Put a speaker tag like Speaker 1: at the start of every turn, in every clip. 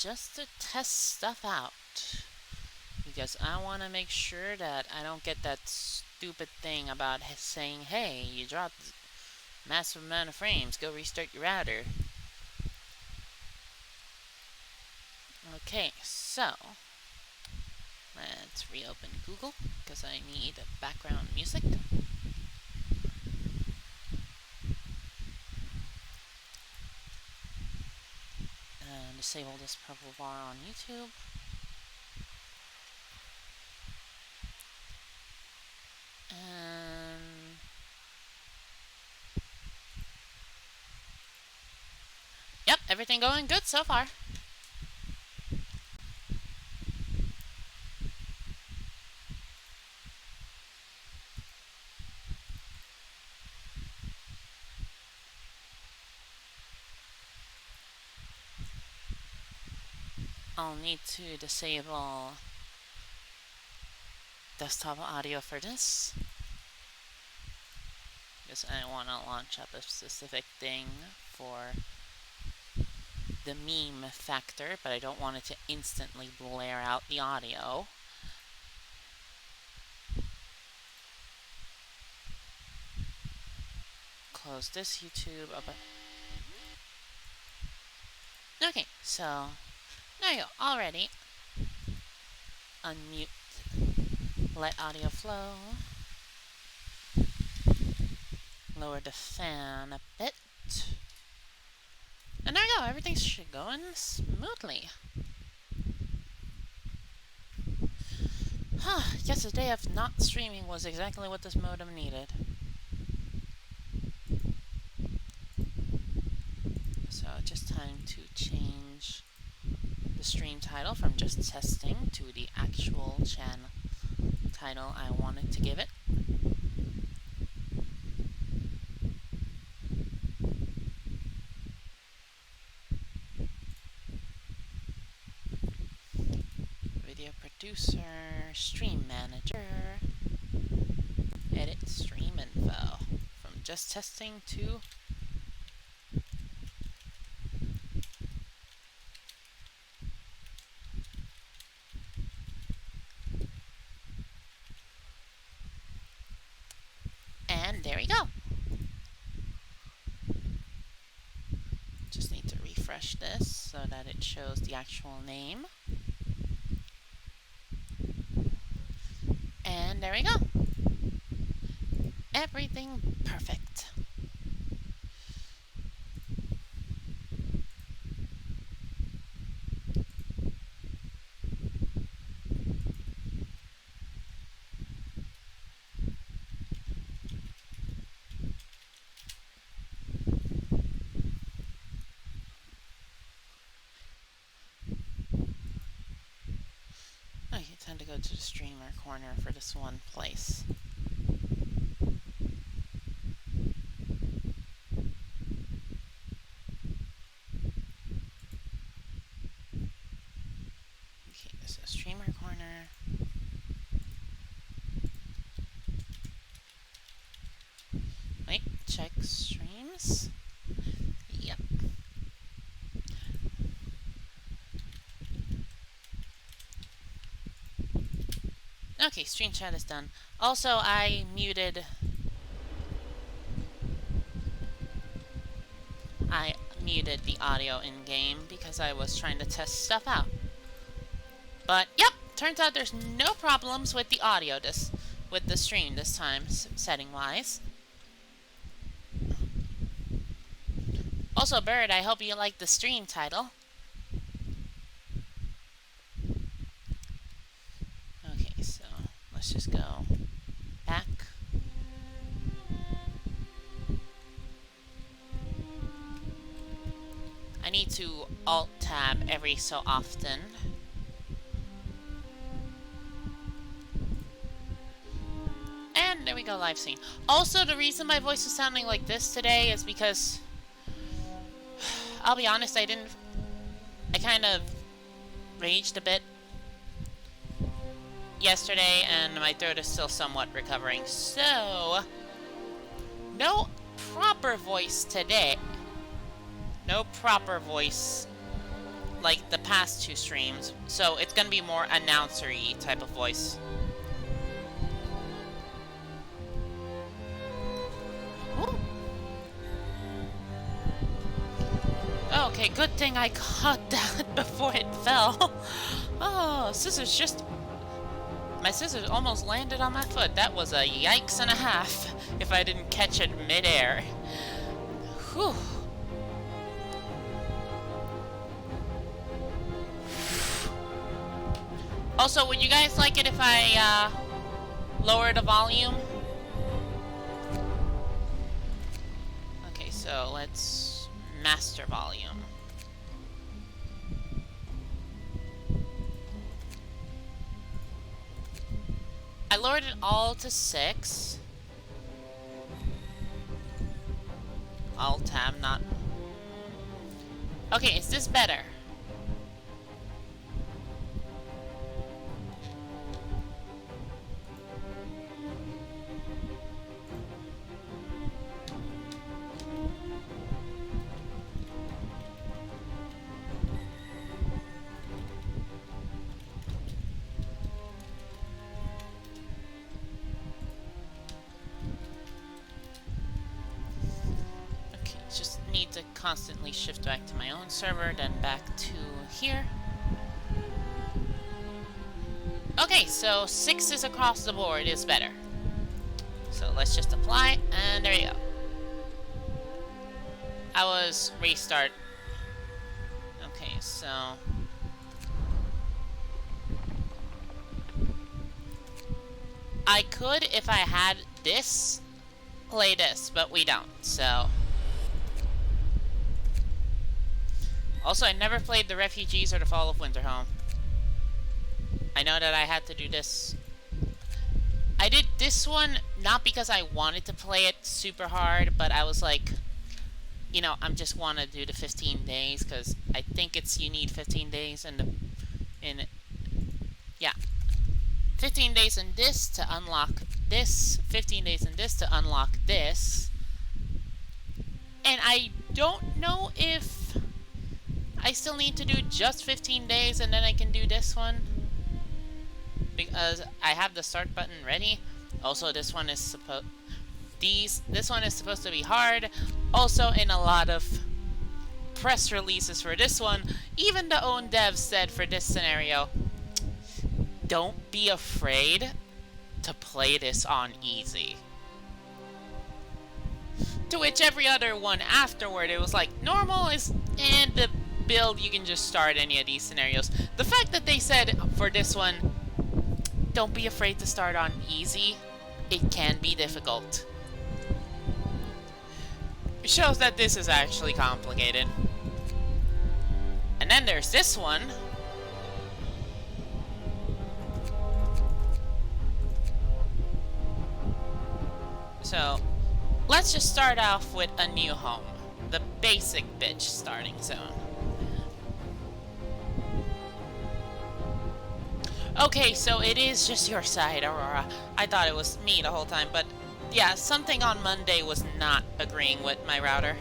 Speaker 1: just to test stuff out. Because I want to make sure that I don't get that stupid thing about saying, hey, you dropped massive amount of frames, go restart your router. Okay, so let's reopen Google because I need background music. And disable this purple bar on YouTube. And yep, everything going good so far. I'll need to disable desktop audio for this, because I want to launch up a specific thing for the meme factor, but I don't want it to instantly blare out the audio. Close this YouTube up. Okay, so there you go. Already unmute, let audio flow, lower the fan a bit, and there you go. Everything's going smoothly. Yes, a day of not streaming was exactly what this modem needed. So just time to change the stream title from just testing to the actual channel title I wanted to give it. Video producer, stream manager, edit stream info from just testing to and there we go. Just need to refresh this so that it shows the actual name. And there we go. Everything perfect. Okay, time to go to the streamer corner for this one place. Okay, this is streamer corner. Wait, check streams. Yep. Okay, stream chat is done. Also, I muted the audio in-game because I was trying to test stuff out. But, yep, turns out there's no problems with the audio with the stream this time, setting-wise. Also, Bird, I hope you like the stream title. Okay, so let's just go back. I need to Alt-Tab every so often. And there we go, live scene. Also, the reason my voice is sounding like this today is because, I'll be honest, I kind of raged a bit yesterday, and my throat is still somewhat recovering. So, no proper voice today. No proper voice like the past 2 streams, so it's gonna be more announcer-y type of voice. Ooh. Okay, good thing I caught that before it fell. Oh, scissors just... My scissors almost landed on my foot. That was a yikes and a half if I didn't catch it mid-air. Whew. Also, would you guys like it if I lower the volume? Okay, so let's master volume. I lowered it all to 6. Alt-tab, not... Okay, is this better? To constantly shift back to my own server, then back to here. Okay, so 6 is across the board is better. So let's just apply, and there you go. I was restart. Okay, so... I could, if I had this, play this, but we don't, so... Also, I never played the Refugees or the Fall of Winterhome. I know that I had to do this. I did this one not because I wanted to play it super hard, but I was like, you know, I just want to do the 15 days because I think it's you need 15 days yeah, 15 days in this to unlock this, 15 days in this to unlock this, and I don't know if I still need to do just 15 days and then I can do this one, because I have the start button ready. Also, this one is this one is supposed to be hard. Also, in a lot of press releases for this one, even the own devs said for this scenario, don't be afraid to play this on easy. To which every other one afterward, it was like, normal is, and the build, you can just start any of these scenarios. The fact that they said for this one, don't be afraid to start on easy, it can be difficult. It shows that this is actually complicated. And then there's this one. So, let's just start off with a new home. The basic bitch starting zone. Okay, so it is just your side, Aurora. I thought it was me the whole time, but yeah, something on Monday was not agreeing with my router.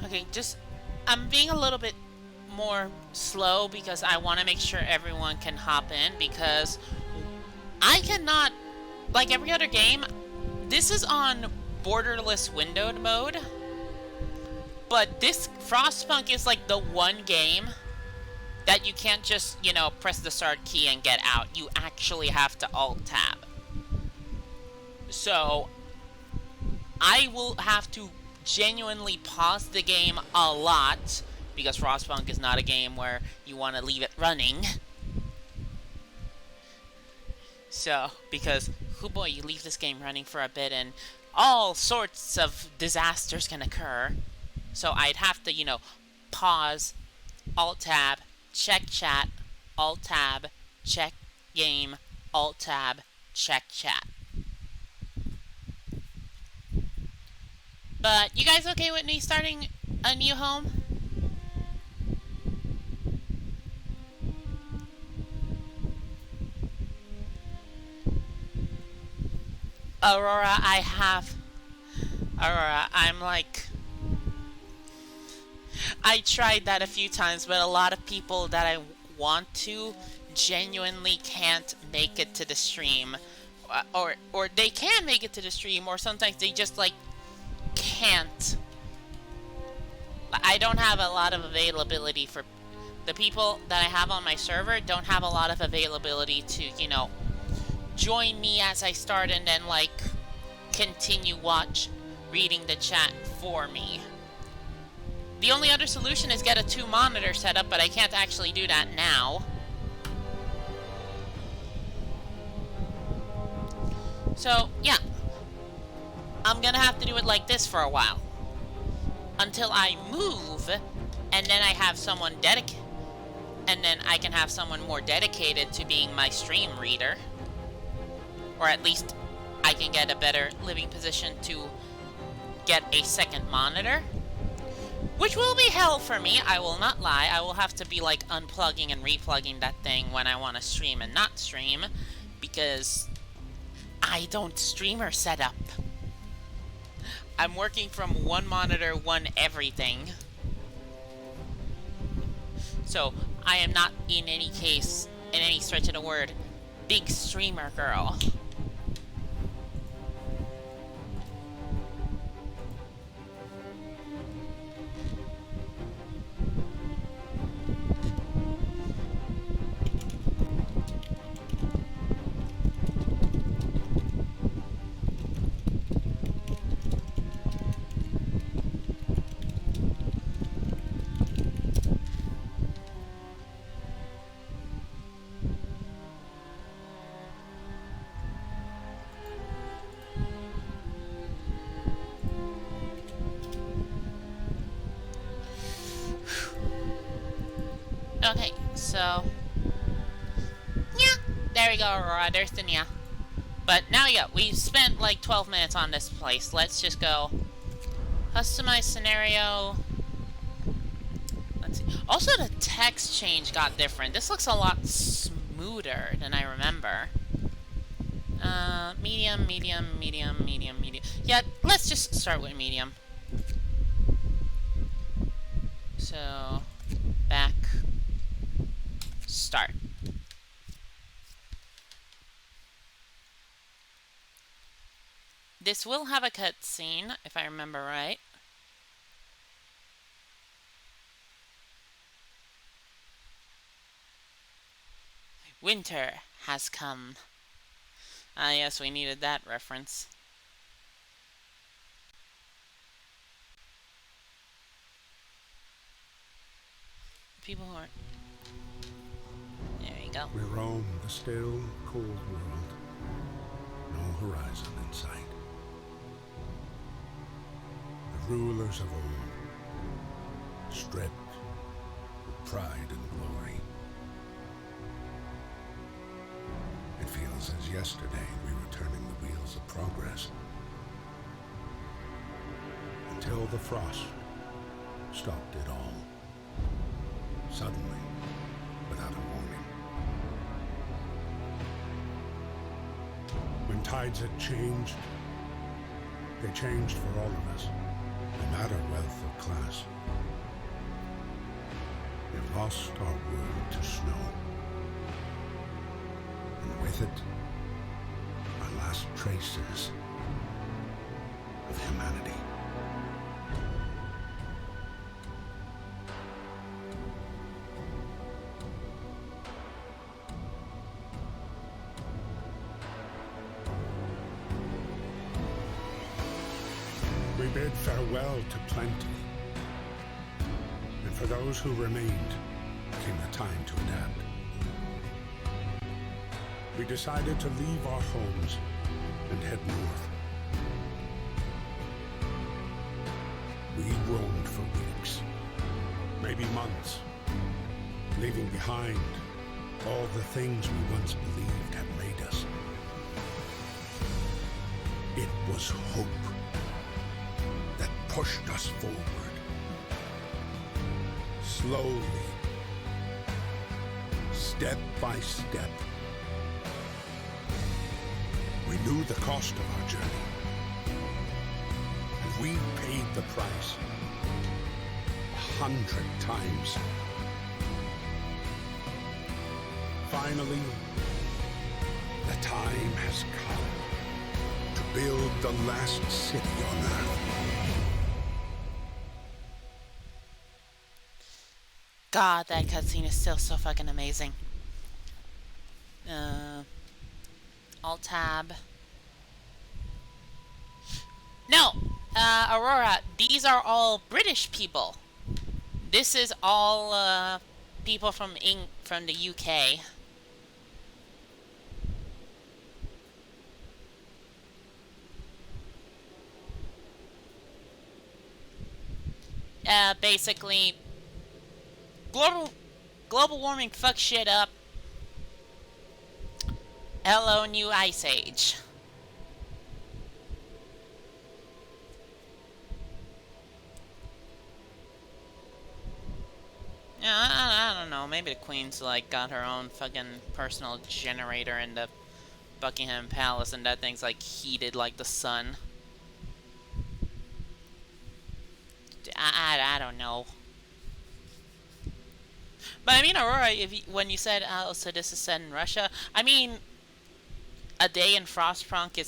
Speaker 1: Okay, I'm being a little bit more slow because I want to make sure everyone can hop in, because I cannot, like every other game, this is on borderless windowed mode, but this Frostpunk is like the one game that you can't just, you know, press the start key and get out. You actually have to alt-tab. So, I will have to genuinely pause the game a lot because Frostpunk is not a game where you want to leave it running. So, because, oh boy, you leave this game running for a bit and all sorts of disasters can occur. So I'd have to, you know, pause, Alt-Tab, check chat, Alt-Tab, check game, Alt-Tab, check chat. But, you guys okay with me starting a new home? Aurora, I'm like... I tried that a few times, but a lot of people that I want to genuinely can't make it to the stream. Or they can make it to the stream, or sometimes they just, like, can't. I don't have a lot of availability for... The people that I have on my server don't have a lot of availability to, you know, join me as I start and then, like, continue reading the chat for me. The only other solution is get a 2-monitor setup, but I can't actually do that now. So, yeah. I'm gonna have to do it like this for a while. Until I move, and then I have someone dedicated. And then I can have someone more dedicated to being my stream reader. Or at least I can get a better living position to get a second monitor. Which will be hell for me, I will not lie. I will have to be like unplugging and replugging that thing when I want to stream and not stream. Because I don't streamer setup. I'm working from one monitor, one everything. So I am not in any case, in any stretch of the word, big streamer girl. Okay, so... yeah, there we go, Aurora, there's the yeah. But now, yeah, we've spent like 12 minutes on this place. Let's just go... customize scenario... Let's see. Also, the text change got different. This looks a lot smoother than I remember. Medium, medium, medium, medium, medium. Yeah, let's just start with medium. So... back... start. This will have a cutscene, if I remember right. Winter has come. Ah, yes, we needed that reference. People who are... there you go.
Speaker 2: We roam the still, cold world. No horizon in sight. The rulers of old, stripped with pride and glory. It feels as yesterday we were turning the wheels of progress. Until the frost stopped it all. Suddenly, without a warning. When tides had changed, they changed for all of us, no matter wealth or class. We lost our world to snow. And with it, our last traces of humanity. We bid farewell to plenty, and For those who remained, came the time to adapt. We decided to leave our homes and head north. We roamed for weeks, maybe months, leaving behind all the things we once believed had made us. It was hope that pushed us forward. Slowly, step by step, we knew the cost of our journey, and we paid the price 100 times. Finally, the time has come to build the last city on Earth.
Speaker 1: God, that cutscene is still so fucking amazing. Alt-tab. No! Aurora, these are all British people. This is all, people from the UK. Basically, global warming fucks shit up. Hello, new ice age. Yeah, I don't know. Maybe the Queen's like got her own fucking personal generator in the Buckingham Palace, and that thing's like heated like the sun. I don't know. But I mean, Aurora, when you said, oh, so this is set in Russia, I mean, a day in Frostpunk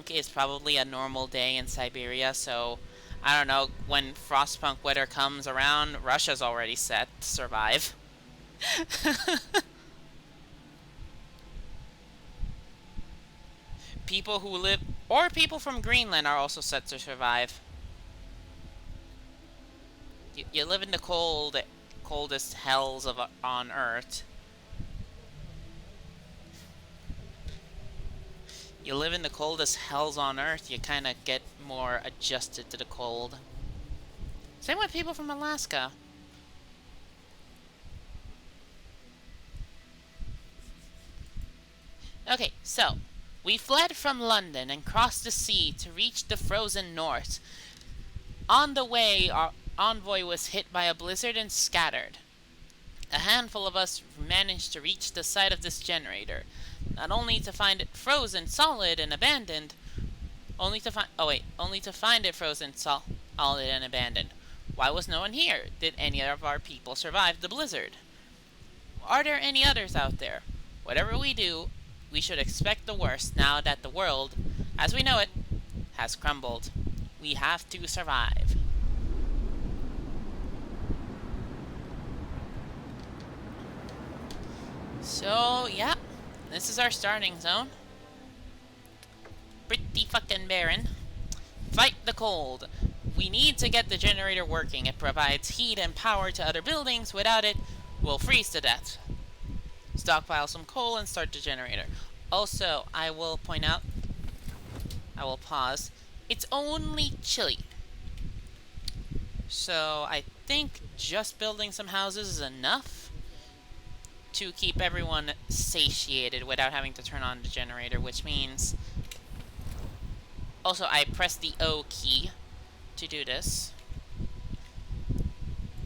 Speaker 1: is probably a normal day in Siberia, so I don't know, when Frostpunk weather comes around, Russia's already set to survive. People who live, or people from Greenland are also set to survive. You live in the coldest hells on Earth. You live in the coldest hells on Earth, you kind of get more adjusted to the cold. Same with people from Alaska. Okay, so, we fled from London and crossed the sea to reach the frozen north. On the way, our envoy was hit by a blizzard and scattered. A handful of us managed to reach the site of this generator, not only to find it frozen solid and abandoned, only to find it frozen solid and abandoned. Why was no one here? Did any of our people survive the blizzard? Are there any others out there? Whatever we do, we should expect the worst now that the world, as we know it, has crumbled. We have to survive. So, yeah, this is our starting zone. Pretty fucking barren. Fight the cold. We need to get the generator working. It provides heat and power to other buildings. Without it, we'll freeze to death. Stockpile some coal and start the generator. Also, I will point out, I will pause, it's only chilly. So I think just building some houses is enough to keep everyone satiated without having to turn on the generator, which means... Also, I pressed the O key to do this.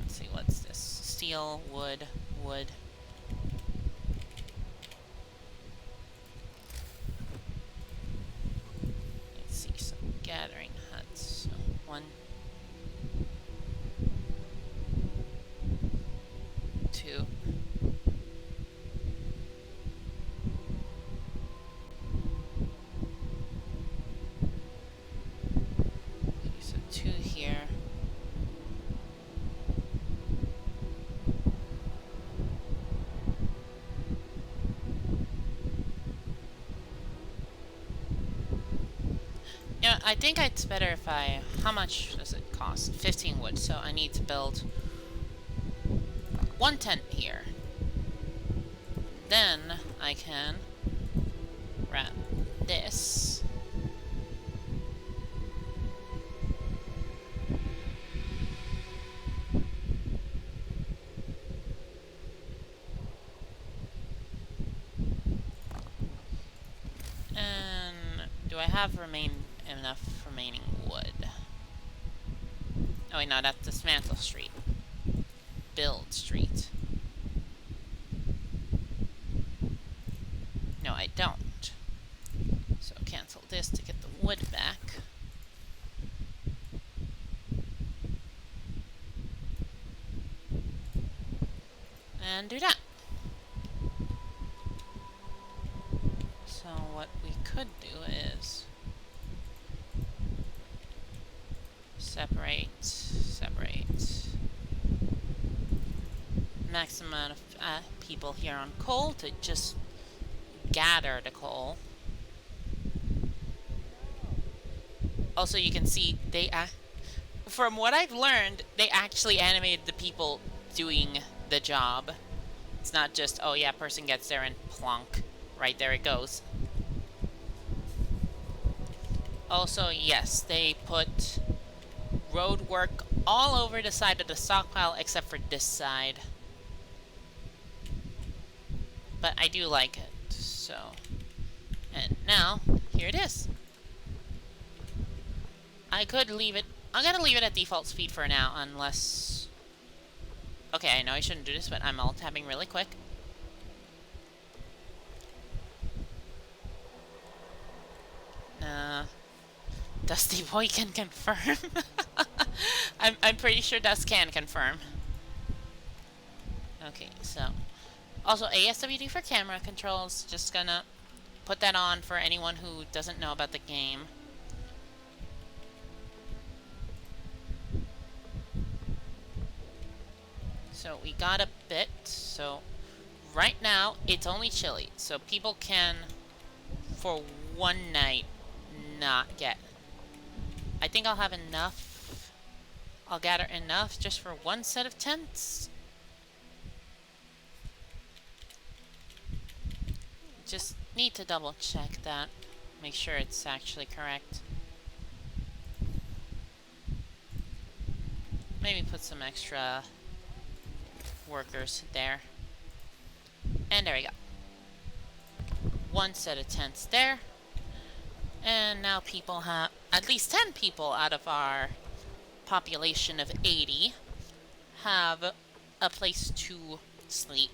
Speaker 1: Let's see, what's this? Steel, wood, wood. Let's see, some gathering huts. So, 1, 2. I think it's better if I... How much does it cost? 15 wood, so I need to build one tent here. Then I can wrap this. And do I have enough remaining wood? Oh wait, no, that's Dismantle Street. Build Street. No, I don't. So cancel this to get the wood back. And do that. So what we could do is separate. Maximum amount of people here on coal to just gather the coal. Also, you can see they, from what I've learned, they actually animated the people doing the job. It's not just, oh yeah, person gets there and plonk, right there it goes. Also, yes, they put road work all over the side of the stockpile except for this side. But I do like it, so. And now, here it is. I could leave it. I'm gonna leave it at default speed for now, unless. Okay, I know I shouldn't do this, but I'm alt-tabbing really quick. Dusty Boy can confirm. I'm pretty sure Dust can confirm. Okay, so. Also, ASWD for camera controls. Just gonna put that on for anyone who doesn't know about the game. So we got a bit. So right now it's only chilly. So people can, for one night, not get. I think I'll have enough. I'll gather enough just for one set of tents. Just need to double check that. Make sure it's actually correct. Maybe put some extra workers there. And there we go. One set of tents there. And now people have, at least 10 people out of our population of 80 have a place to sleep.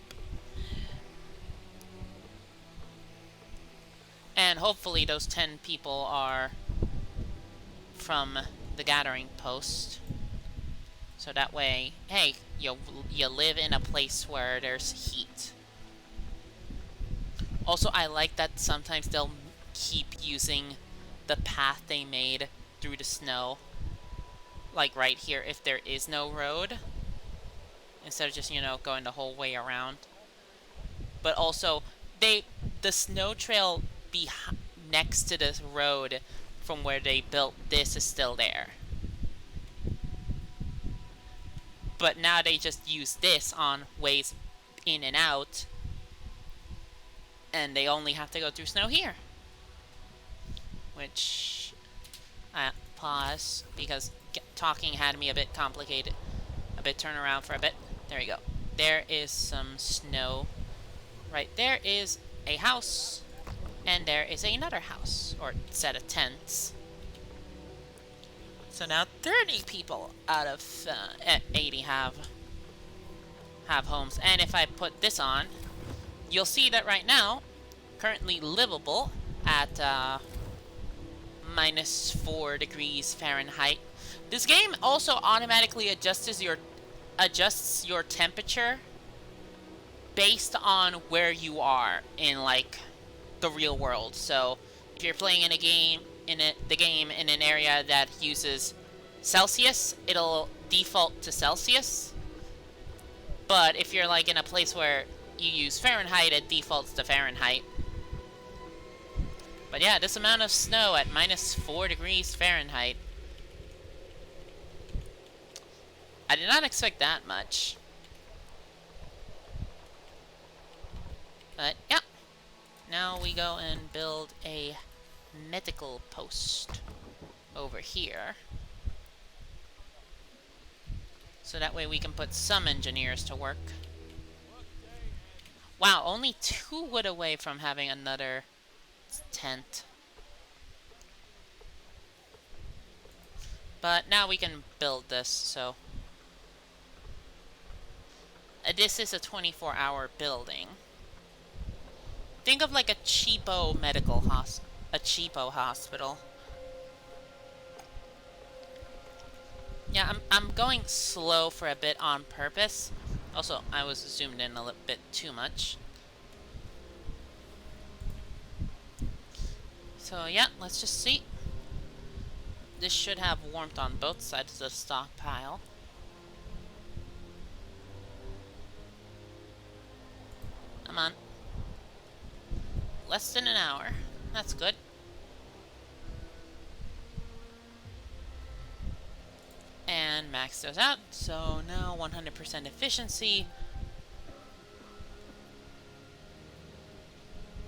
Speaker 1: And hopefully those 10 people are from the gathering post. So that way, hey, you live in a place where there's heat. Also, I like that sometimes they'll keep using the path they made through the snow. Like right here, if there is no road. Instead of just, you know, going the whole way around. But also, the snow trail next to this road from where they built this is still there. But now they just use this on ways in and out. And they only have to go through snow here. Which, pause, because talking had me a bit complicated. A bit turn around for a bit. There we go. There is some snow. Right there is a house. And there is another house, or set of tents. So now 30 people out of 80 have homes. And if I put this on, you'll see that right now, currently livable at minus 4 degrees Fahrenheit. This game also automatically adjusts your temperature based on where you are in like the real world. So if you're playing in a game in an area that uses Celsius, it'll default to Celsius. But if you're like in a place where you use Fahrenheit, it defaults to Fahrenheit. But yeah, this amount of snow at minus 4 degrees Fahrenheit. I did not expect that much. But, yeah. Now we go and build a medical post over here. So that way we can put some engineers to work. Wow, only 2 wood away from having another tent. But now we can build this, so... this is a 24-hour building. Think of like a cheapo hospital. Yeah, I'm going slow for a bit on purpose. Also, I was zoomed in a little bit too much. So yeah, let's just see. This should have warmth on both sides of the stockpile. Come on. Less than an hour. That's good. And max those out. So now 100% efficiency.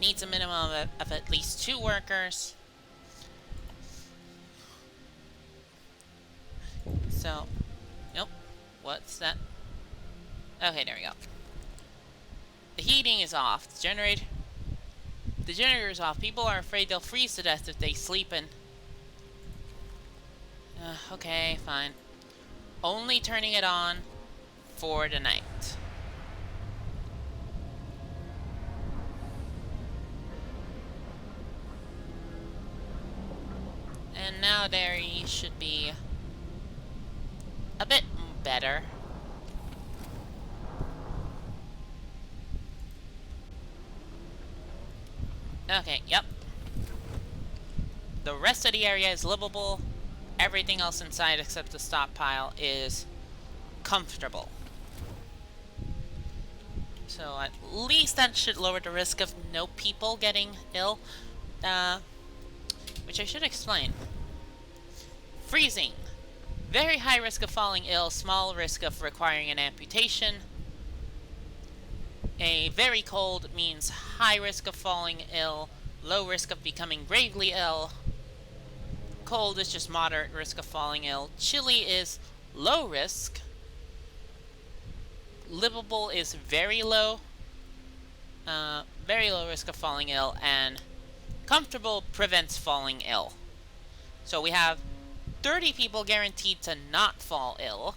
Speaker 1: Needs a minimum of at least 2 workers. So, nope. What's that? Okay, there we go. The heating is off. The generator is off. People are afraid they'll freeze to death if they sleep in. Okay, fine. Only turning it on for the night. And now there should be a bit better. Okay, yep. The rest of the area is livable. Everything else inside except the stockpile is comfortable. So at least that should lower the risk of no people getting ill. Which I should explain. Freezing. Very high risk of falling ill, small risk of requiring an amputation. A very cold means high risk of falling ill, low risk of becoming gravely ill. Cold is just moderate risk of falling ill. Chilly is low risk. Livable is very low risk of falling ill, and comfortable prevents falling ill. So we have 30 people guaranteed to not fall ill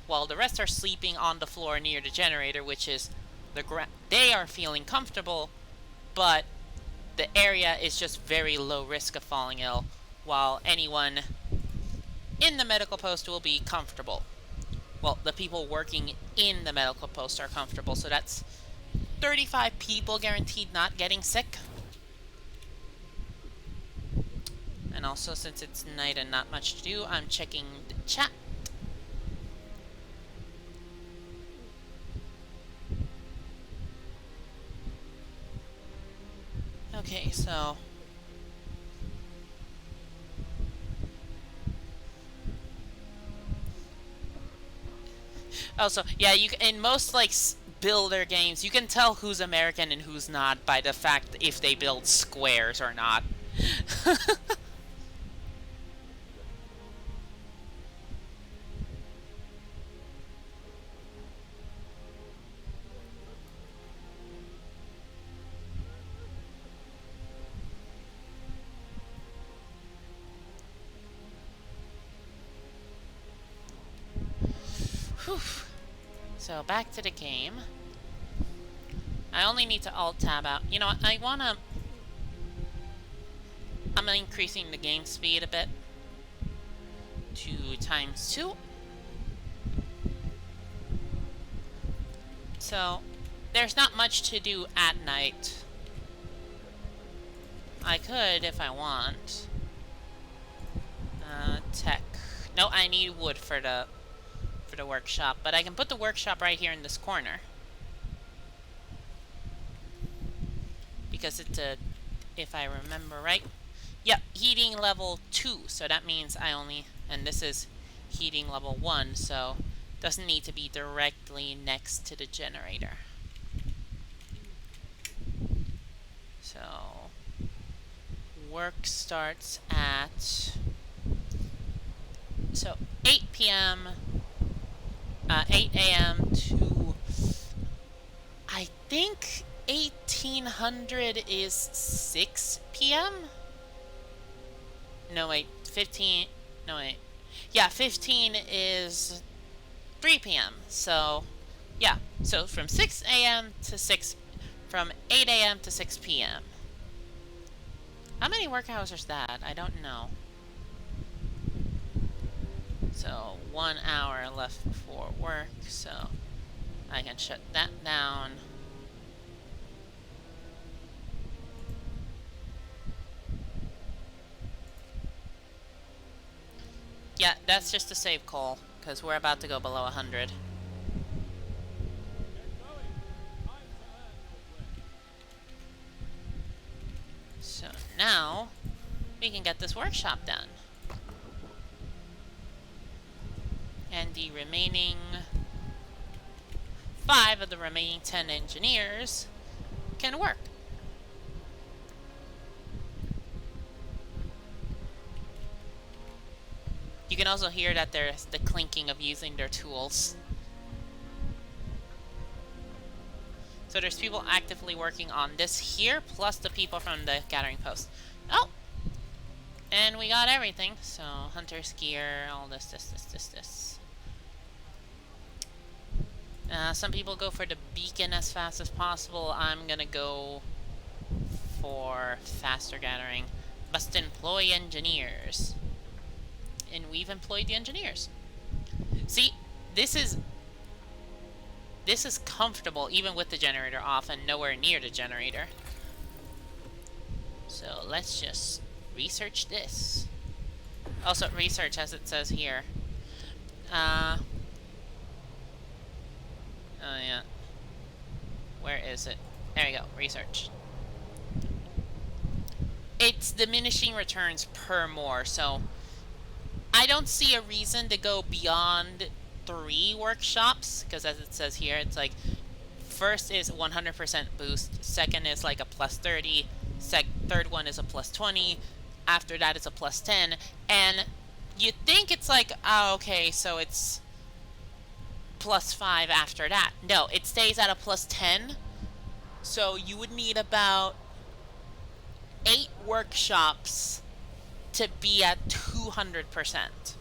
Speaker 1: while the rest are sleeping on the floor near the generator, which is they are feeling comfortable, but the area is just very low risk of falling ill, while anyone in the medical post will be comfortable. Well, the people working in the medical post are comfortable, so that's 35 people guaranteed not getting sick. And also, since it's night and not much to do, I'm checking the chat. Okay, so... Also, yeah, in most, like, builder games, you can tell who's American and who's not by the fact if they build squares or not. Whew. So, back to the game. I only need to Alt-Tab out. You know what, I'm increasing the game speed a bit to ×2. So, there's not much to do at night. I could if I want. Tech. No, I need wood for the workshop, but I can put the workshop right here in this corner. Because it's if I remember right, yep, heating level 2, so that means and this is heating level 1, so doesn't need to be directly next to the generator. So work starts at 8 p.m. 8 a.m. to, I think 1800 is 6 p.m. No wait, 15. No wait, yeah, 15 is 3 p.m. So yeah, so from 6 a.m. to 6, from 8 a.m. to 6 p.m. How many work hours is that? I don't know. So 1 hour left before work, so I can shut that down. Yeah, that's just to save coal, because we're about to go below 100. So now we can get this workshop done. And the remaining 5 of the remaining 10 engineers can work. You can also hear that there's the clinking of using their tools. So there's people actively working on this here, plus the people from the gathering post. Oh! And we got everything. So, hunter's gear, all this. Some people go for the beacon as fast as possible. I'm gonna go for faster gathering. Must employ engineers. And we've employed the engineers. See, this is comfortable even with the generator off and nowhere near the generator. So let's just research this. Also research, as it says here. Oh yeah. Where is it? There you go, research. It's diminishing returns per more, so I don't see a reason to go beyond 3 workshops, because as it says here, it's like, first is 100% boost, second is like a plus 30, third one is a plus 20, after that is a plus 10, and you think it's like, oh, okay, so it's plus 5 after that. No, it stays at a plus 10, so you would need about 8 workshops to be at 200%.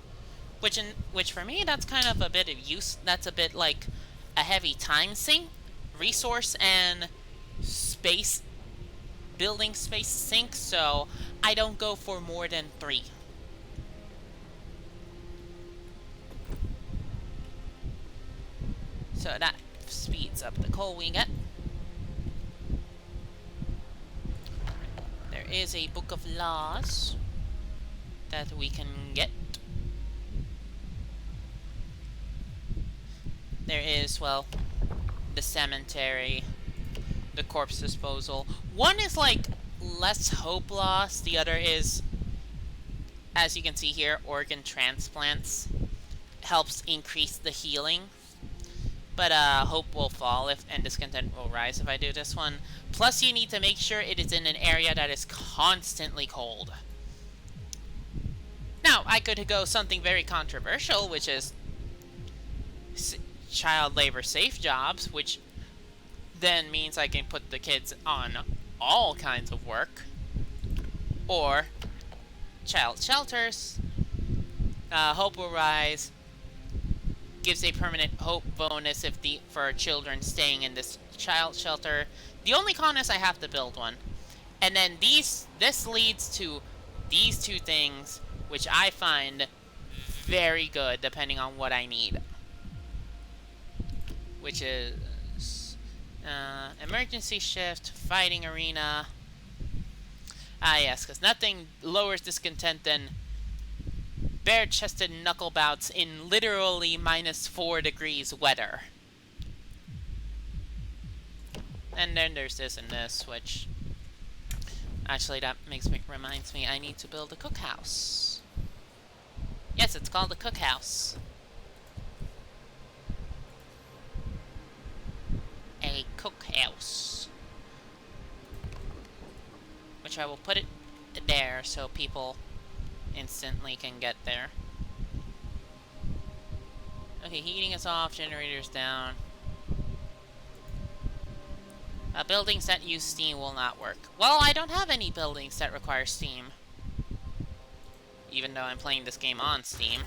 Speaker 1: Which for me, that's kind of a bit of use. That's a bit like a heavy time sink, resource and space, building space sink, so I don't go for more than 3. So that speeds up the coal we get. There is a book of laws that we can get. There is, well, the cemetery, the corpse disposal. One is like less hope loss, the other is, as you can see here, organ transplants. Helps increase the healing. But hope will fall and discontent will rise if I do this one. Plus you need to make sure it is in an area that is constantly cold. Now, I could go something very controversial, which is child labor safe jobs, which then means I can put the kids on all kinds of work. Or child shelters. Hope will rise. Gives a permanent hope bonus for children staying in this child shelter. The only con is I have to build one. And then this leads to these 2 things, which I find very good depending on what I need. Which is emergency shift, fighting arena. Ah yes, because nothing lowers discontent than bare-chested knuckle bouts in literally -4 degrees weather. And then there's this and this, which actually that reminds me I need to build a cookhouse. Yes, it's called the cookhouse. A cookhouse. Which I will put it there so people instantly can get there. Okay, heating is off, generators down. Buildings that use steam will not work. Well, I don't have any buildings that require steam. Even though I'm playing this game on Steam.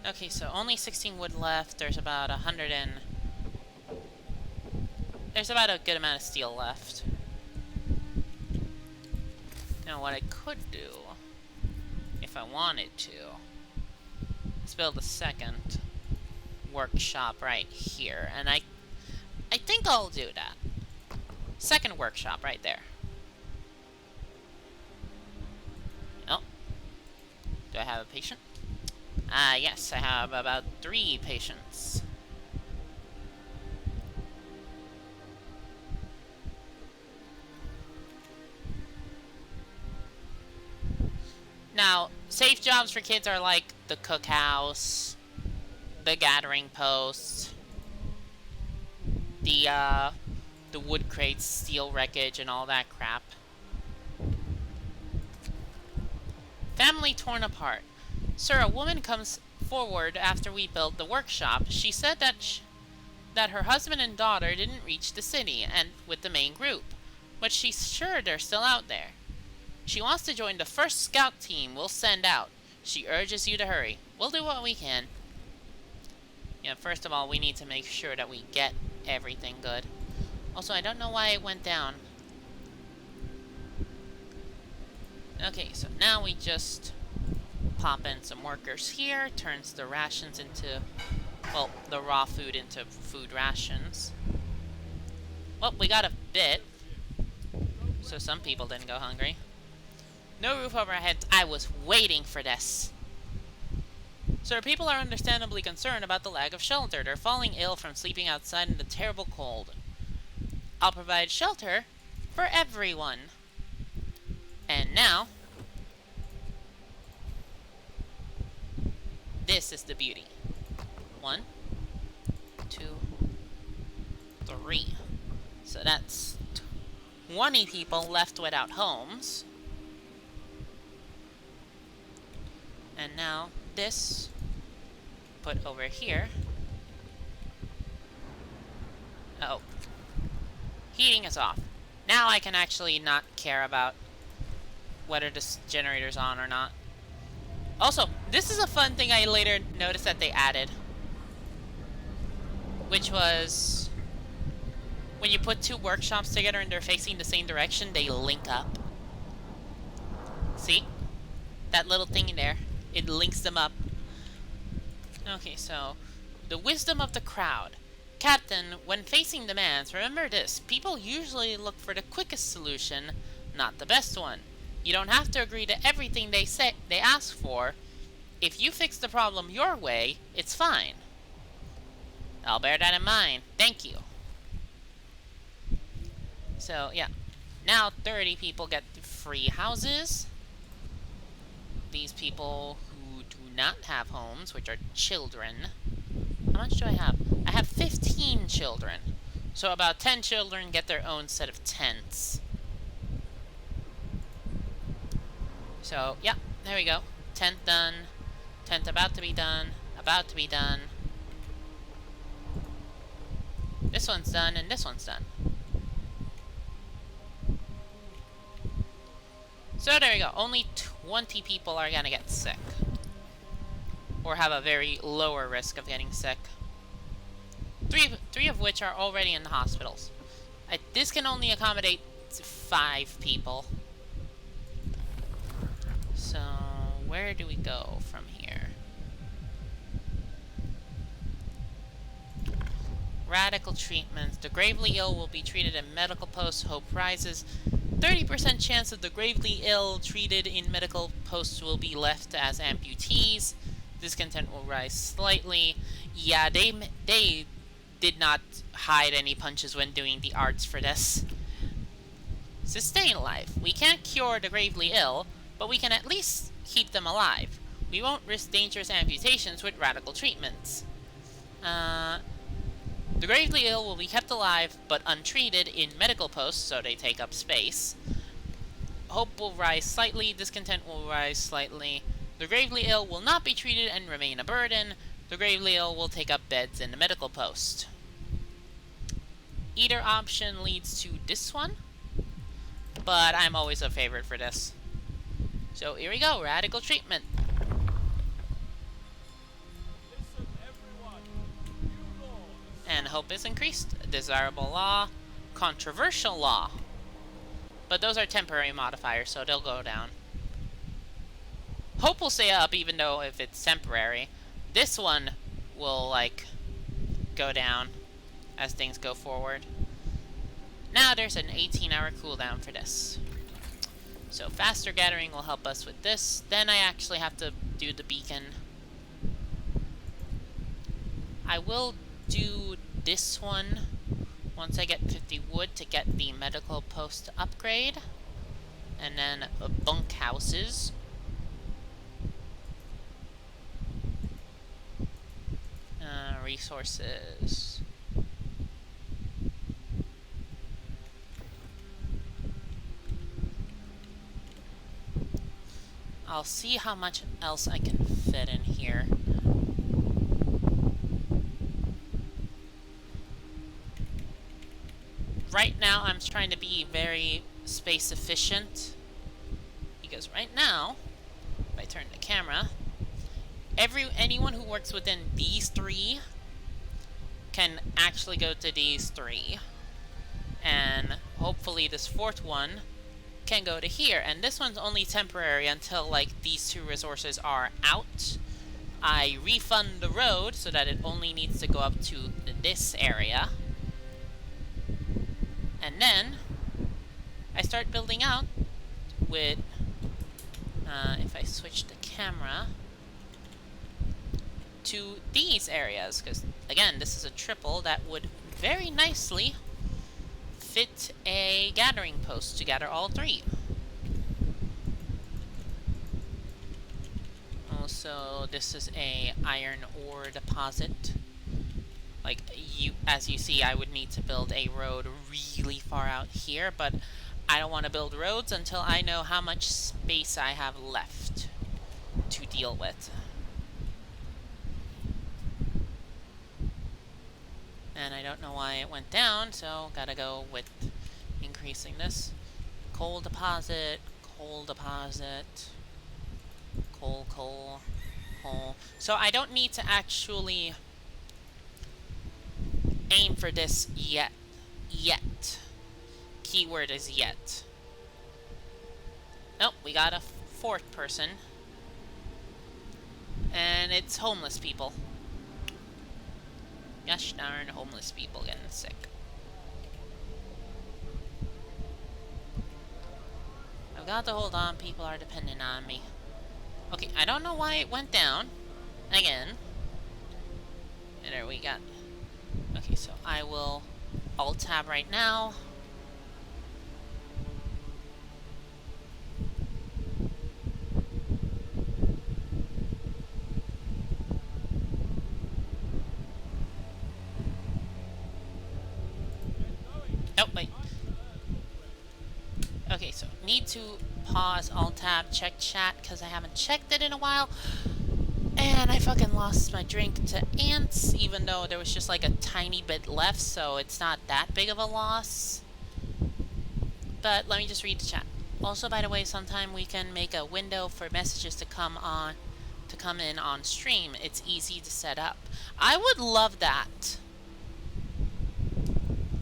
Speaker 1: Okay, so only 16 wood left. There's about 100 and... There's about a good amount of steel left. Now, what I could do, if I wanted to, is build a second workshop right here. And I think I'll do that. Second workshop right there. Oh. Do I have a patient? Yes, I have about 3 patients. Now, safe jobs for kids are like the cookhouse, the gathering post, the wood crates, steel wreckage, and all that crap. Family torn apart. Sir, a woman comes forward after we built the workshop. She said that her husband and daughter didn't reach the city and with the main group, but she's sure they're still out there. She wants to join the first scout team we'll send out. She urges you to hurry. We'll do what we can. Yeah, first of all, we need to make sure that we get everything good. Also, I don't know why it went down. Okay, so now we just pop in some workers here, turns the rations into, well, the raw food into food rations. Well, we got a bit, so some people didn't go hungry. No roof over our heads. I was waiting for this. Sir, people are understandably concerned about the lack of shelter. They're falling ill from sleeping outside in the terrible cold. I'll provide shelter for everyone. And now, this is the beauty. 1, 2, 3. So that's 20 people left without homes. And now this put over here. Oh. Heating is off. Now I can actually not care about whether this generator's on or not. Also, this is a fun thing I later noticed that they added. Which was, when you put 2 workshops together and they're facing the same direction, they link up. See? That little thing in there. It links them up. Okay, so, the wisdom of the crowd. Captain, when facing demands, remember this. People usually look for the quickest solution, not the best one. You don't have to agree to everything they ask for. If you fix the problem your way, it's fine. I'll bear that in mind. Thank you. So, yeah. Now 30 people get free houses. These people who do not have homes, which are children. How much do I have? I have 15 children. So about 10 children get their own set of tents. So, yeah, there we go. Tent done. Tent about to be done. About to be done. This one's done, and this one's done. So there we go. Only 20 people are gonna get sick. Or have a very lower risk of getting sick. Three of which are already in the hospitals. This can only accommodate 5 people. So, where do we go from here? Radical treatments. The gravely ill will be treated in medical posts. Hope rises. 30% chance of the gravely ill treated in medical posts will be left as amputees. Discontent will rise slightly. Yeah, they did not hide any punches when doing the arts for this. Sustain life. We can't cure the gravely ill, but we can at least keep them alive. We won't risk dangerous amputations with radical treatments. The gravely ill will be kept alive, but untreated in medical posts, so they take up space. Hope will rise slightly, discontent will rise slightly. The gravely ill will not be treated and remain a burden. The gravely ill will take up beds in the medical post. Either option leads to this one, but I'm always a favorite for this. So here we go, radical treatment. And hope is increased. Desirable law. Controversial law. But those are temporary modifiers, so they'll go down. Hope will stay up even though if it's temporary. This one will, like, go down as things go forward. Now there's an 18-hour cooldown for this. So faster gathering will help us with this. Then I actually have to do the beacon. I will do this one once I get 50 wood to get the medical post upgrade. And then bunkhouses. Resources. I'll see how much else I can fit in here. Right now, I'm trying to be very space efficient. Because right now, if I turn the camera, anyone who works within these three can actually go to these three. And hopefully this fourth one can go to here. And this one's only temporary until, like, these two resources are out. I refund the road so that it only needs to go up to this area. And then I start building out with, if I switch the camera to these areas, because again, this is a triple that would very nicely fit a gathering post to gather all three. Also, this is a iron ore deposit. Like, as you see, I would need to build a road really far out here, but I don't want to build roads until I know how much space I have left to deal with. And I don't know why it went down, so gotta go with increasing this. Coal deposit, coal deposit, coal. So I don't need to actually aim for this yet. Keyword is yet. Nope, we got a fourth person. And it's homeless people. Gosh darn homeless people getting sick. I've got to hold on, people are dependent on me. Okay, I don't know why it went down. Again. And there we got. Okay, so I will Alt-Tab right now. Oh, wait. Okay, so need to pause, Alt-Tab, check chat, because I haven't checked it in a while. And I fucking lost my drink to ants, even though there was just like a tiny bit left, so it's not that big of a loss. But let me just read the chat. Also, by the way, sometime we can make a window for messages to come in on stream. It's easy to set up. I would love that.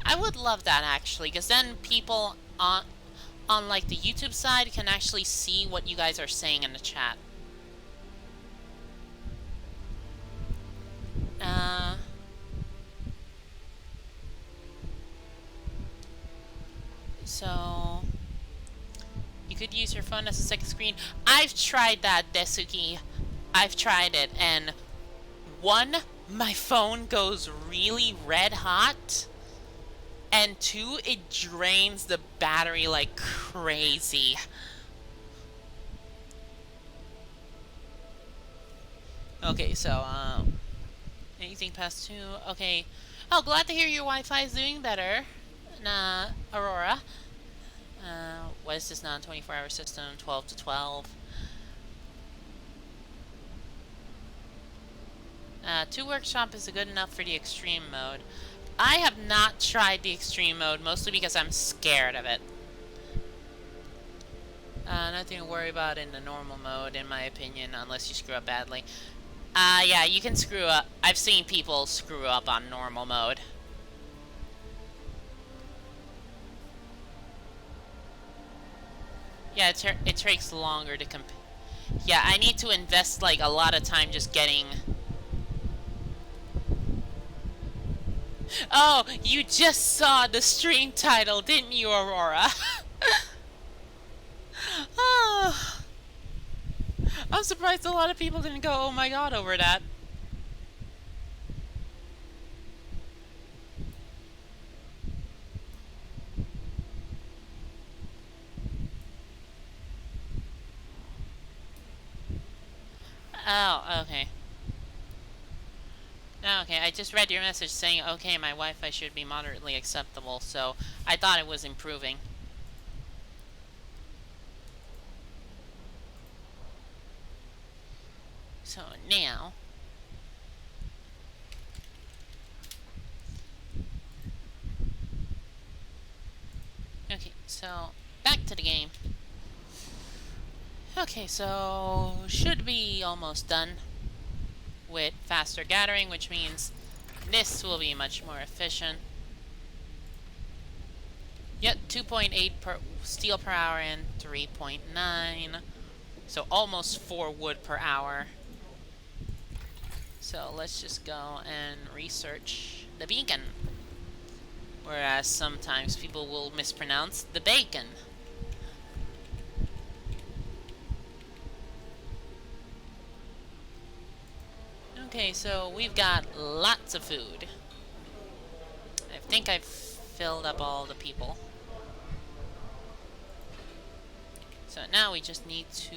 Speaker 1: I would love that, actually, because then people on like the YouTube side can actually see what you guys are saying in the chat. So you could use your phone as a second screen. I've tried that, Desuki. I've tried it, and one, my phone goes really red hot, And 2, it drains the battery like crazy. Okay, so, anything past 2? Okay. Oh, glad to hear your Wi-Fi is doing better. Aurora. What is this now? 24-hour system, 12 to 12. 2 workshop is good enough for the extreme mode. I have not tried the extreme mode, mostly because I'm scared of it. Nothing to worry about in the normal mode, in my opinion, unless you screw up badly. Yeah, you can screw up. I've seen people screw up on normal mode. Yeah, it takes longer to Yeah, I need to invest, like, a lot of time just getting... Oh, you just saw the stream title, didn't you, Aurora? Oh, I'm surprised a lot of people didn't go, oh my god, over that. Oh, okay. Okay, I just read your message saying, okay, my Wi-Fi should be moderately acceptable, so I thought it was improving. So now... Okay, so back to the game. Okay, so should be almost done with faster gathering, which means this will be much more efficient. Yep, 2.8 per steel per hour and 3.9. So almost 4 wood per hour. So let's just go and research the beacon. Whereas sometimes people will mispronounce the bacon. Okay, so we've got lots of food. I think I've filled up all the people. So now we just need to...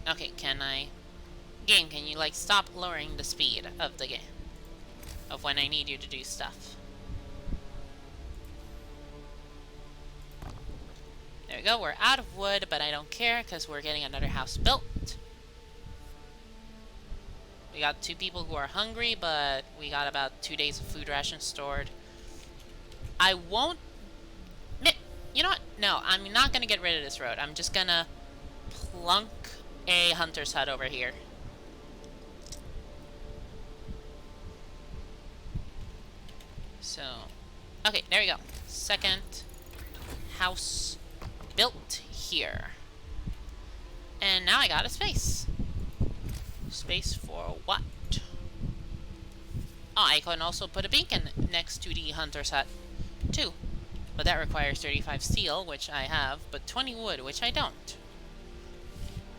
Speaker 1: Okay, can I... Game, can you, like, stop lowering the speed of the game? Of when I need you to do stuff. There we go, we're out of wood, but I don't care, because we're getting another house built. We got 2 people who are hungry, but we got about 2 days of food rations stored. I won't... You know what? No, I'm not gonna get rid of this road. I'm just gonna plunk a hunter's hut over here. So, okay, there we go. Second house built here. And now I got a space. Space for what? Oh, I can also put a beacon next to the hunter's hut, too. But that requires 35 steel, which I have, but 20 wood, which I don't.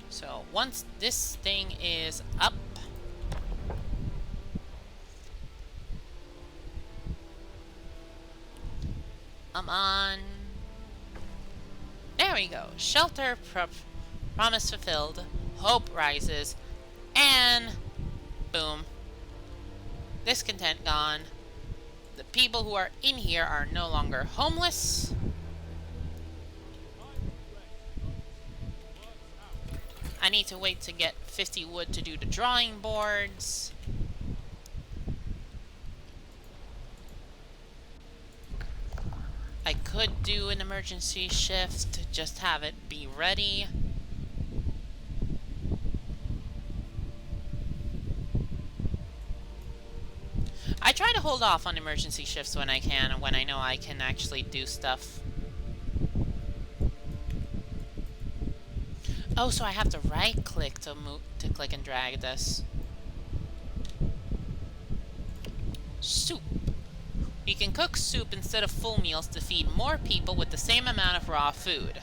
Speaker 1: So, once this thing is up... I'm on... There we go. Shelter promise fulfilled. Hope rises. And... boom. Discontent gone. The people who are in here are no longer homeless. I need to wait to get 50 wood to do the drawing boards. I could do an emergency shift to just have it be ready. I try to hold off on emergency shifts when I can, and when I know I can actually do stuff. Oh, so I have to right-click to move to click and drag this. Soup. You can cook soup instead of full meals to feed more people with the same amount of raw food.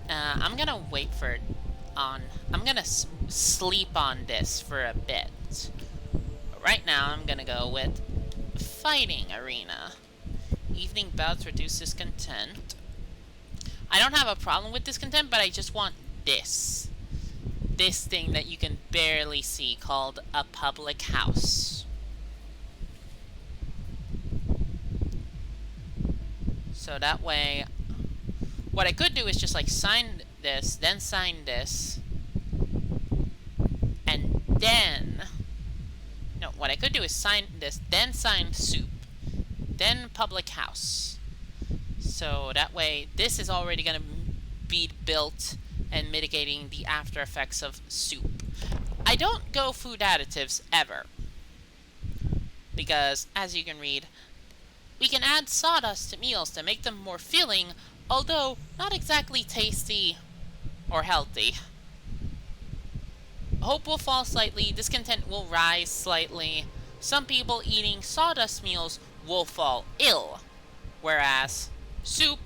Speaker 1: I'm gonna wait for it on... I'm gonna sleep on this for a bit. Right now, I'm gonna go with fighting arena. Evening bouts reduce discontent. I don't have a problem with discontent, but I just want this. This thing that you can barely see called a public house. So that way, what I could do is just like sign this, then sign this, and then, no, what I could do is sign this, then sign soup, then public house. So that way, this is already going to be built and mitigating the after effects of soup. I don't go food additives ever, because as you can read, we can add sawdust to meals to make them more filling, although not exactly tasty or healthy. Hope will fall slightly, discontent will rise slightly. Some people eating sawdust meals will fall ill, whereas soup,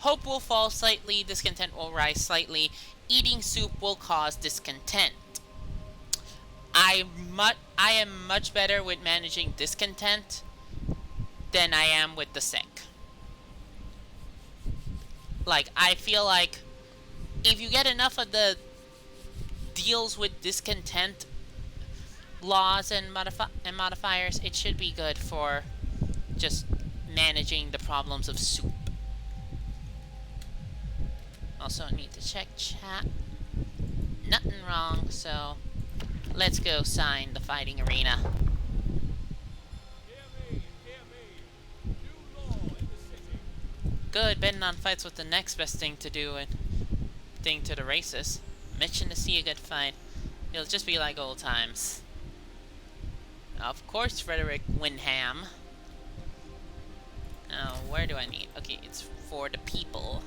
Speaker 1: hope will fall slightly, discontent will rise slightly. Eating soup will cause discontent. I am much better with managing discontent than I am with the sick. Like, I feel like if you get enough of the deals with discontent laws and modifiers, it should be good for just managing the problems of soup. Also need to check chat. Nothing wrong, so let's go sign the fighting arena. Good, betting on fights with the next best thing to do and thing to the races. Mission to see a good fight. It'll just be like old times. Of course, Frederick Windham. Now, where do I need? Okay, it's for the people.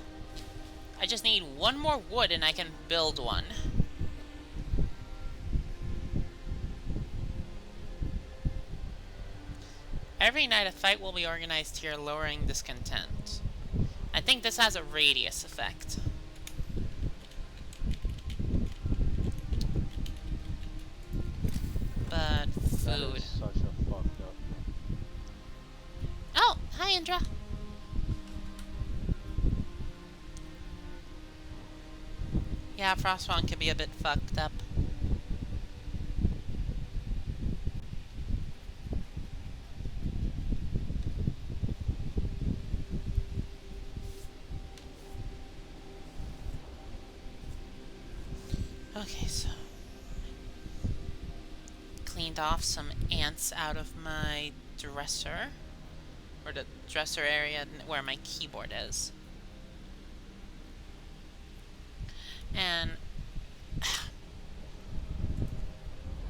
Speaker 1: I just need one more wood and I can build one. Every night a fight will be organized here, lowering discontent. I think this has a radius effect. But food.
Speaker 3: That is such a fucked up.
Speaker 1: Oh, hi Indra. Yeah, Frostpunk can be a bit fucked up. Okay, so cleaned off some ants out of my dresser, or the dresser area where my keyboard is. And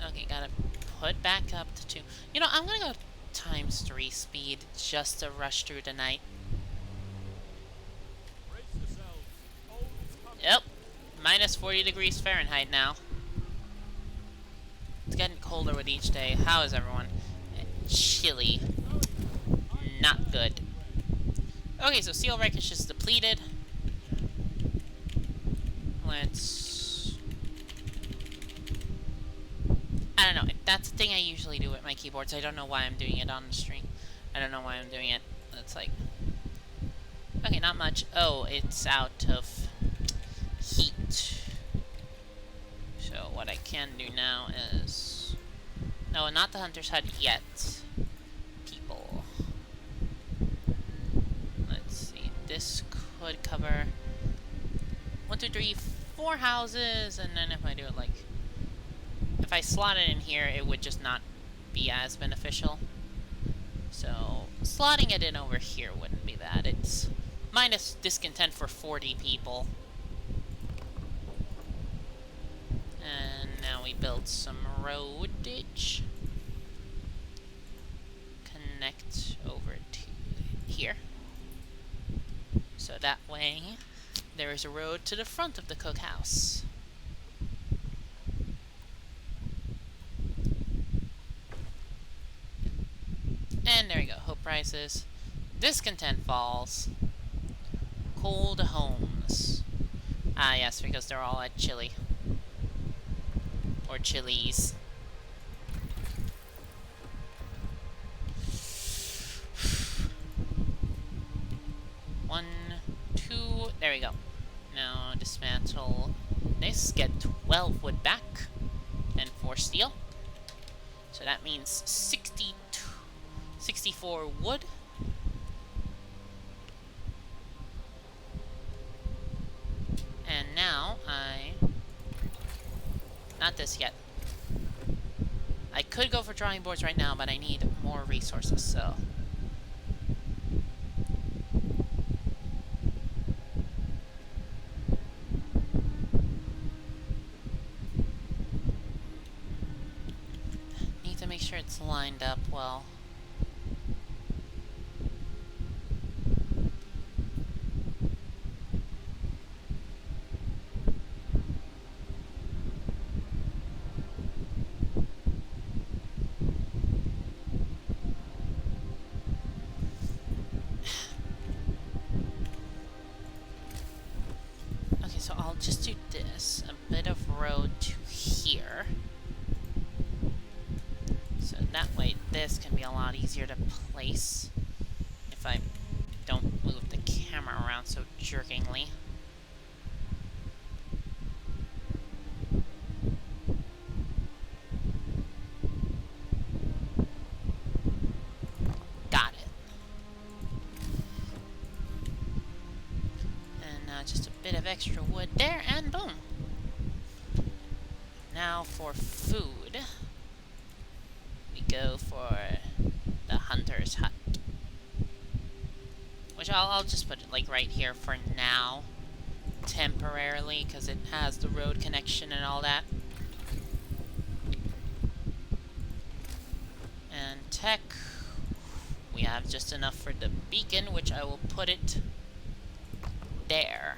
Speaker 1: okay, gotta put back up to 2. You know, I'm gonna go ×3 speed just to rush through the night. Yep, minus 40 degrees Fahrenheit now. It's getting colder with each day. How is everyone? Chilly. Not good. Okay, so Steel Wreckage is depleted. Let's... I don't know. That's the thing I usually do with my keyboards. I don't know why I'm doing it on the stream. I don't know why I'm doing it. It's like... Okay, not much. Oh, it's out of heat. So what I can do now is... No, not the Hunter's Hut yet. People. Let's see. This could cover 1, 2, 3, 4 houses, and then if I do it like... If I slot it in here, it would just not be as beneficial. So, slotting it in over here wouldn't be bad. It's minus discontent for 40 people. And now we build some roadage. Connect over to here. So that way, there is a road to the front of the cookhouse. And there we go. Hope rises. Discontent falls. Cold homes. Ah, yes, because they're all at Chile. Or Chili's. there we go. Now dismantle this, get 12 wood back, and 4 steel. So that means 64 wood. And now not this yet. I could go for drawing boards right now, but I need more resources, so. Need to make sure it's lined up well. So I'll just do this, a bit of road to here. So that way this can be a lot easier to place if I don't move the camera around so jerkingly. Got it. And just a bit of extra wood there, and boom. Now for food, we go for the hunter's hut, which I'll just put it like right here for now, temporarily, because it has the road connection and all that. And tech, we have just enough for the beacon, which I will put it there.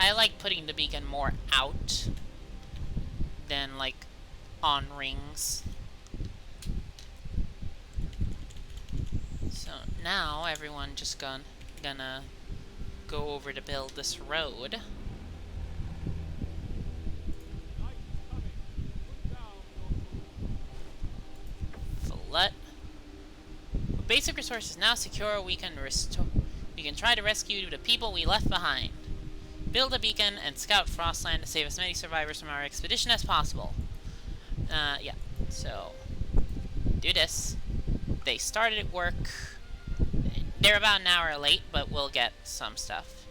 Speaker 1: I like putting the beacon more out than like on rings. So now everyone just gonna go over to build this road. Fillet. With basic resources now secure, we can try to rescue the people we left behind. Build a beacon and scout Frostland to save as many survivors from our expedition as possible. Yeah. So, do this. They started at work. They're about an hour late, but we'll get some stuff.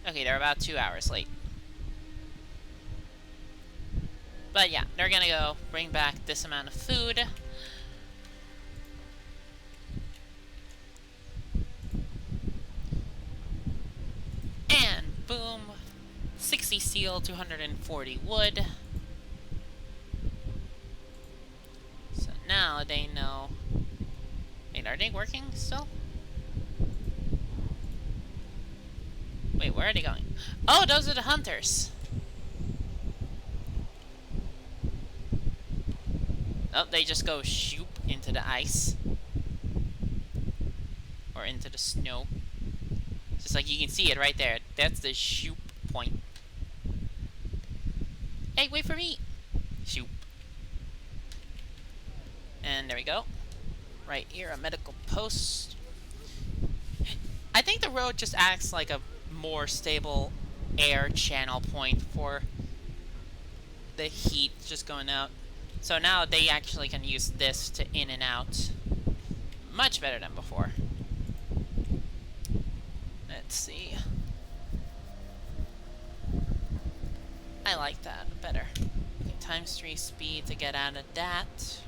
Speaker 1: Okay, they're about 2 hours late. But yeah, they're gonna go bring back this amount of food. And boom, 60 steel, 240 wood. So now they know. Wait, are they working still? Wait, where are they going? Oh, those are the hunters. Oh, they just go shoop into the ice. Or into the snow. Just like you can see it right there. That's the shoop point. Hey, wait for me! Shoop. And there we go. Right here, a medical post. I think the road just acts like a more stable air channel point for the heat just going out. So now they actually can use this to in and out. Much better than before. Let's see. I like that better. Okay, times 3 speed to get out of that.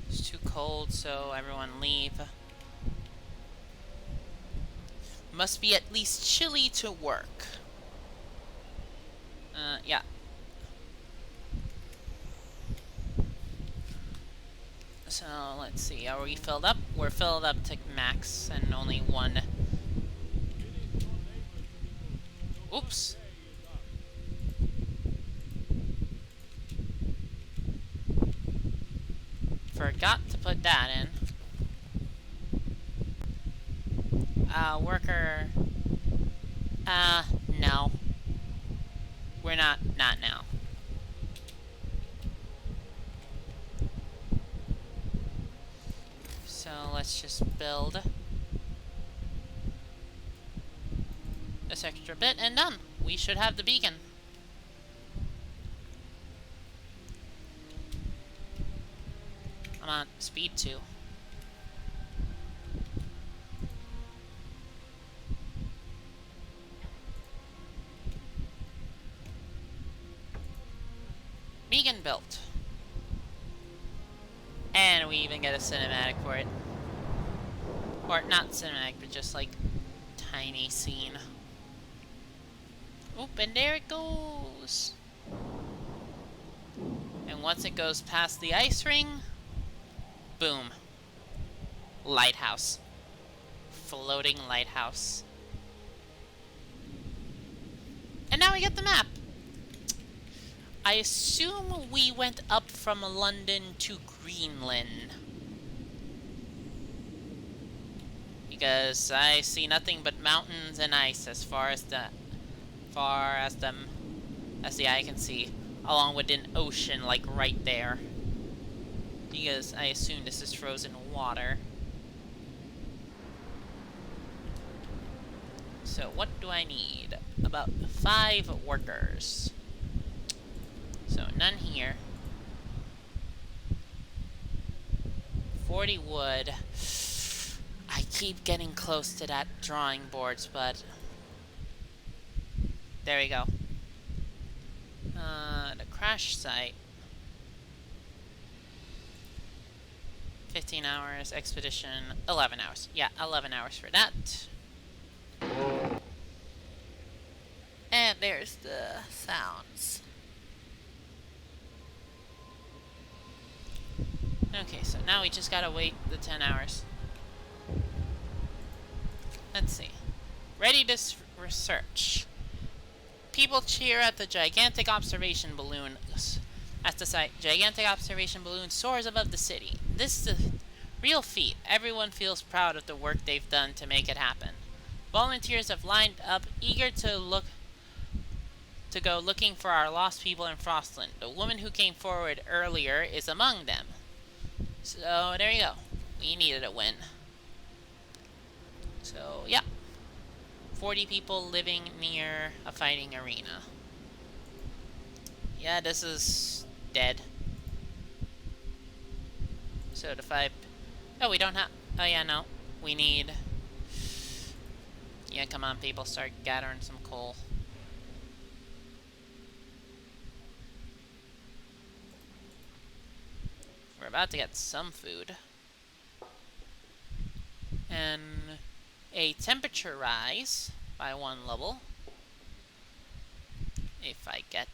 Speaker 1: It's too cold, so everyone leave. Must be at least chilly to work. Yeah. So, let's see, are we filled up? We're filled up to max and only one. Oops. Forgot to put that in. Worker... now. We're not now. So let's just build this extra bit and done. We should have the beacon. I'm on speed 2. Beacon built. And we even get a cinematic for it. Or not cinematic, but just like tiny scene. Oop, and there it goes. And once it goes past the ice ring, boom. Lighthouse. Floating lighthouse. And now we get the map. I assume we went up from London to Greenland. Because I see nothing but mountains and ice as far as the eye can see, along with an ocean like right there. Because I assume this is frozen water. So what do I need? About 5 workers. So none here. 40 wood. I keep getting close to that drawing boards, but there we go. The crash site. 15 hours. Expedition. 11 hours. Yeah, 11 hours for that. And there's the sounds. Okay, so now we just gotta wait the 10 hours. Let's see. Ready to research. People cheer at the gigantic observation balloon. At the site, gigantic observation balloon soars above the city. This is a real feat. Everyone feels proud of the work they've done to make it happen. Volunteers have lined up, eager to go looking for our lost people in Frostland. The woman who came forward earlier is among them. So, there you go. We needed a win. So, yeah. 40 people living near a fighting arena. Yeah, this is dead. So, the 5... Oh, we don't have... Oh, yeah, no. We need... Yeah, come on, people. Start gathering some coal. We're about to get some food. And a temperature rise by 1 level. If I get...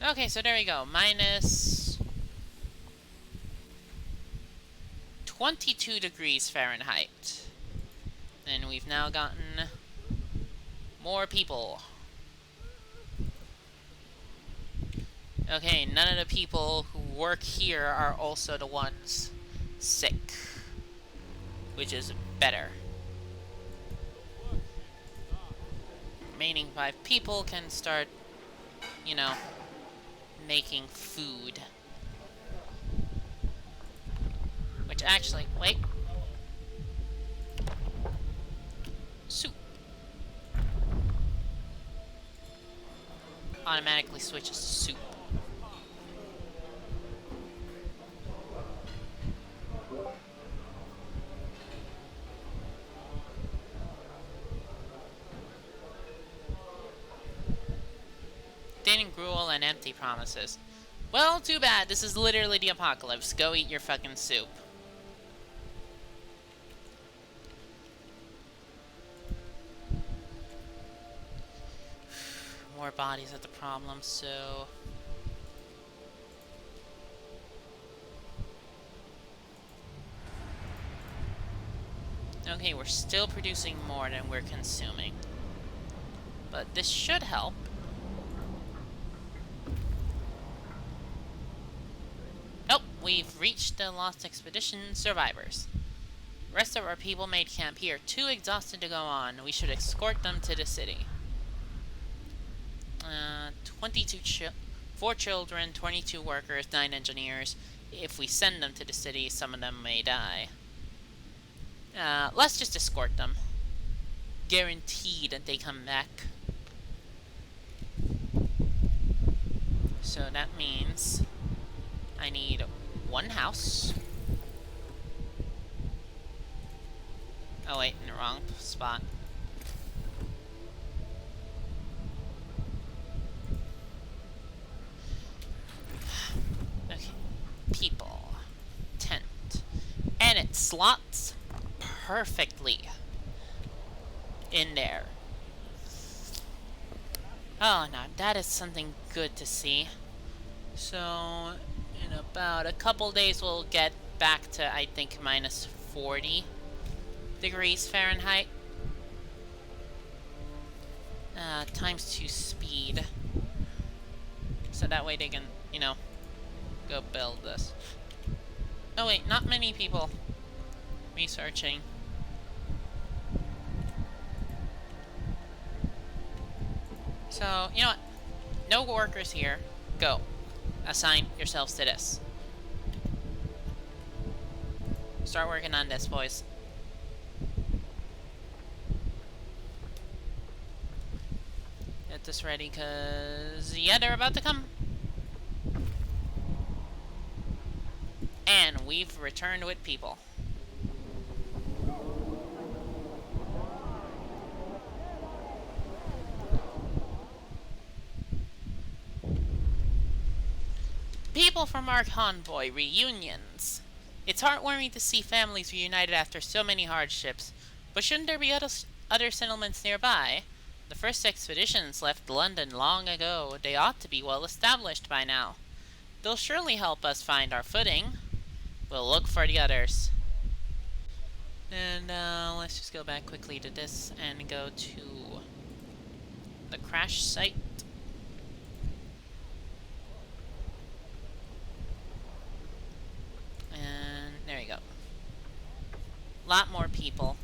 Speaker 1: Okay, so there we go. Minus 22 degrees Fahrenheit. And we've now gotten more people. Okay, none of the people who work here are also the ones sick, which is better. Remaining 5 people can start, you know, making food. Which actually, wait. Soup. Automatically switches to soup. Thin gruel and empty promises. Well, too bad. This is literally the apocalypse. Go eat your fucking soup. More bodies are the problem, so... Okay, we're still producing more than we're consuming. But this should help. Nope, we've reached the Lost Expedition survivors. Rest of our people made camp here, too exhausted to go on. We should escort them to the city. 4 children, 22 workers, 9 engineers. If we send them to the city, some of them may die. Let's just escort them. Guaranteed that they come back. So that means I need 1 house. Oh wait, in the wrong spot. Okay. People. Tent. And it slots perfectly in there. Oh no, that is something good to see. So, in about a couple days we'll get back to, I think, minus 40 degrees Fahrenheit. Times 2 speed. So that way they can, you know, go build this. Oh wait, not many people researching. So, you know what? No workers here. Go. Assign yourselves to this. Start working on this, boys. Get this ready, cause yeah, they're about to come. And we've returned with people. People from our convoy reunions. It's heartwarming to see families reunited after so many hardships, but shouldn't there be other settlements nearby? The first expeditions left London long ago. They ought to be well established by now. They'll surely help us find our footing. We'll look for the others. And let's just go back quickly to this and go to the crash site. And there you go. Lot more people.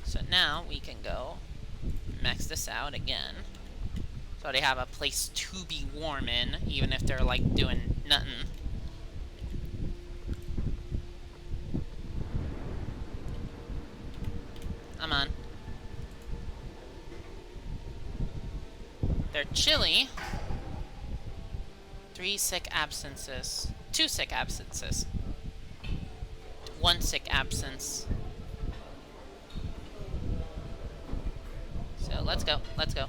Speaker 1: So now we can go max this out again. So they have a place to be warm in, even if they're like doing nothing. Come on. They're chilly. 3 sick absences. 2 sick absences. 1 sick absence. So let's go. Let's go.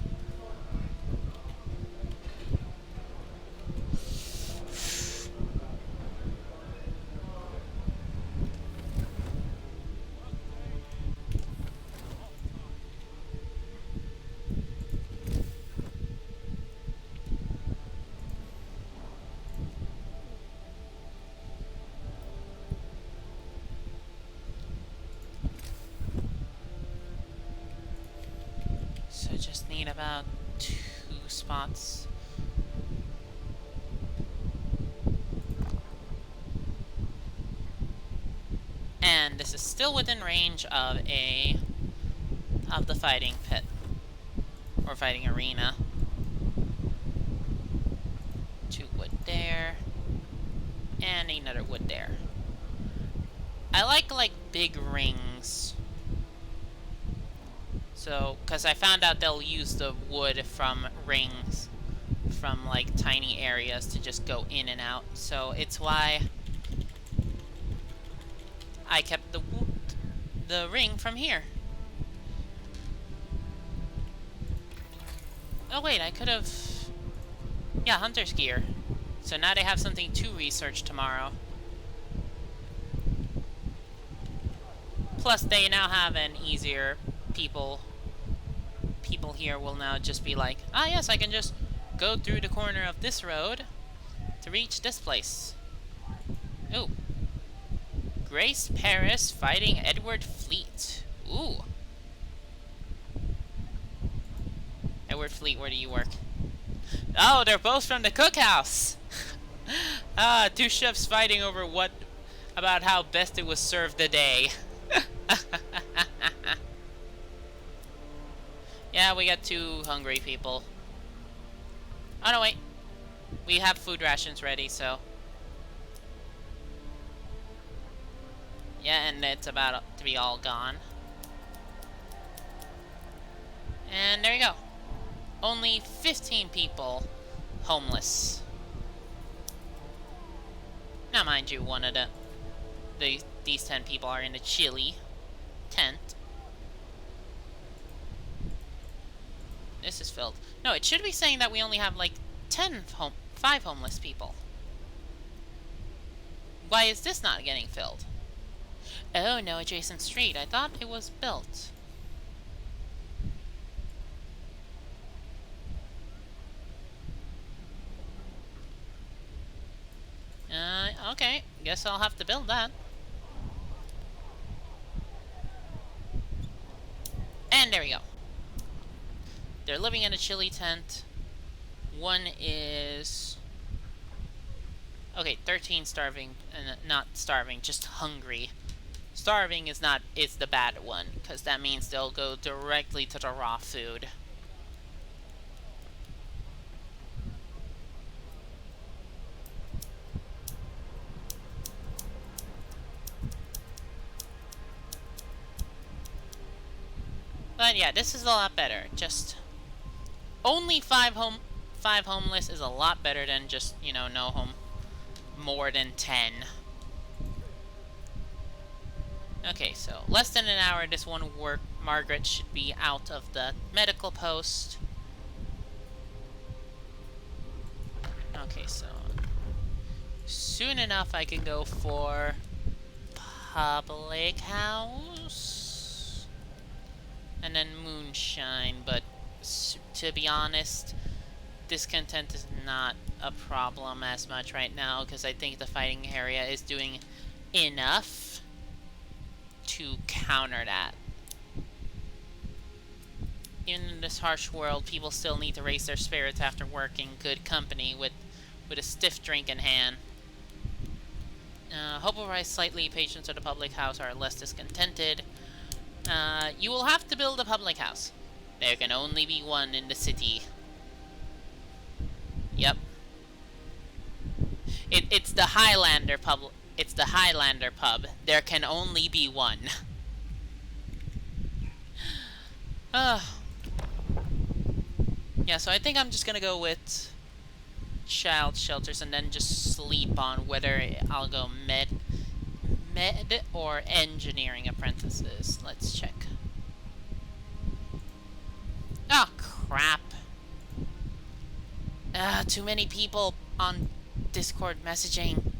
Speaker 1: So just need about 2 spots. And this is still within range of the fighting pit. Or fighting arena. 2 wood there. And another wood there. I like big rings. So, because I found out they'll use the wood from rings from like tiny areas to just go in and out. So it's why I kept the ring from here. Oh wait, I could have... Yeah, hunter's gear. So now they have something to research tomorrow. Plus they now have an easier people here will now just be like, ah yes, I can just go through the corner of this road to reach this place. Ooh. Grace Paris fighting Edward Fleet. Ooh. Edward Fleet, where do you work? Oh, they're both from the cookhouse! 2 chefs fighting over about how best it was served today. Yeah, we got 2 hungry people. Oh no, wait. We have food rations ready, so... Yeah, and it's about to be all gone. And there you go. Only 15 people homeless. Now, mind you, one of these 10 people are in a chilly tent. This is filled. No, it should be saying that we only have like 5 homeless people. Why is this not getting filled? Oh, no adjacent street. I thought it was built. Okay. Guess I'll have to build that. And there we go. They're living in a chilly tent. One is... Okay, 13 starving, and not starving, just hungry. Starving is the bad one, because that means they'll go directly to the raw food. But yeah, this is a lot better. Just only 5 homeless is a lot better than just, you know, no home. More than 10. Okay, so less than an hour, this one Margaret should be out of the medical post. Okay, so soon enough I can go for public house and then moonshine, but to be honest, discontent is not a problem as much right now because I think the fighting area is doing enough to counter that. Even in this harsh world, people still need to raise their spirits after working good company with a stiff drink in hand. Hope will rise slightly. Patrons of the public house are less discontented. You will have to build a public house. There can only be one in the city. Yep. It's the Highlander pub. It's the Highlander pub. There can only be one. Yeah, so I think I'm just gonna go with child shelters and then just sleep on whether I'll go med or engineering apprentices. Let's check. Oh, crap. Too many people on Discord messaging.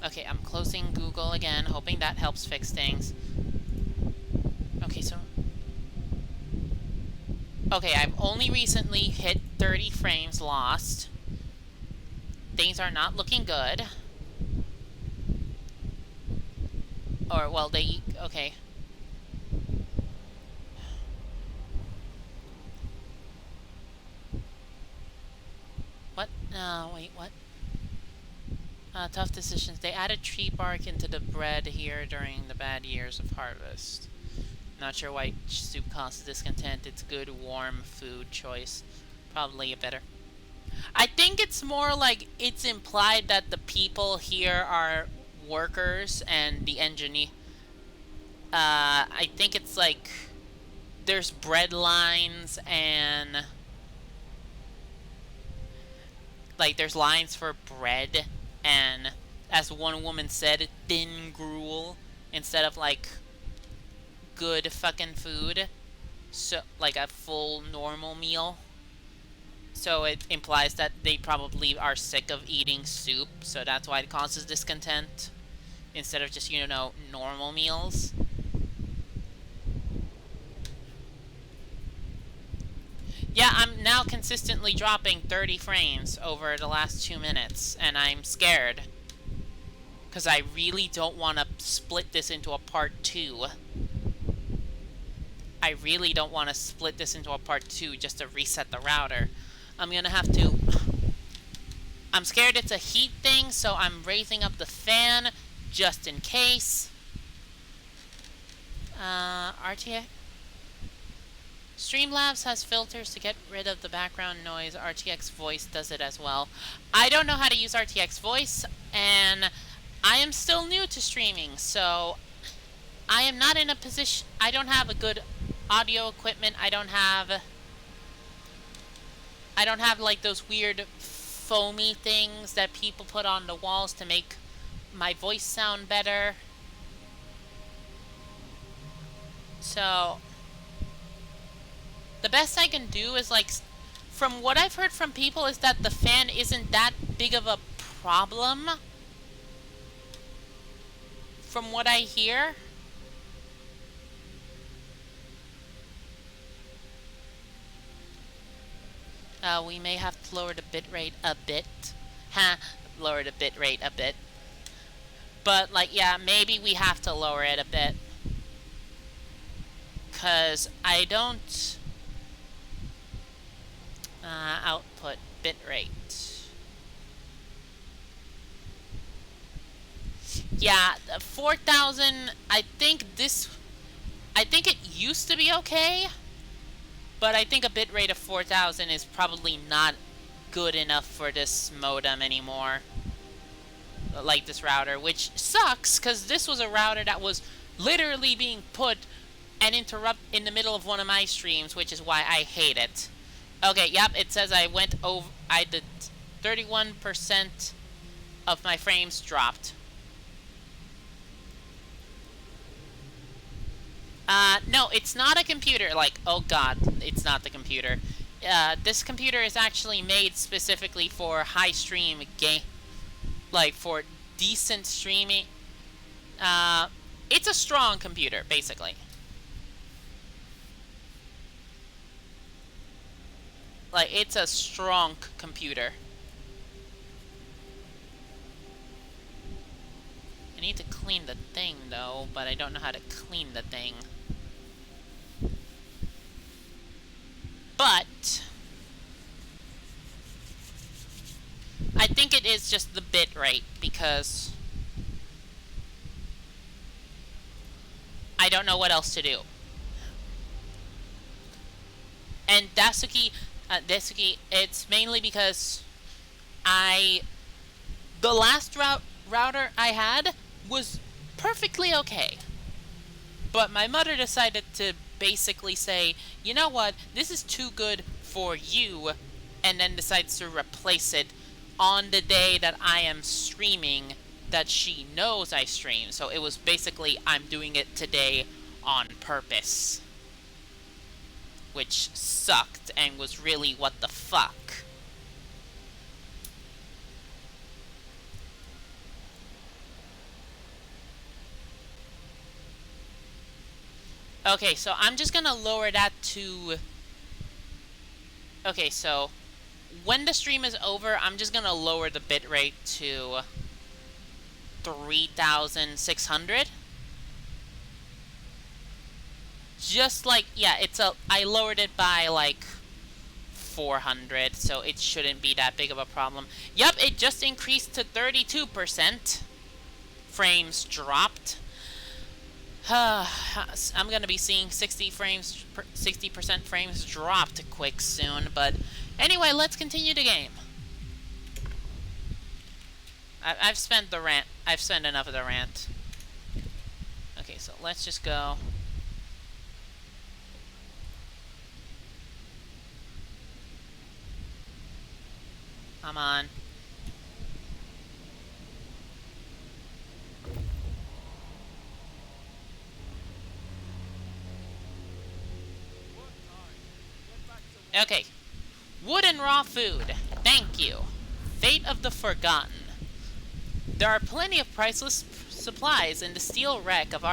Speaker 1: Okay, I'm closing Google again, hoping that helps fix things. Okay, so... Okay, I've only recently hit 30 frames lost. Things are not looking good. Or, well, they... Okay. What? Wait, what? Tough decisions. They added tree bark into the bread here during the bad years of harvest. Not sure why soup causes discontent. It's good, warm food choice. Probably a better... I think it's more like it's implied that the people here are workers and the engineer... I think it's like... There's bread lines and... Like, there's lines for bread and, as one woman said, thin gruel instead of, like, good fucking food. So, like a full normal meal. So it implies that they probably are sick of eating soup, so that's why it causes discontent. Instead of just, you know, normal meals. Yeah, I'm now consistently dropping 30 frames over the last 2 minutes, and I'm scared. Because I really don't want to split this into a part 2. I really don't want to split this into a part 2 just to reset the router. I'm gonna have to... I'm scared it's a heat thing, so I'm raising up the fan just in case. RTX... Streamlabs has filters to get rid of the background noise. RTX Voice does it as well. I don't know how to use RTX Voice, and I am still new to streaming, so I am not in a position... I don't have a good audio equipment. I don't have like those weird foamy things that people put on the walls to make my voice sound better. So the best I can do is, like, from what I've heard from people, is that the fan isn't that big of a problem. From what I hear. We may have to lower the bitrate a bit. Lower the bitrate a bit. But, like, yeah, maybe we have to lower it a bit. 'Cause I don't... output bitrate. Yeah, 4,000, I think it used to be okay, but I think a bitrate of 4,000 is probably not good enough for this modem anymore. Like this router, which sucks, because this was a router that was literally being put and interrupt in the middle of one of my streams, which is why I hate it. Okay, yep, it says I did 31% of my frames dropped. No, it's not a computer. Like, oh god, it's not the computer. This computer is actually made specifically for high stream game, like for decent streaming. It's a strong computer, basically. Like, it's a strong computer. I need to clean the thing, though, but I don't know how to clean the thing. But I think it is just the bit rate, because I don't know what else to do. And Dasuki, it's mainly because the last router I had was perfectly okay. But my mother decided to basically say, you know what, this is too good for you, and then decides to replace it on the day that I am streaming, that she knows I stream. So it was basically, I'm doing it today on purpose. Which sucked and was really what the fuck. Okay, so I'm just gonna lower that to... Okay, so when the stream is over, I'm just gonna lower the bitrate to 3,600. Just like, yeah, I lowered it by like 400, so it shouldn't be that big of a problem. Yep, it just increased to 32%. Frames dropped. I'm gonna be seeing 60% frames dropped quick soon, but anyway, let's continue the game. I've spent the rant. I've spent enough of the rant. Okay, so let's just go. Come on. Okay. Wood and raw food. Thank you. Fate of the Forgotten. There are plenty of priceless supplies in the steel wreck of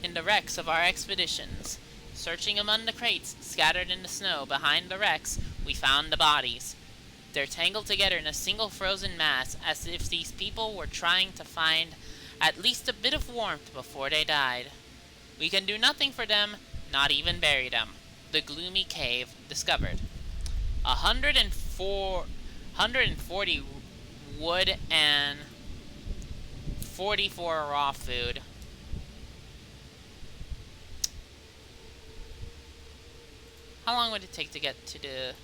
Speaker 1: in the wrecks of our expeditions. Searching among the crates scattered in the snow behind the wrecks, we found the bodies. They're tangled together in a single frozen mass, as if these people were trying to find at least a bit of warmth before they died. We can do nothing for them, not even bury them. The gloomy cave discovered. 140 wood and 44 raw food. How long would it take to get to the...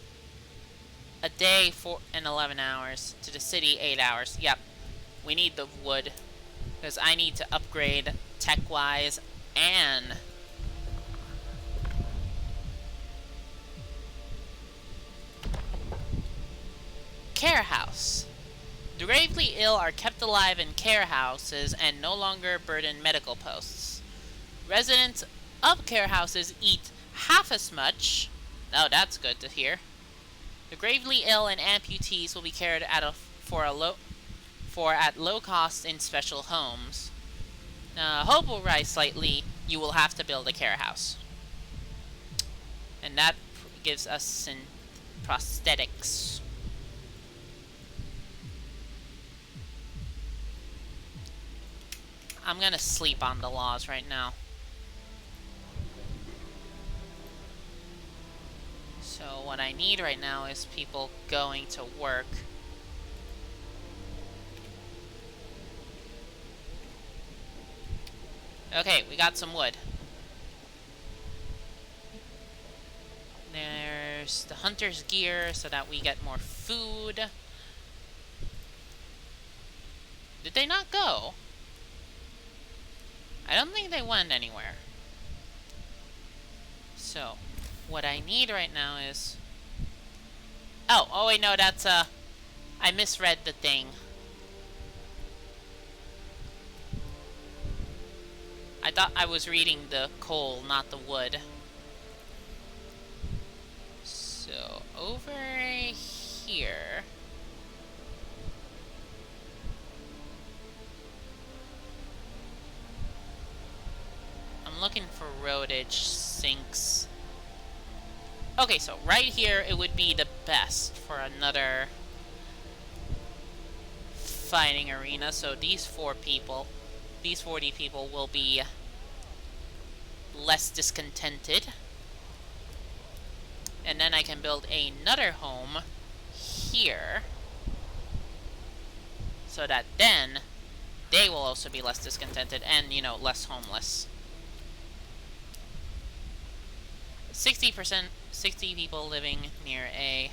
Speaker 1: A day, 4 and 11 hours. To the city, 8 hours. Yep. We need the wood. Because I need to upgrade tech-wise and... care house. The gravely ill are kept alive in care houses and no longer burden medical posts. Residents of care houses eat half as much. Oh, that's good to hear. The gravely ill and amputees will be cared at low cost in special homes. Hope will rise slightly. You will have to build a care house, and that gives us prosthetics. I'm gonna sleep on the laws right now. So what I need right now is people going to work. Okay, we got some wood. There's the hunter's gear so that we get more food. Did they not go? I don't think they went anywhere. So, what I need right now is... Oh wait, no, that's, I misread the thing. I thought I was reading the coal, not the wood. So, over here... I'm looking for roadage sinks. Okay, so right here it would be the best for another fighting arena. So these 40 people will be less discontented. And then I can build another home here. So that then they will also be less discontented and, you know, less homeless. 60%, 60 people living near a...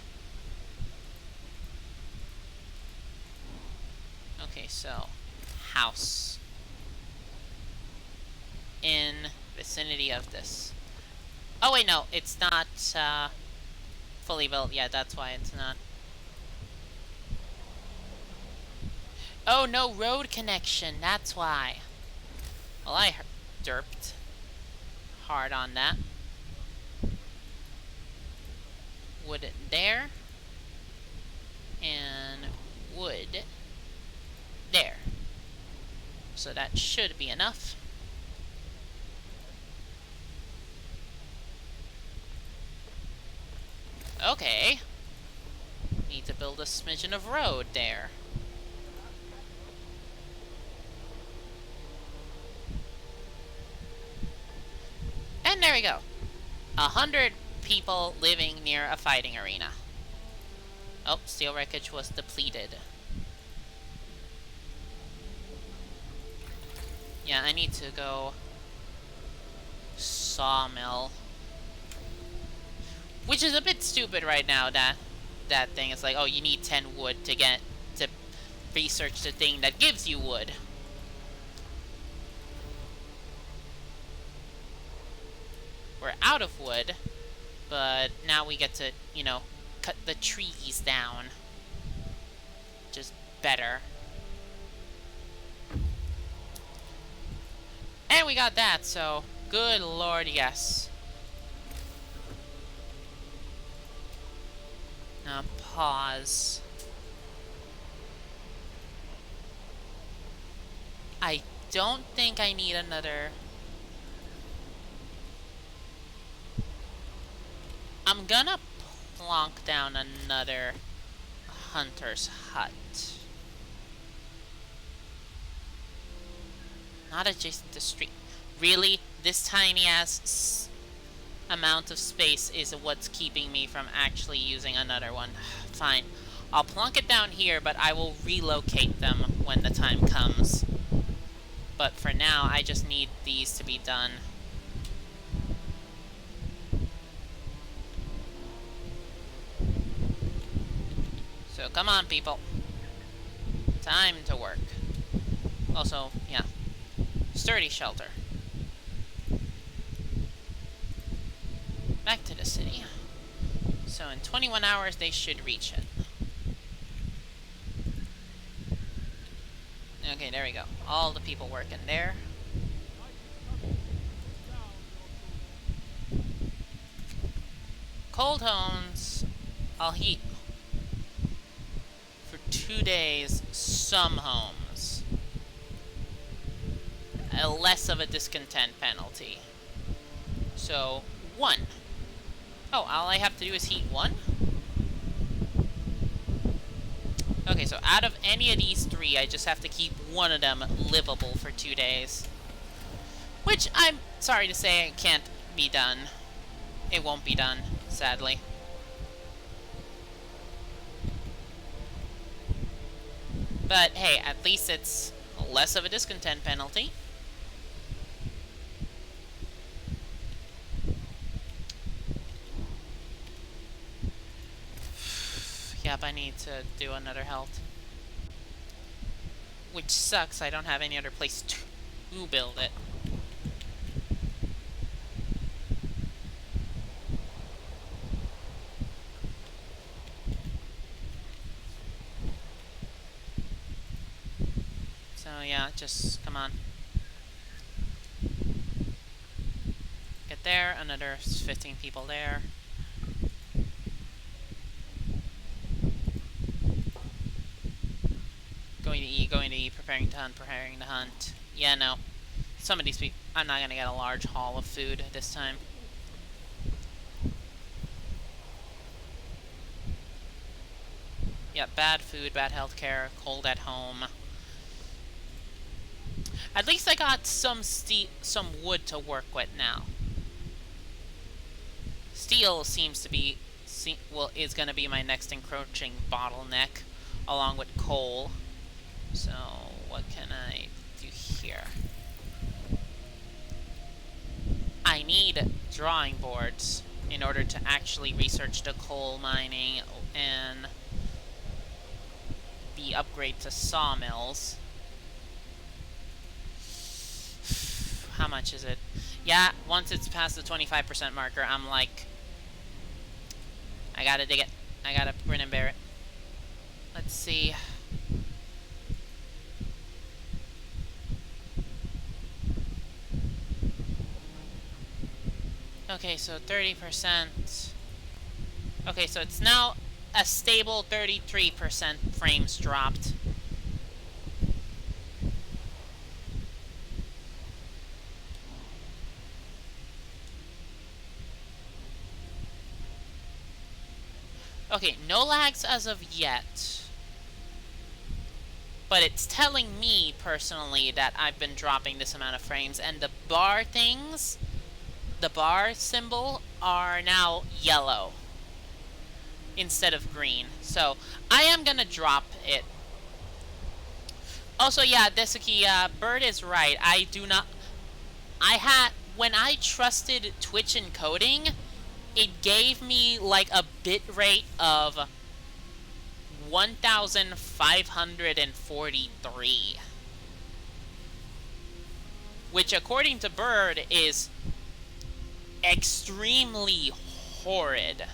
Speaker 1: Okay, so, house. In vicinity of this. Oh wait, no, it's not, fully built yet, that's why it's not. Oh, no road connection, that's why. Well, I derped hard on that. Wood there, and wood there. So that should be enough. Okay. Need to build a smidgen of road there. And there we go. 100 people living near a fighting arena. Oh, steel wreckage was depleted. Yeah, I need to go sawmill. Which is a bit stupid right now, that thing is like, oh, you need 10 wood to research the thing that gives you wood. We're out of wood. But now we get to, you know, cut the trees down. Just better. And we got that, so good lord, yes. Now pause. I don't think I need another... I'm gonna plonk down another hunter's hut. Not adjacent to street. Really? This tiny ass amount of space is what's keeping me from actually using another one. Fine. I'll plunk it down here, but I will relocate them when the time comes. But for now, I just need these to be done. So come on, people. Time to work. Also, yeah. Sturdy shelter. Back to the city. So in 21 hours, they should reach it. Okay, there we go. All the people working there. Cold homes, I'll heat for 2 days some homes. Less of a discontent penalty. So, 1. Oh, all I have to do is heat 1? Okay, so out of any of these 3, I just have to keep one of them livable for 2 days. Which, I'm sorry to say, it can't be done. It won't be done, sadly. But, hey, at least it's less of a discontent penalty. Yep, I need to do another health. Which sucks, I don't have any other place to build it. So yeah, just come on. Get there, another 15 people there. Going to eat, preparing to hunt. Yeah, no. Some of these people, I'm not gonna get a large haul of food this time. Yeah, bad food, bad healthcare, cold at home. At least I got some wood to work with now. Steel seems to be, is gonna be my next encroaching bottleneck, along with coal. So, what can I do here? I need drawing boards in order to actually research the coal mining and the upgrade to sawmills. How much is it? Yeah, once it's past the 25% marker, I'm like, I gotta dig it. I gotta grin and bear it. Let's see. Okay, so 30%. Okay, so it's now a stable 33% frames dropped. Okay, no lags as of yet. But it's telling me, personally, that I've been dropping this amount of frames, and the bar things, the bar symbol, are now yellow instead of green. So, I am gonna drop it. Also, yeah, Desuki, Bird is right. When I trusted Twitch encoding, it gave me like a bit rate of 1,543. Which, according to Bird, is extremely horrid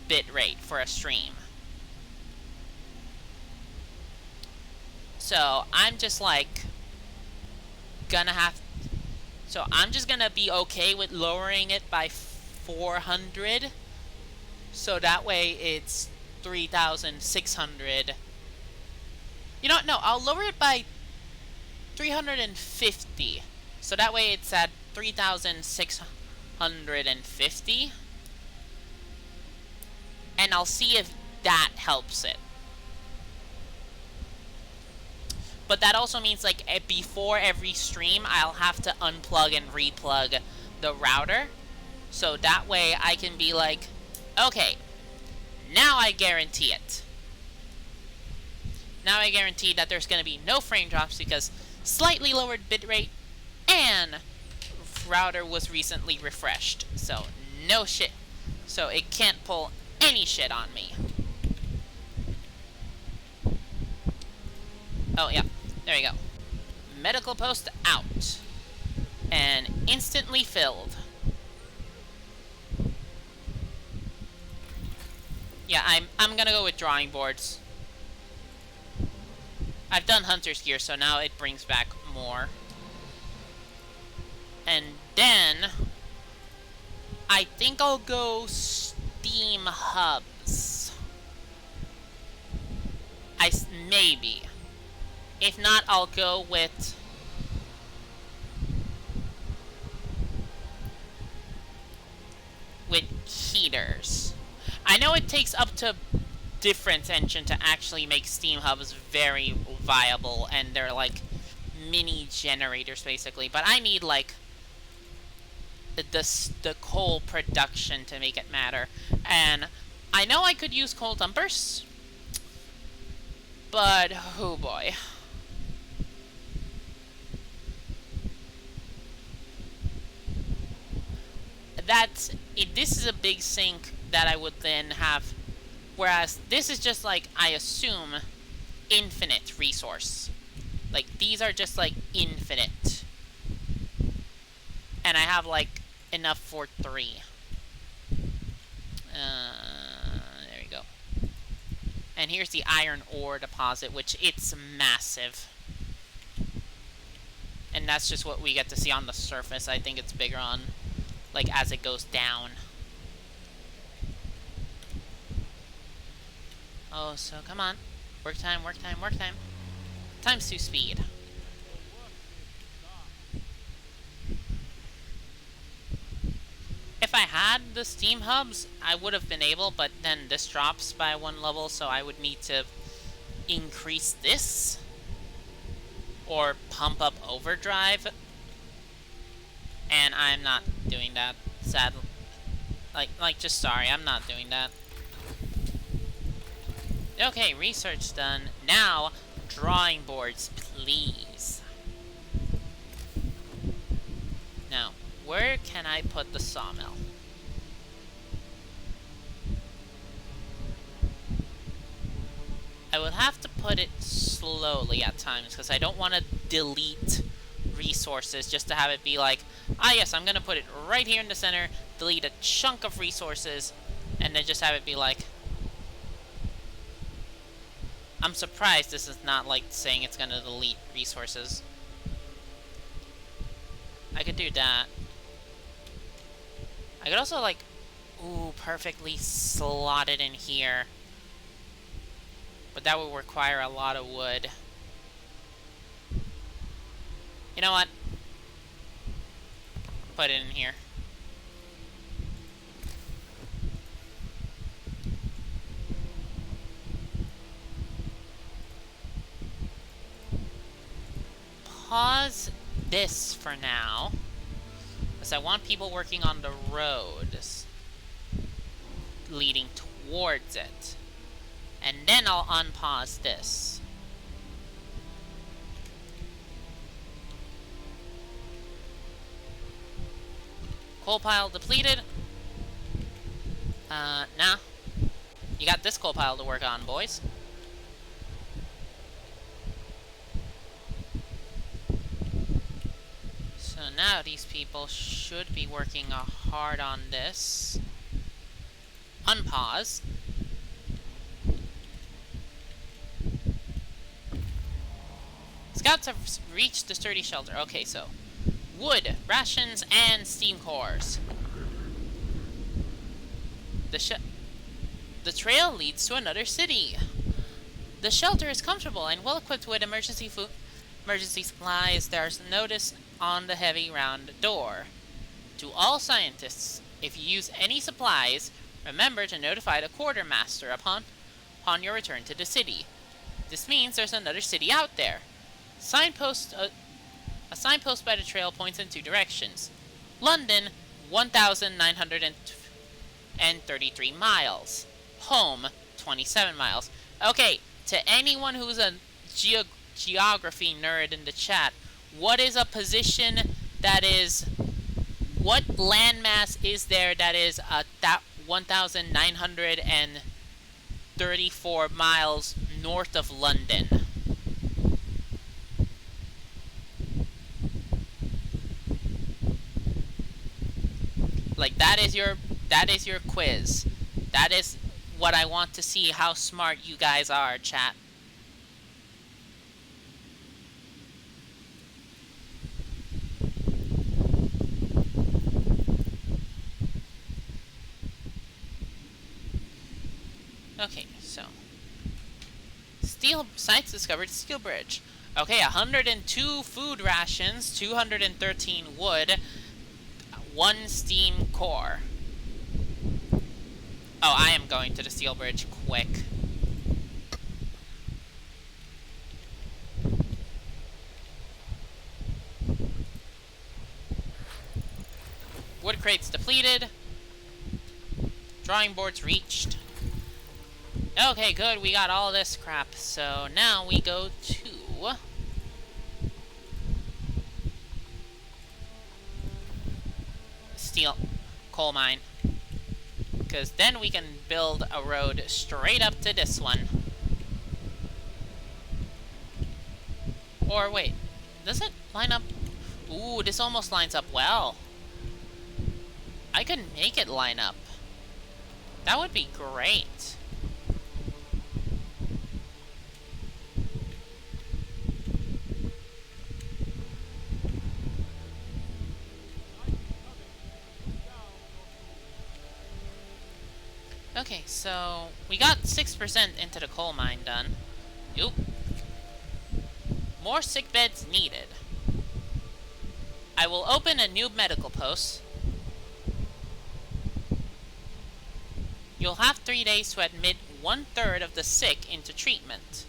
Speaker 1: bit rate for a stream. So, I'm just like so I'm just gonna be okay with lowering it by 400. So that way it's 3,600. You know what? No, I'll lower it by 350. So that way it's at 3,650. And I'll see if that helps it. But that also means, like, before every stream, I'll have to unplug and replug the router. So that way I can be like, okay, now I guarantee it. Now I guarantee that there's going to be no frame drops because slightly lowered bitrate and router was recently refreshed. So no shit. So it can't pull any shit on me. Oh yeah, there you go. Medical post out. And instantly filled. Yeah, I'm gonna go with drawing boards. I've done hunter's gear, so now it brings back more. And then I think I'll go steam hubs. Maybe. If not, I'll go with heaters. I know it takes up to different engine to actually make steam hubs very viable, and they're like mini generators basically, but I need like the coal production to make it matter. And I know I could use coal dumpers, but oh boy. This is a big sink that I would then have, whereas this is just like, I assume, infinite resource. Like, these are just like infinite. And I have like enough for 3. There we go. And here's the iron ore deposit, which it's massive. And that's just what we get to see on the surface. I think it's bigger on, like, as it goes down. Oh, so come on. Work time, work time, work time. Times 2 speed. If I had the steam hubs, I would have been able, but then this drops by 1 level, so I would need to increase this. Or pump up overdrive. And I'm not doing that, sadly. Just sorry, I'm not doing that. Okay, research done. Now, drawing boards, please. Now, where can I put the sawmill? I will have to put it slowly at times, because I don't want to delete resources just to have it be like, ah yes, I'm going to put it right here in the center, delete a chunk of resources, and then just have it be like... I'm surprised this is not like saying it's going to delete resources. I could do that. I could also like, ooh, perfectly slot it in here. But that would require a lot of wood. You know what? Put it in here. Pause this for now, because I want people working on the roads leading towards it. And then I'll unpause this. Coal pile depleted. Nah. You got this coal pile to work on, boys. So now these people should be working hard on this. Unpause. Scouts have reached the sturdy shelter. Okay, so wood, rations, and steam cores. The trail leads to another city. The shelter is comfortable and well equipped with emergency food, emergency supplies. There's notice on the heavy round door. To all scientists, if you use any supplies, remember to notify the quartermaster upon your return to the city. This means there's another city out there. A signpost by the trail points in 2 directions. London, 1,933 miles. Home, 27 miles. Okay, to anyone who's a geography nerd in the chat, what is a position that is... What landmass is there that is that 1,934 miles north of London? Like, that is your quiz. That is what I want to see, how smart you guys are, chat. Okay, so sites discovered steel bridge. Okay, 102 food rations, 213 wood, 1 steam core. Oh, I am going to the steel bridge quick. Wood crates depleted. Drawing boards reached. Okay, good, we got all this crap. So now we go to... coal mine. Because then we can build a road straight up to this one. Or wait, does it line up? Ooh, this almost lines up well. I could make it line up. That would be great. Okay, so we got 6% into the coal mine done. Oop. More sick beds needed. I will open a new medical post. You'll have 3 days to admit 1/3 of the sick into treatment.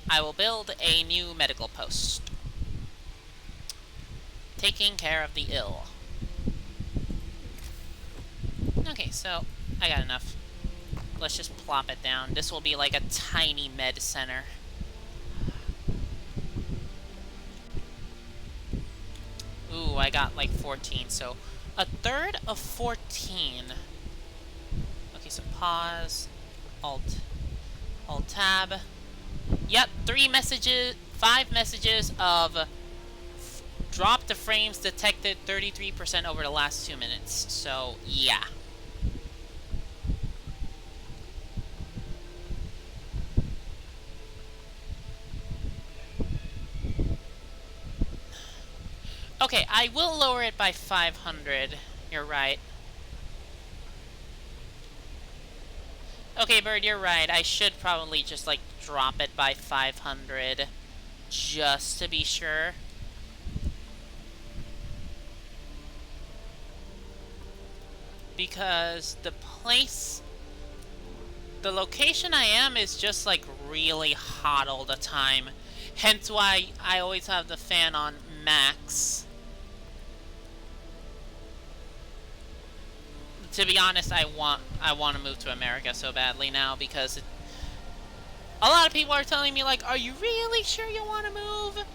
Speaker 1: I will build a new medical post. Taking care of the ill. Okay, so I got enough. Let's just plop it down. This will be like a tiny med center. Ooh, I got like 14, so 1/3 of 14. Okay, so pause, Alt Tab. Yep, 5 messages of drop the frames detected 33% over the last 2 minutes. So, yeah. Okay, I will lower it by 500. You're right. Okay, Bird, you're right. I should probably just, like, drop it by 500. Just to be sure. Because the location I am is just, like, really hot all the time. Hence why I always have the fan on max. To be honest, I want to move to America so badly now because a lot of people are telling me, like, are you really sure you want to move?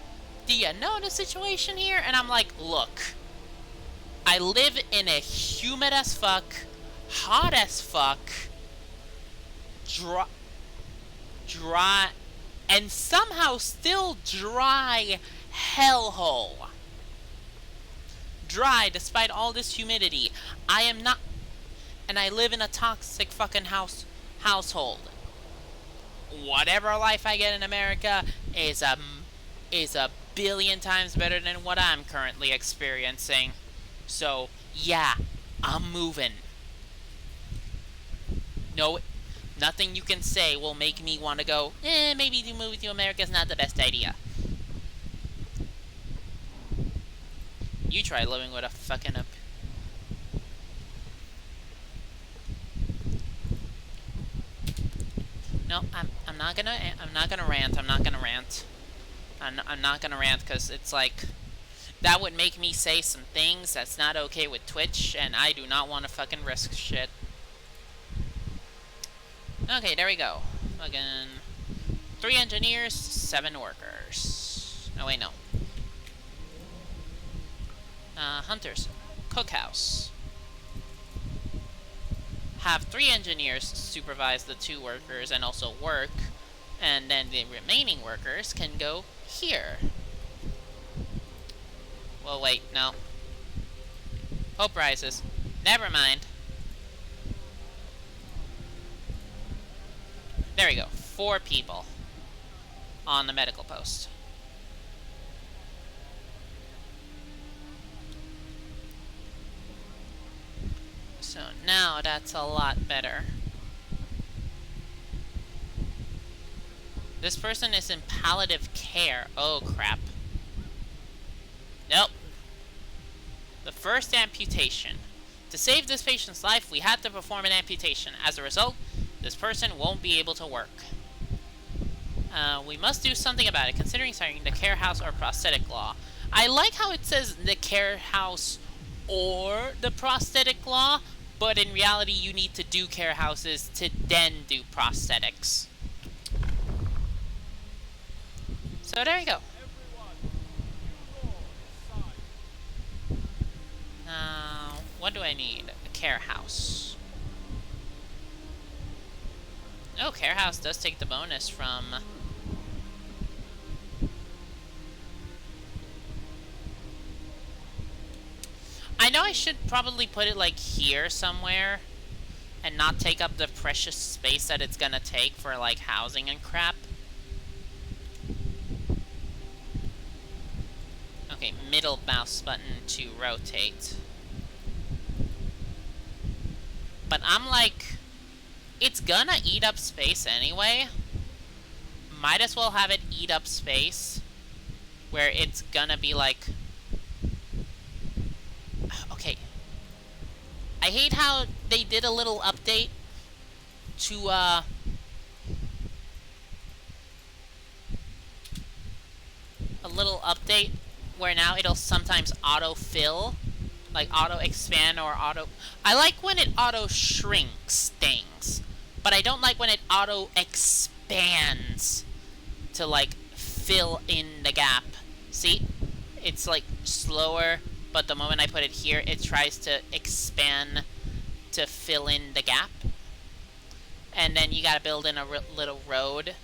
Speaker 1: Do you know the situation here? And I'm like, look, I live in a humid as fuck, hot as fuck, dry, and somehow still dry hellhole. Dry despite all this humidity. I am not... And I live in a toxic fucking household. Whatever life I get in America is a billion times better than what I'm currently experiencing. So, yeah, I'm moving. No, nothing you can say will make me want to go, maybe to move to America is not the best idea. You try living with a fucking... No, I'm not gonna rant. I'm not gonna rant because it's like, that would make me say some things that's not okay with Twitch, and I do not want to fucking risk shit. Okay, there we go. Again, 3 engineers, 7 workers. Oh wait, no. Hunters, cookhouse. Have 3 engineers supervise the 2 workers and also work, and then the remaining workers can go here. Well, wait, no. Hope rises. Never mind. There we go. 4 people on the medical post. So now that's a lot better. This person is in palliative care. Oh, crap. Nope. The first amputation. To save this patient's life, we had to perform an amputation. As a result, this person won't be able to work. We must do something about it, considering starting the care house or prosthetic law. I like how it says the care house or the prosthetic law, but in reality you need to do care houses to then do prosthetics. So there you go. Now, what do I need? A care house. Oh, care house does take the bonus from... I know I should probably put it like here somewhere and not take up the precious space that it's gonna take for like housing and crap. Okay, middle mouse button to rotate. But I'm like, it's gonna eat up space anyway. Might as well have it eat up space where it's gonna be like... Okay. I hate how they did a little update to, a little update where now it'll sometimes auto-fill, like auto-expand or auto... I like when it auto-shrinks things, but I don't like when it auto-expands to, like, fill in the gap. See? It's, like, slower, but the moment I put it here, it tries to expand to fill in the gap. And then you gotta build in a little road,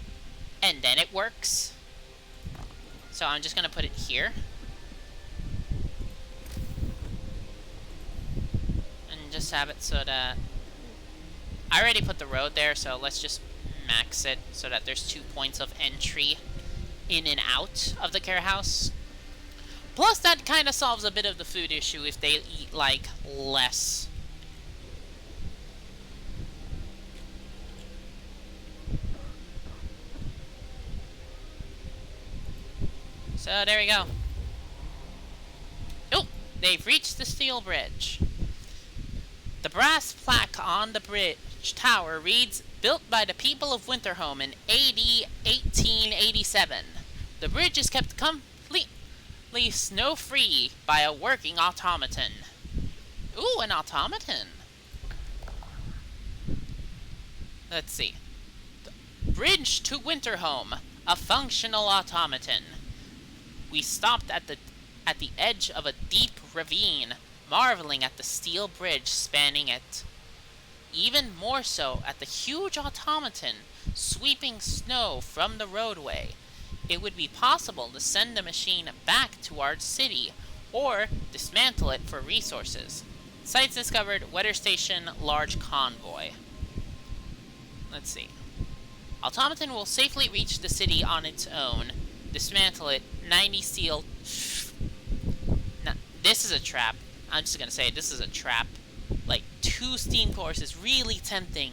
Speaker 1: and then it works. So I'm just gonna put it here. And just have it so that... I already put the road there, so let's just max it so that there's 2 points of entry in and out of the care house. Plus, that kind of solves a bit of the food issue if they eat, like, less. So, there we go. Oh, they've reached the steel bridge. The brass plaque on the bridge tower reads, "Built by the people of Winterhome in AD 1887. The bridge is kept completely snow-free by a working automaton." Ooh, an automaton. Let's see. The bridge to Winterhome, a functional automaton. We stopped at the edge of a deep ravine, marveling at the steel bridge spanning it. Even more so at the huge automaton sweeping snow from the roadway. It would be possible to send the machine back to our city, or dismantle it for resources. Sites discovered, weather station, large convoy. Let's see. Automaton will safely reach the city on its own. Dismantle it, 90 steel... Now, this is a trap. I'm just gonna say it, this is a trap. Like, 2 steam cores is really tempting.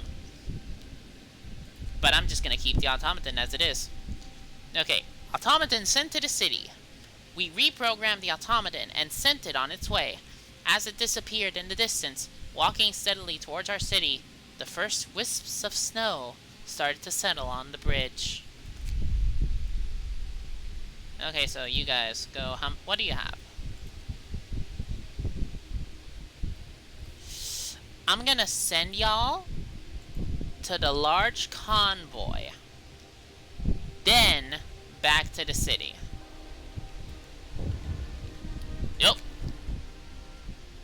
Speaker 1: But I'm just gonna keep the automaton as it is. Okay, automaton sent to the city. We reprogrammed the automaton and sent it on its way. As it disappeared in the distance, walking steadily towards our city, the first wisps of snow started to settle on the bridge. Okay, so you guys go, what do you have? I'm gonna send y'all to the large convoy. Then, back to the city. Yep.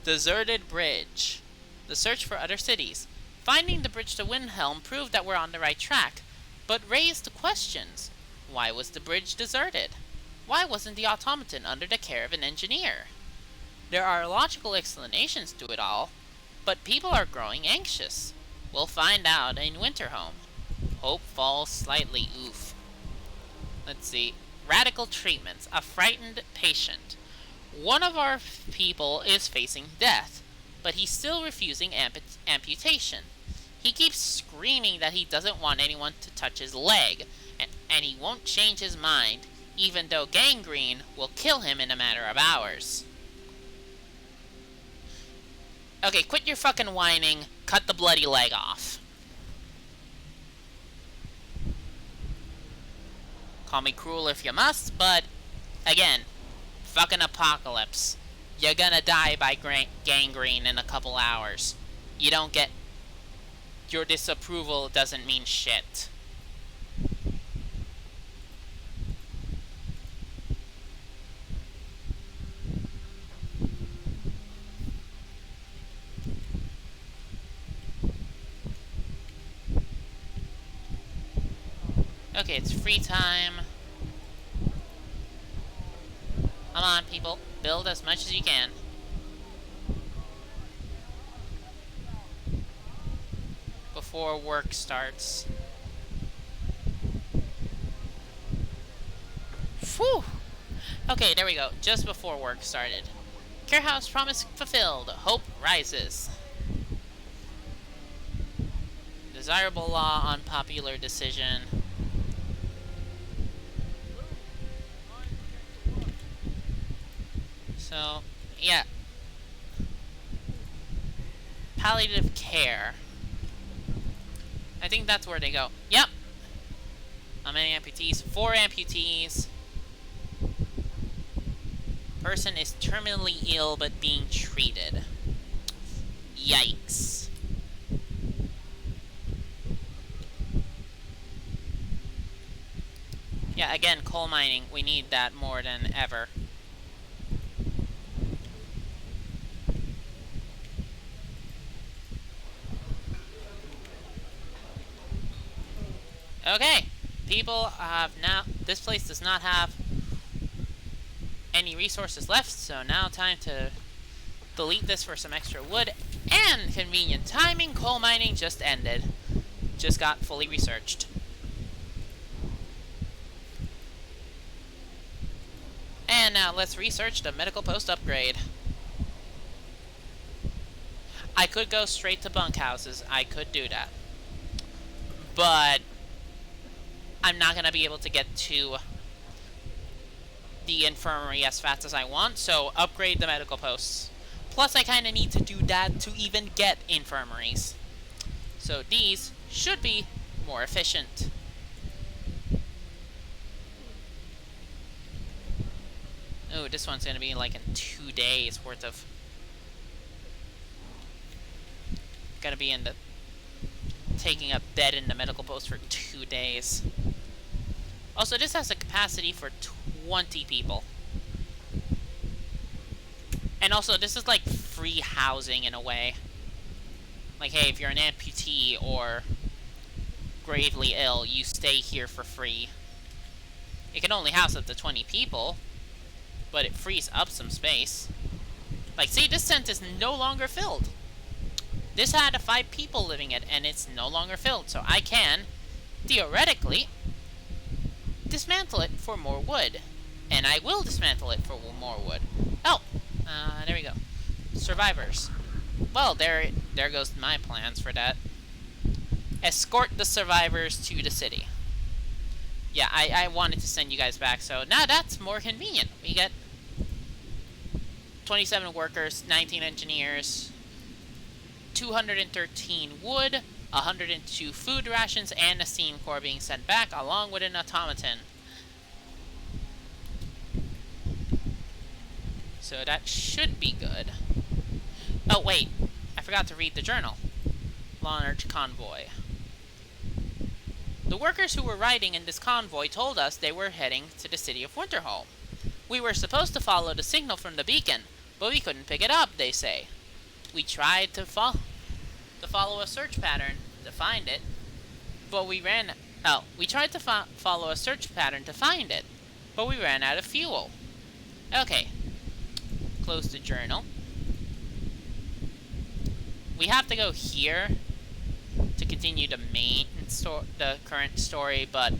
Speaker 1: Deserted bridge. The search for other cities. Finding the bridge to Windhelm proved that we're on the right track, but raised questions. Why was the bridge deserted? Why wasn't the automaton under the care of an engineer? There are logical explanations to it all, but people are growing anxious. We'll find out in Winterhome. Hope falls slightly. Oof. Let's see. Radical treatments. A frightened patient. One of our people is facing death, but he's still refusing amputation. He keeps screaming that he doesn't want anyone to touch his leg, and he won't change his mind, even though gangrene will kill him in a matter of hours. Okay, quit your fucking whining. Cut the bloody leg off. Call me cruel if you must, but again, fucking apocalypse. You're gonna die by gangrene in a couple hours. You don't get... Your disapproval doesn't mean shit. Okay, it's free time. Come on, people. Build as much as you can. Before work starts. Whew! Okay, there we go. Just before work started. Carehouse promise fulfilled. Hope rises. Desirable law on popular decision. So, yeah. Palliative care. I think that's where they go. Yep. How many amputees? 4 amputees. Person is terminally ill but being treated. Yikes. Yeah, again, coal mining. We need that more than ever. Okay, people have now... This place does not have any resources left, so now time to delete this for some extra wood. And convenient timing, coal mining just ended. Just got fully researched. And now let's research the medical post upgrade. I could go straight to bunkhouses. I could do that. But I'm not going to be able to get to the infirmary as fast as I want, so upgrade the medical posts. Plus, I kind of need to do that to even get infirmaries. So these should be more efficient. Oh, this one's going to be like in 2 days worth of... Gonna be in the... taking a bed in the medical post for 2 days. Also, this has a capacity for 20 people. And also, this is like free housing in a way. Like, hey, if you're an amputee or gravely ill, you stay here for free. It can only house up to 20 people, but it frees up some space. Like, see, this tent is no longer filled. This had 5 people living in it, and it's no longer filled, so I can, theoretically, dismantle it for more wood. And I will dismantle it for more wood. Oh, there we go. Survivors. Well, there goes my plans for that. Escort the survivors to the city. Yeah, I wanted to send you guys back, so now that's more convenient. We get 27 workers, 19 engineers, 213 wood, 102 food rations, and a steam core being sent back, along with an automaton. So that should be good. Oh, wait. I forgot to read the journal. Large convoy. The workers who were riding in this convoy told us they were heading to the city of Winterholm. We were supposed to follow the signal from the beacon, but we couldn't pick it up, they say. We tried to follow a search pattern to find it, but we ran... Oh, we tried to follow a search pattern to find it, but we ran out of fuel. Okay. Close the journal. We have to go here to continue the the current story, but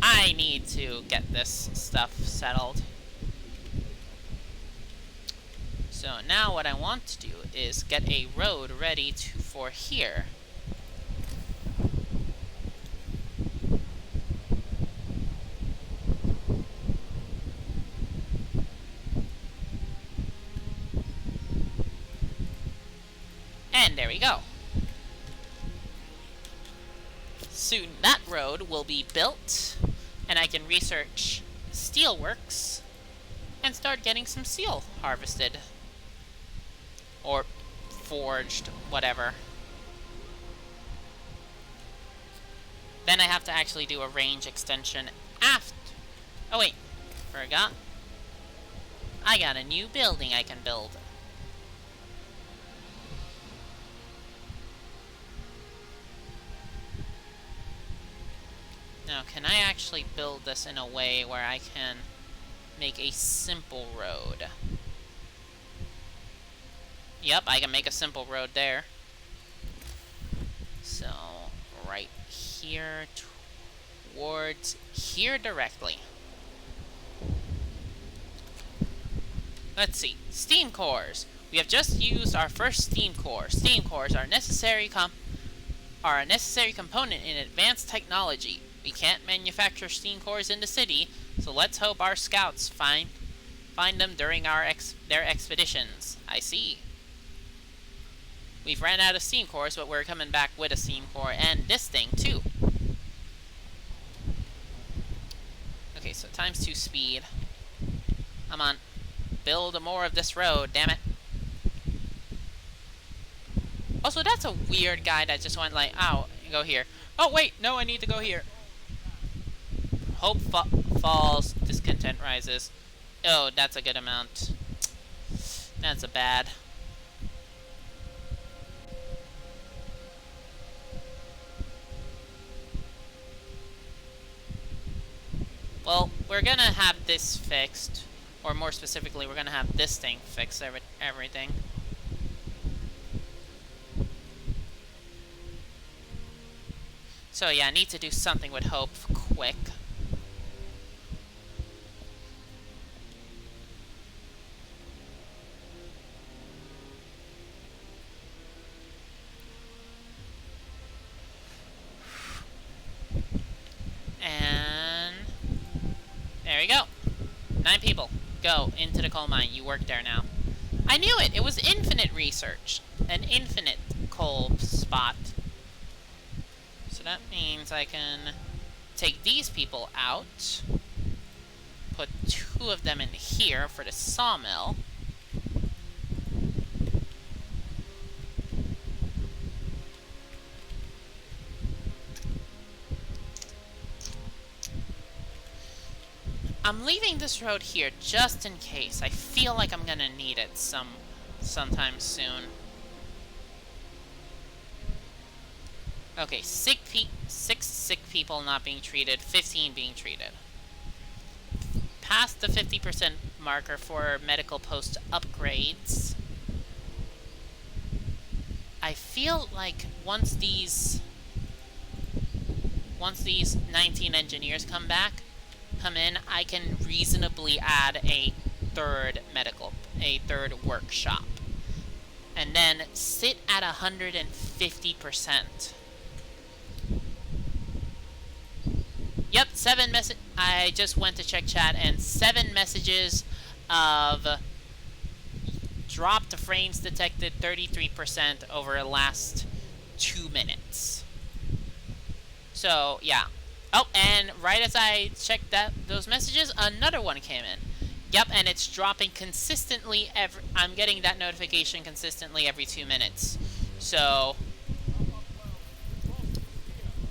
Speaker 1: I need to get this stuff settled. So now what I want to do is get a road ready for here. And there we go. Soon that road will be built, and I can research steelworks and start getting some steel harvested. Or forged, whatever. Then I have to actually do a range extension after. Oh wait, forgot. I got a new building I can build. Now, can I actually build this in a way where I can make a simple road? Yep, I can make a simple road there. So, right here towards here directly. Let's see. Steam cores. We have just used our first steam core. Steam cores are a necessary component in advanced technology. We can't manufacture steam cores in the city, so let's hope our scouts find them during their expeditions. I see. We've ran out of steam cores, but we're coming back with a steam core and this thing too. Okay, so ×2 speed. Come on. Build more of this road, damn it. Also, that's a weird guy that just went like, oh, go here. Oh, wait, no, I need to go here. Hope falls, discontent rises. Oh, that's a good amount. That's a bad. Well, we're gonna have this fixed. Or more specifically, we're gonna have this thing fix everything. So yeah, I need to do something with Hope quick. And there we go. 9 people. Go into the coal mine. You work there now. I knew it! It was infinite research. An infinite coal spot. So that means I can take these people out. Put 2 of them in here for the sawmill. I'm leaving this road here just in case. I feel like I'm gonna need it sometime soon. Okay, 6 sick people not being treated, 15 being treated. Past the 50% marker for medical post upgrades. I feel like once these 19 engineers come in, I can reasonably add a third workshop. And then sit at 150%. Yep, 7 messages. I just went to check chat, and 7 messages of dropped frames detected 33% over the last 2 minutes. So, yeah. Oh, and right as I checked those messages, another one came in. Yep, and it's dropping consistently I'm getting that notification consistently every 2 minutes. So,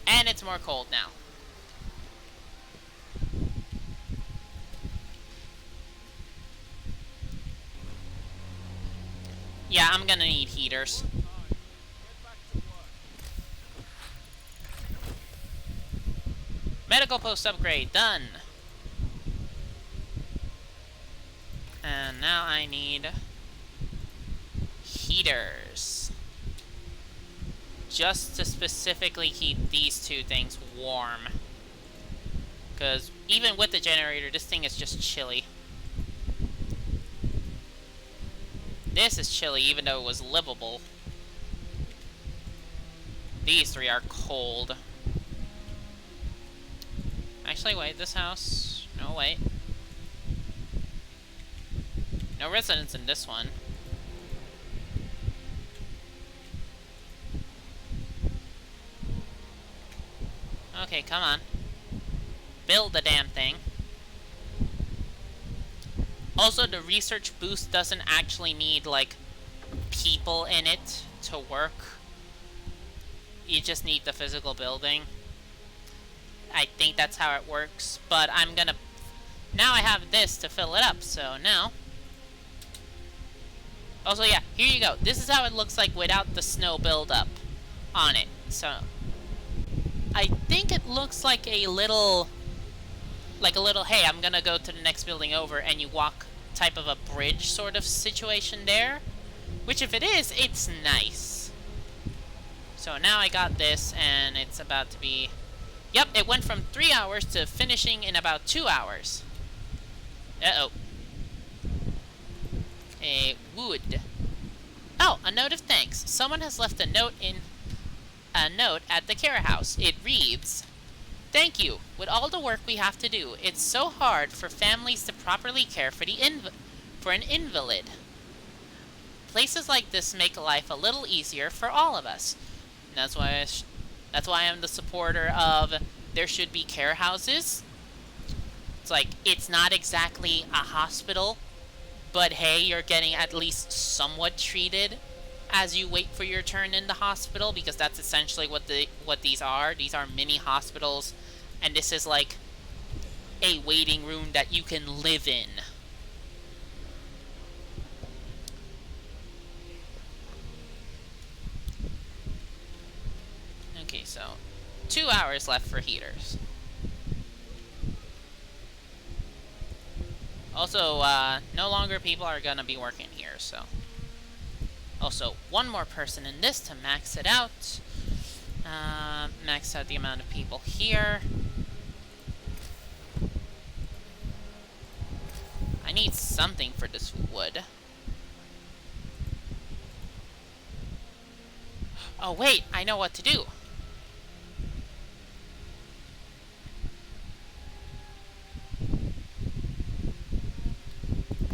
Speaker 1: and it's more cold now. Yeah, I'm gonna need heaters. Medical post upgrade, done. And now I need heaters. Just to specifically keep these two things warm. Because even with the generator, this thing is just chilly. This is chilly even though it was livable. These three are cold. Actually, wait, this house... No, wait. No residents in this one. Okay, come on. Build the damn thing. Also, the research boost doesn't actually need, like, people in it to work. You just need the physical building. I think that's how it works, but I'm gonna... Now I have this to fill it up, so now... Also, yeah, here you go. This is how it looks like without the snow buildup on it. So, I think it looks like a little, hey, I'm gonna go to the next building over, and you walk type of a bridge sort of situation there. Which, if it is, it's nice. So now I got this, and it's about to be... Yep, it went from 3 hours to finishing in about 2 hours. Uh-oh. A wood. Oh, a note of thanks. Someone has left a note at the care house. It reads, "Thank you. With all the work we have to do, it's so hard for families to properly care for an invalid. Places like this make life a little easier for all of us." And that's why I'm the supporter of there should be care houses. It's like, it's not exactly a hospital, but hey, you're getting at least somewhat treated as you wait for your turn in the hospital, because that's essentially what these are. These are mini hospitals, and this is like a waiting room that you can live in. Okay, so 2 hours left for heaters. Also, no longer people are gonna be working here, so... Also, one more person in this to max it out. Max out the amount of people here. I need something for this wood. Oh wait, I know what to do.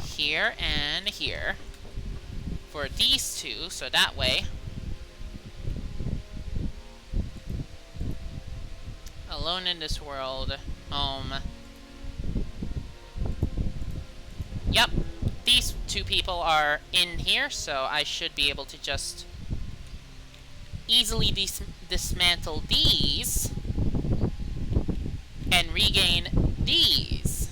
Speaker 1: Here and here for these two, so that way alone in this world, home. Yep, these two people are in here, so I should be able to just easily dismantle these and regain these.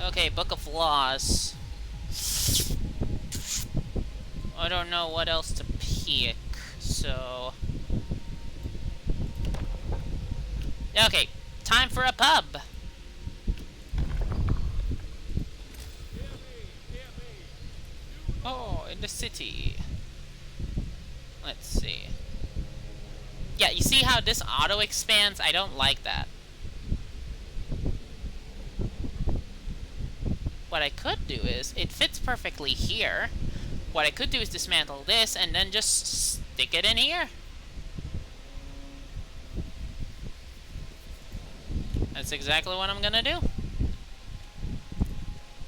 Speaker 1: Okay, Book of Laws. I don't know what else to pick, so... Okay, time for a pub! Oh, in the city. Let's see. Yeah, you see how this auto expands? I don't like that. What I could do is, it fits perfectly here. What I could do is dismantle this and then just stick it in here. That's exactly what I'm gonna do.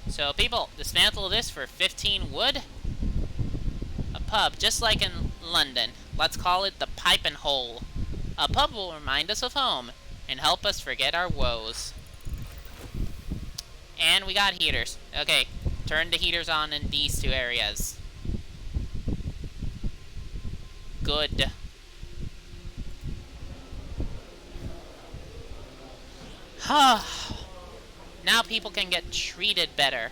Speaker 1: So people, dismantle this for 15 wood. A pub, just like in London. Let's call it the Pipe and Hole. A pub will remind us of home, and help us forget our woes. And we got heaters. Okay, turn the heaters on in these two areas. Good. Now people can get treated better.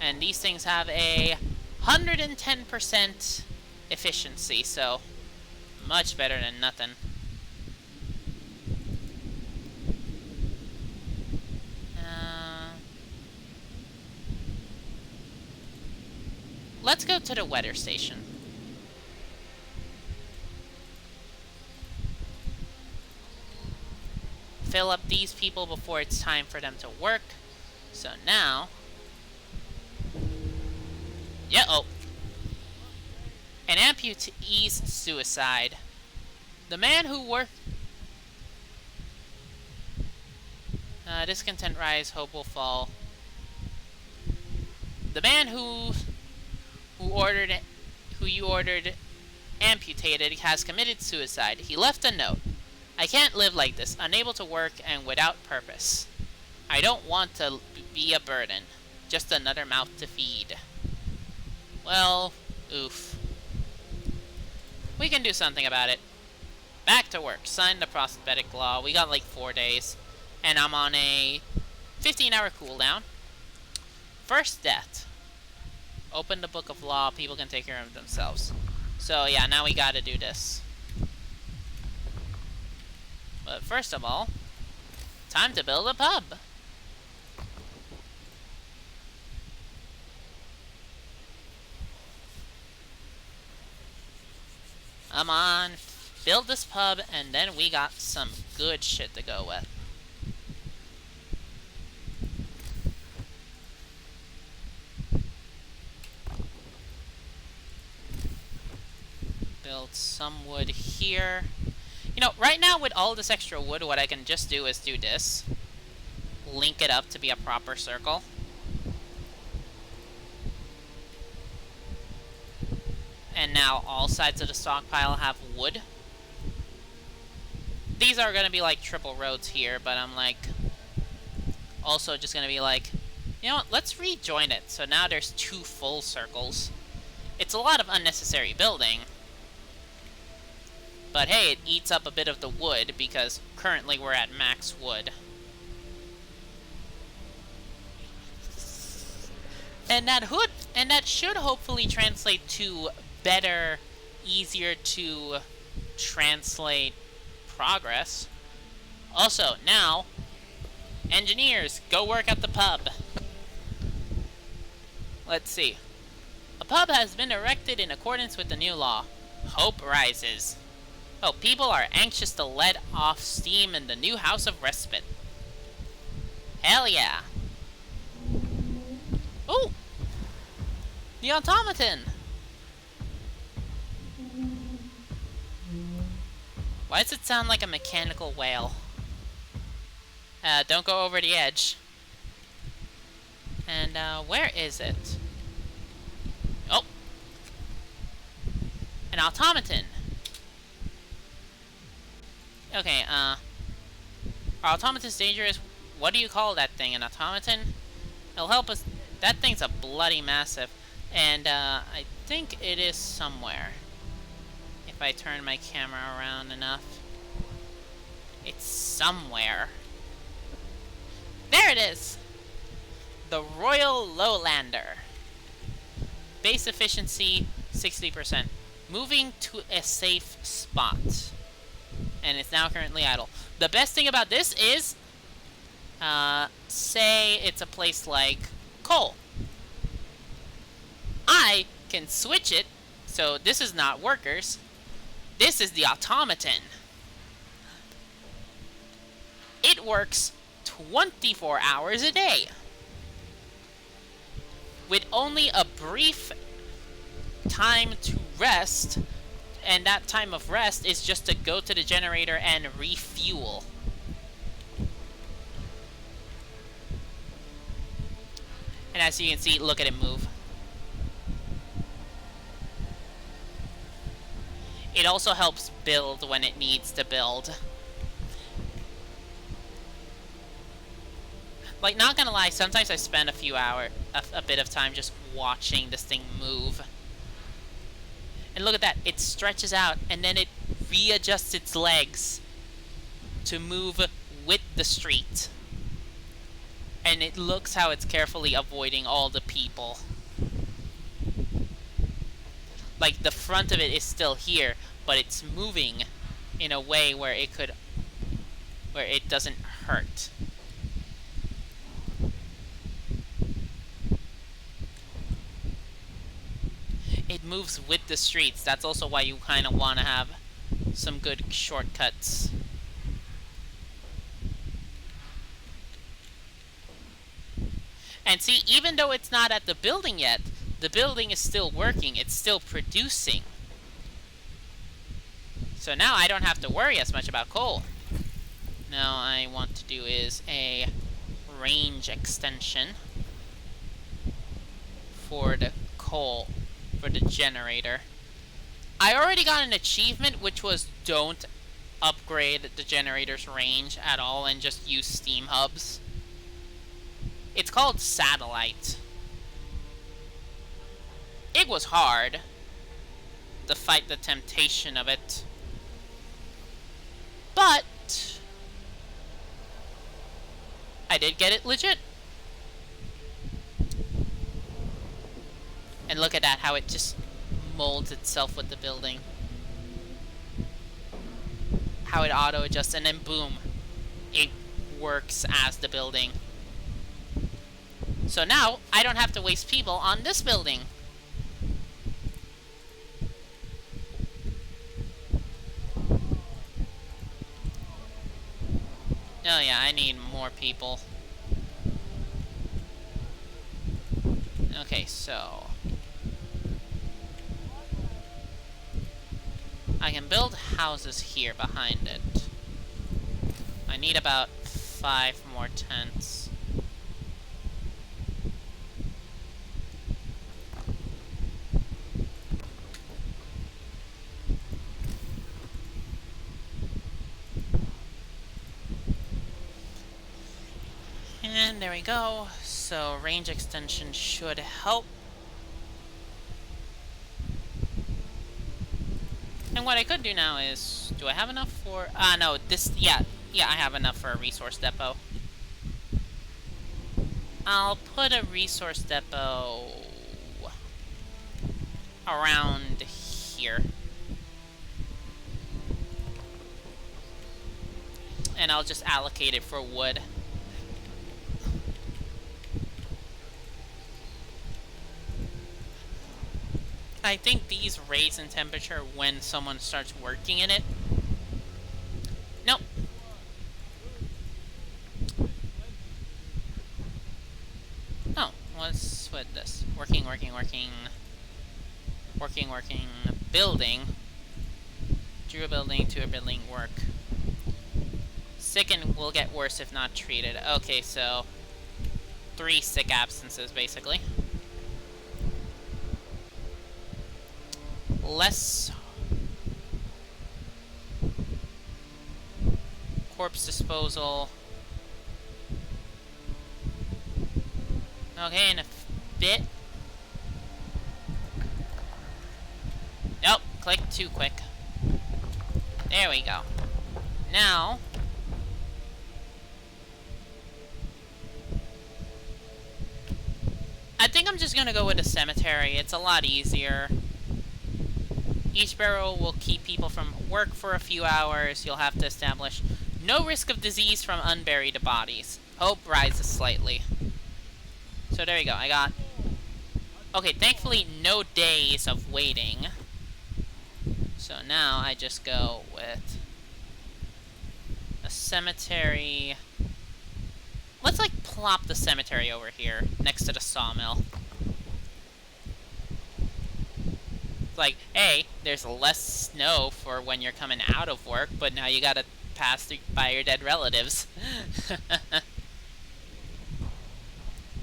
Speaker 1: And these things have a 110% efficiency, so much better than nothing. Let's go to the weather station. Fill up these people before it's time for them to work. So now... Yeah, oh. An amputee's suicide. The man who worked... discontent rise, hope will fall. The man who you ordered amputated has committed suicide. He left a note. I can't live like this, unable to work and without purpose. I don't want to be a burden, just another mouth to feed. Well, oof. We can do something about it. Back to work. Sign the prosthetic law. We got like 4 days. And I'm on a 15-hour cooldown. First death. Open the book of law. People can take care of themselves. So yeah, now we gotta do this. But first of all, time to build a pub. Come on, build this pub, and then we got some good shit to go with. Build some wood here. You know, right now with all this extra wood, what I can just do is do this. Link it up to be a proper circle. And now all sides of the stockpile have wood. These are going to be like triple roads here, but I'm like... Also just going to be like... You know what, let's rejoin it. So now there's 2 full circles. It's a lot of unnecessary building. But hey, it eats up a bit of the wood, because currently we're at max wood. And that should hopefully translate to better, easier to translate progress. Also, now, engineers, go work at the pub. Let's see. A pub has been erected in accordance with the new law. Hope rises. Oh, people are anxious to let off steam in the new house of respite. Hell yeah. Ooh! The automaton! Why does it sound like a mechanical whale? Don't go over the edge. And, where is it? Oh! An automaton! Okay, our automaton's dangerous. What do you call that thing? An automaton? It'll help us. That thing's a bloody massive. And, I think it is somewhere. If I turn my camera around enough. It's somewhere. There it is! The Royal Lowlander. Base efficiency, 60%. Moving to a safe spot. And it's now currently idle. The best thing about this is, say it's a place like coal. I can switch it, so this is not workers. This is the automaton. It works 24 hours a day. With only a brief time to rest. And that time of rest is just to go to the generator and refuel. And as you can see, look at it move. It also helps build when it needs to build. Like, not gonna lie, sometimes I spend a bit of time just watching this thing move. And look at that, it stretches out, and then it readjusts its legs to move with the street. And it looks how it's carefully avoiding all the people. Like, the front of it is still here, but it's moving in a way where it doesn't hurt. It moves with the streets. That's also why you kind of want to have some good shortcuts. And see, even though it's not at the building yet, the building is still working. It's still producing. So now I don't have to worry as much about coal. Now I want to do is a range extension for the coal, for the generator. I already got an achievement, which was don't upgrade the generator's range at all and just use steam hubs. It's called Satellite. It was hard to fight the temptation of it. But I did get it legit. And look at that, how it just molds itself with the building. How it auto-adjusts, and then boom, it works as the building. So now, I don't have to waste people on this building. Oh yeah, I need more people. Okay, so I can build houses here behind it. I need about 5 more tents. And there we go. So range extension should help. And what I could do now is, do I have enough for, no, this, yeah, I have enough for a resource depot. I'll put a resource depot around here. And I'll just allocate it for wood. I think these raise in temperature when someone starts working in it. Nope. Oh, what's with this? Working. Building. To a building, to a building, work. Sick and will get worse if not treated. Okay, so 3 sick absences, basically. Less corpse disposal. Okay, in a bit. Nope, click too quick. There we go. Now, I think I'm just gonna go with a cemetery. It's a lot easier. Each barrel will keep people from work for a few hours. You'll have to establish no risk of disease from unburied bodies. Hope rises slightly. So there you go. I got... Okay, thankfully no days of waiting. So now I just go with a cemetery. Let's like plop the cemetery over here next to the sawmill. Like, hey, there's less snow for when you're coming out of work, but now you gotta pass through by your dead relatives.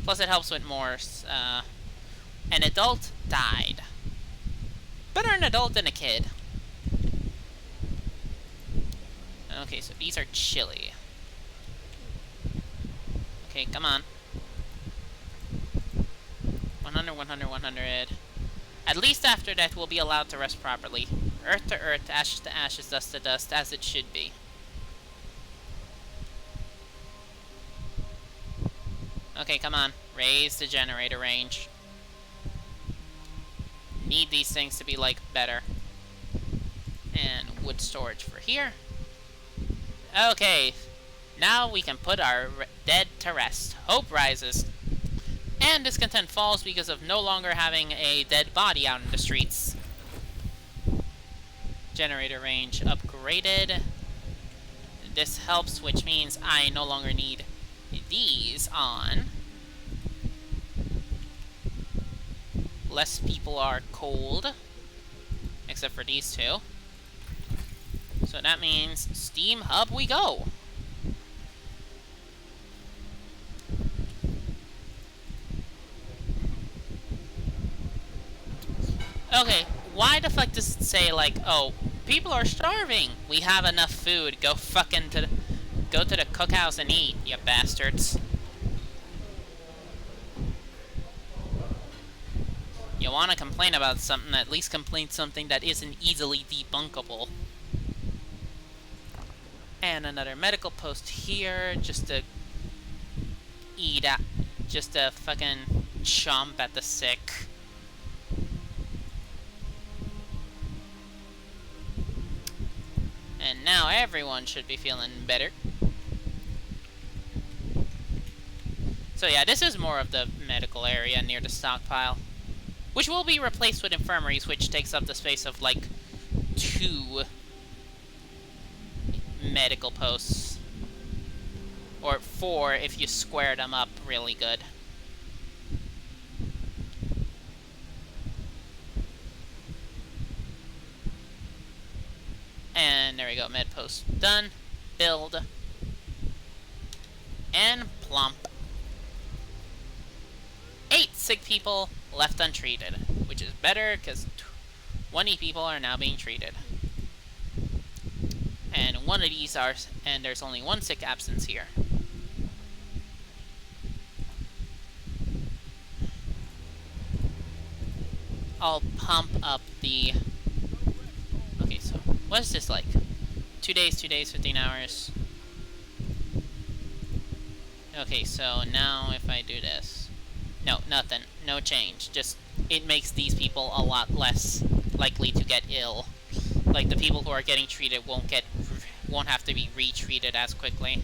Speaker 1: Plus it helps with more, an adult died. Better an adult than a kid. Okay, so these are chilly. Okay, come on. 100, 100, 100. At least after that, we'll be allowed to rest properly. Earth to earth, ashes to ashes, dust to dust, as it should be. Okay, come on. Raise the generator range. Need these things to be, like, better. And wood storage for here. Okay. Now we can put our dead to rest. Hope rises. And discontent falls because of no longer having a dead body out in the streets. Generator range upgraded. This helps, which means I no longer need these on. Less people are cold. Except for these two. So that means Steam Hub we go. Okay, why the fuck does it say, like, oh, people are starving. We have enough food. Go fucking go to the cookhouse and eat, you bastards. You want to complain about something, at least complain something that isn't easily debunkable. And another medical post here, just to eat at, just to fucking chomp at the sick. And now everyone should be feeling better. So yeah, this is more of the medical area near the stockpile. Which will be replaced with infirmaries, which takes up the space of, like, 2 medical posts. Or 4 if you square them up really good. And there we go, med post done. Build. And plump. 8 sick people left untreated, which is better because 20 people are now being treated. And one of these are, and there's only 1 sick absence here. I'll pump up the... Okay, so what is this like? 2 days, 15 hours. Okay, so now if I do this... No, nothing. No change. Just, it makes these people a lot less likely to get ill. Like, the people who are getting treated won't have to be retreated as quickly.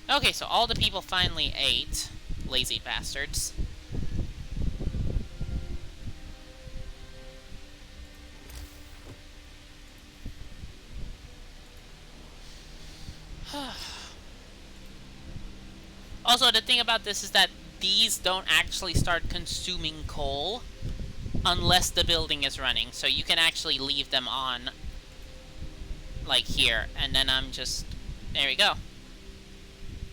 Speaker 1: Okay, so all the people finally ate. Lazy bastards. Also, the thing about this is that these don't actually start consuming coal unless the building is running. So you can actually leave them on, like here, and then I'm just... There we go.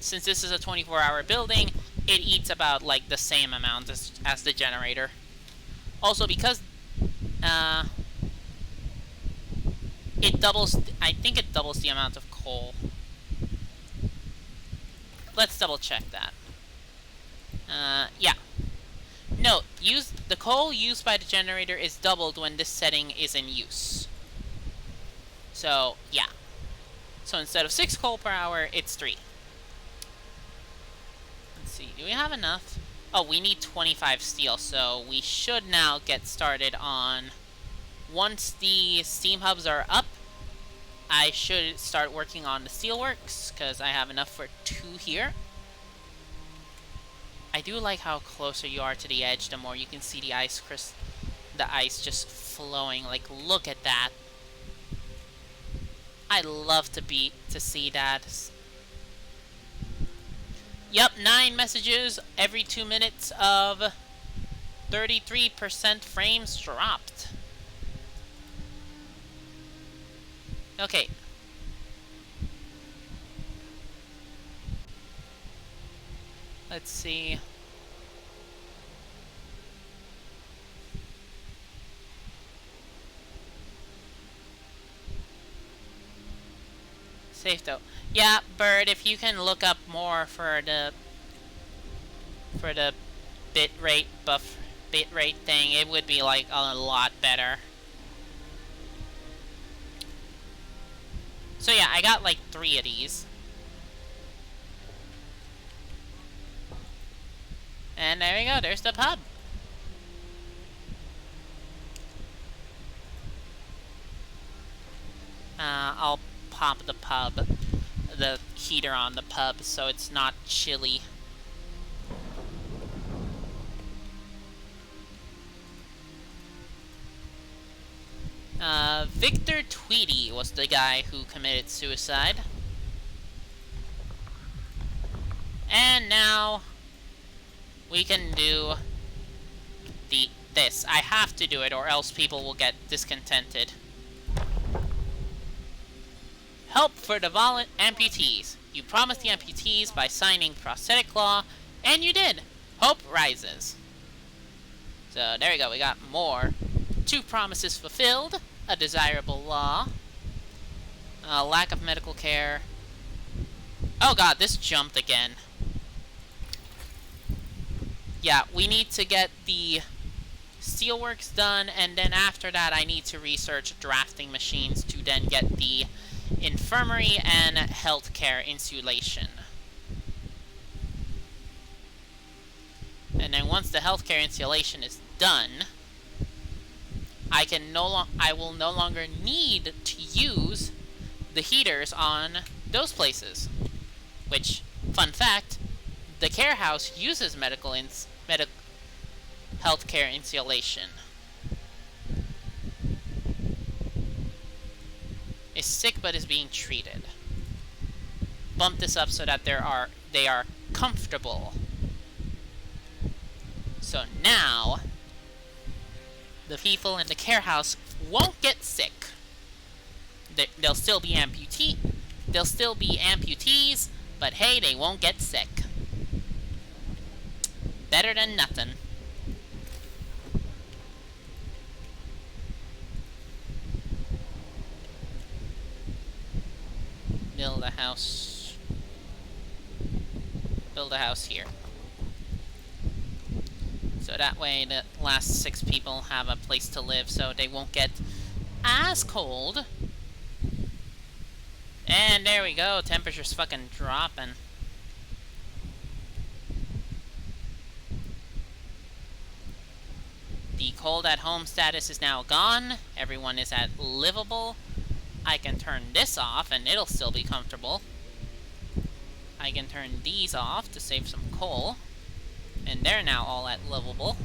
Speaker 1: Since this is a 24-hour building, it eats about, like, the same amount as the generator. Also, because it doubles... I think it doubles the amount of coal. Let's double check that. Yeah. Note, the coal used by the generator is doubled when this setting is in use. So, yeah. So instead of 6 coal per hour, it's 3. Let's see, do we have enough? Oh, we need 25 steel, so we should now get started on... Once the steam hubs are up, I should start working on the steelworks, because I have enough for 2 here. I do like how closer you are to the edge, the more you can see the ice just flowing. Like, look at that. I love to see that. Yep, 9 messages every 2 minutes of 33% frames dropped. Okay. Let's see. Safe though. Yeah, Bird, if you can look up more for the bit rate thing, it would be like a lot better. So yeah, I got like 3 of these. And there we go, there's the pub. I'll pop the heater on the pub so it's not chilly. Victor Tweedy was the guy who committed suicide. And now we can do this. I have to do it or else people will get discontented. Help for the amputees. You promised the amputees by signing prosthetic law, and you did. Hope rises. So there we go, we got more. 2 promises fulfilled, a desirable law, lack of medical care. Oh god, this jumped again. Yeah, we need to get the steelworks done, and then after that I need to research drafting machines to then get the infirmary and healthcare insulation. And then once the healthcare insulation is done, I will no longer need to use the heaters on those places. Which, fun fact, the care house uses healthcare insulation. Is sick but is being treated. Bump this up so that they are comfortable. So now the people in the care house won't get sick. They'll still be amputees, but hey, they won't get sick. Better than nothing. Build a house. Build a house here. So that way the last 6 people have a place to live so they won't get as cold. And there we go, temperature's fucking dropping. The cold at home status is now gone. Everyone is at livable. I can turn this off and it'll still be comfortable. I can turn these off to save some coal. And they're now all at livable.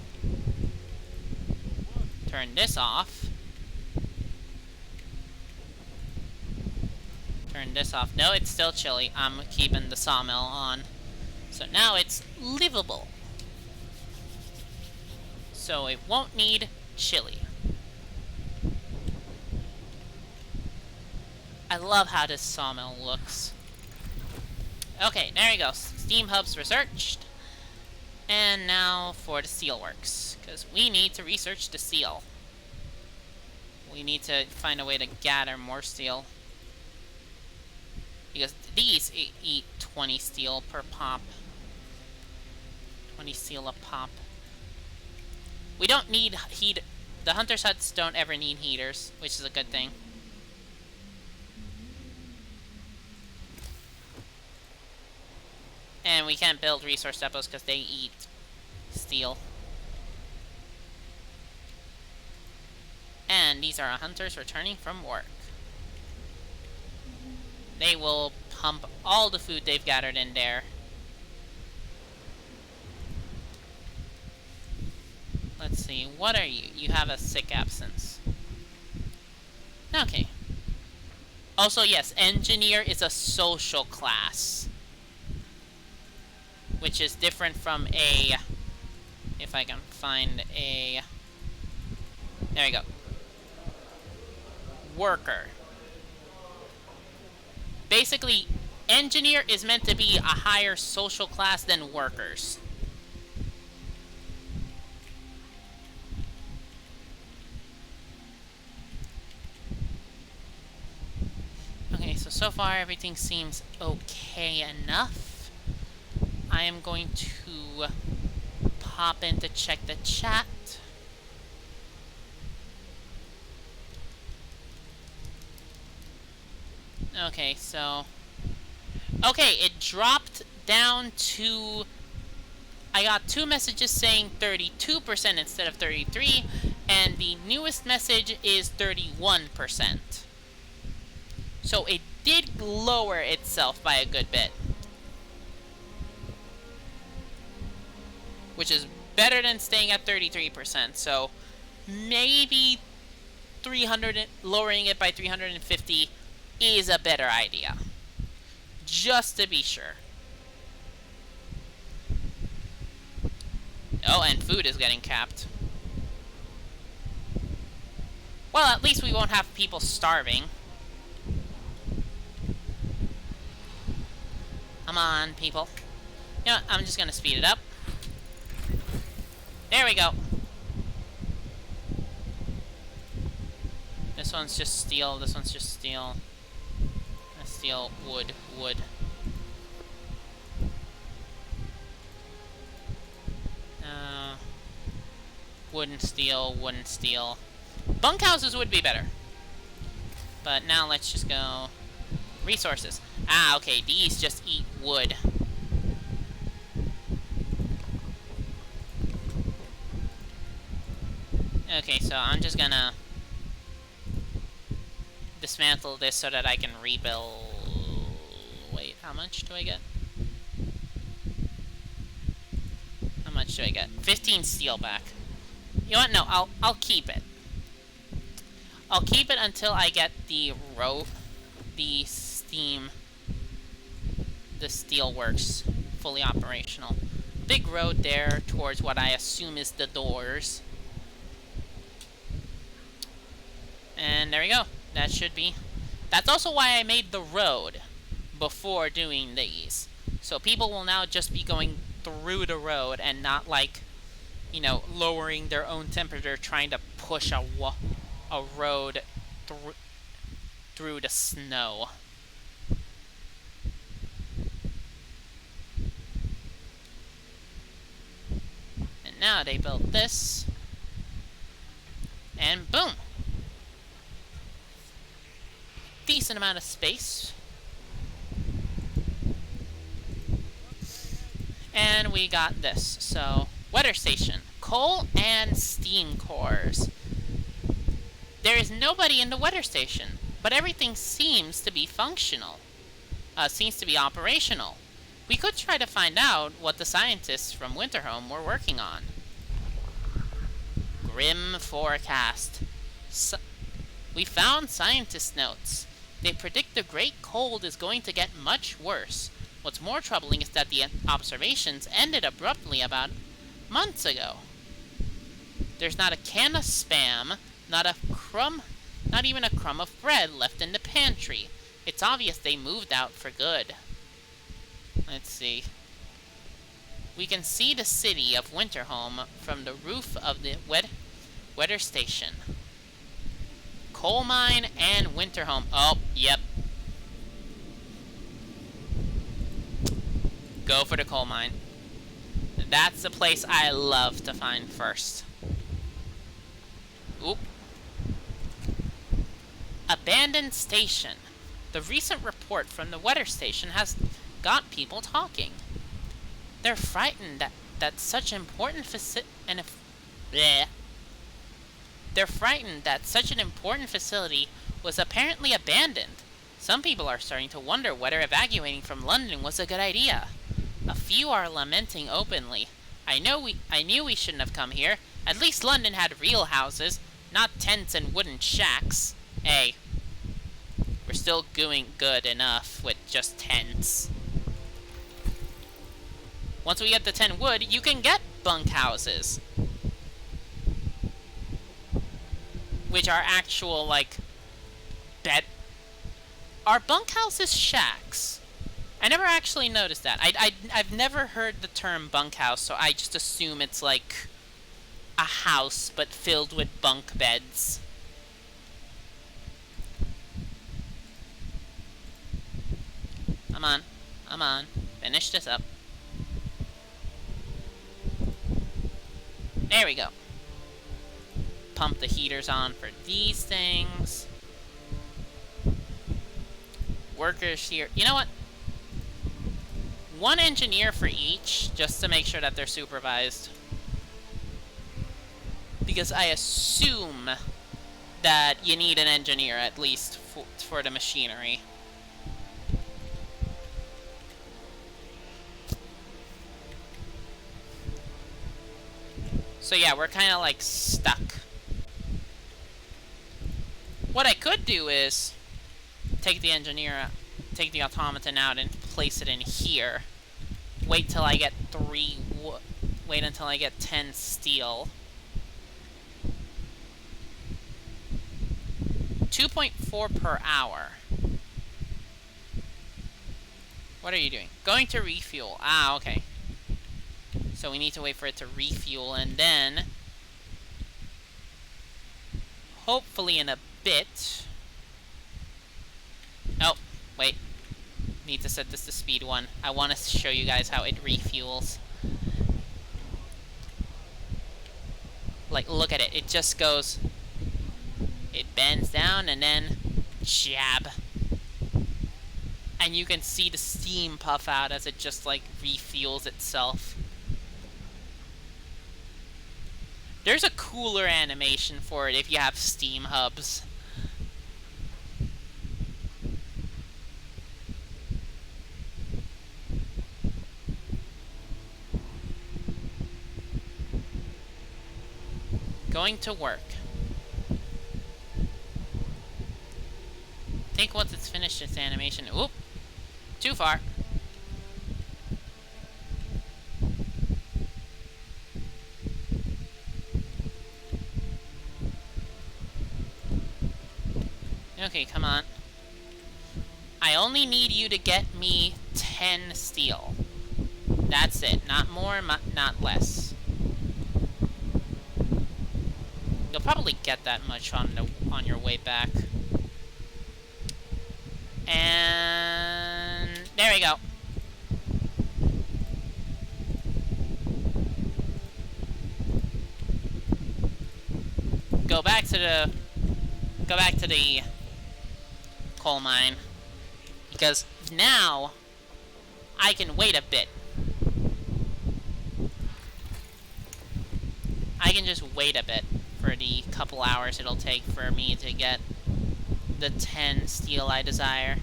Speaker 1: Turn this off. Turn this off. No, it's still chilly. I'm keeping the sawmill on. So now it's livable. So it won't need chili. I love how this sawmill looks. Okay, there you go. Steam hubs researched. And now for the steelworks, because we need to research the steel. We need to find a way to gather more steel. Because these eat 20 steel per pop. 20 steel a pop. We don't need heat. The hunter's huts don't ever need heaters, which is a good thing. And we can't build resource depots because they eat steel. And these are hunters returning from work. They will pump all the food they've gathered in there. Let's see, what are you? You have a sick absence. Okay. Also, yes, engineer is a social class. Which is different from a... If I can find a... There you go. Worker. Basically, engineer is meant to be a higher social class than workers. Okay, so so far everything seems okay enough. I am going to pop in to check the chat. Okay, so... Okay, it dropped down to... I got 2 messages saying 32% instead of 33%, and the newest message is 31%. So it did lower itself by a good bit. Which is better than staying at 33%, so maybe lowering it by 350 is a better idea. Just to be sure. Oh, and food is getting capped. Well, at least we won't have people starving. Come on, people. You know what, I'm just gonna speed it up. There we go. This one's just steel, this one's just steel. Steel, wood, wood. Wooden steel, wooden steel. Bunkhouses would be better. But now let's just go... Resources. Ah, okay, these just eat wood. Okay, so I'm just gonna... dismantle this so that I can rebuild... Wait, how much do I get? How much do I get? 15 steel back. You know what? No, I'll keep it. I'll keep it until I get the steelworks fully operational. Big road there towards what I assume is the doors. And there we go. That should be... That's also why I made the road before doing these. So people will now just be going through the road and not, like, you know, lowering their own temperature trying to push a road through the snow. And now they built this. And boom! Decent amount of space. And we got this. So, weather station. Coal and steam cores. There is nobody in the weather station, but everything seems to be functional. Seems to be operational. We could try to find out what the scientists from Winterhome were working on. Grim forecast. We found scientist notes. They predict the great cold is going to get much worse. What's more troubling is that the observations ended abruptly about months ago. There's not a can of Spam, not even a crumb of bread left in the pantry. It's obvious they moved out for good. Let's see. We can see the city of Winterhome from the roof of the weather station. Coal mine and Winterhome. Oh, yep. Go for the coal mine. That's the place I love to find first. Oop. Abandoned station. The recent report from the weather station has got people talking. They're frightened that such an important facility was apparently abandoned. Some people are starting to wonder whether evacuating from London was a good idea. A few are lamenting openly. I knew we shouldn't have come here. At least London had real houses, not tents and wooden shacks. Hey, we're still doing good enough with just tents. Once we get the 10 wood, you can get bunkhouses. Which are actual, like, bed... Are bunkhouses shacks? I never actually noticed that. I've never heard the term bunkhouse, so I just assume it's like a house, but filled with bunk beds. Come on. Come on. Finish this up. There we go. Pump the heaters on for these things. Workers here. You know what? One engineer for each, just to make sure that they're supervised. Because I assume that you need an engineer, at least, for the machinery. So yeah, we're kind of like stuck. What I could do is take the engineer, take the automaton out and place it in here. Wait till I get wait until I get 10 steel. 2.4 per hour. What are you doing? Going to refuel. Ah, okay. So we need to wait for it to refuel, and then hopefully in a bit. Oh, wait. Need to set this to speed 1. I want to show you guys how it refuels. Like, look at it. It just goes... It bends down and then jab. And you can see the steam puff out as it just, like, refuels itself. There's a cooler animation for it if you have steam hubs. Going to work. I think once it's finished its animation... Oop! Too far. Okay, come on. I only need you to get me 10 steel. That's it. Not more, not less. You'll probably get that much on your way back. And there we go. Go back to the coal mine, because now I can wait a bit. I can just wait a bit for the couple hours it'll take for me to get the 10 steel I desire.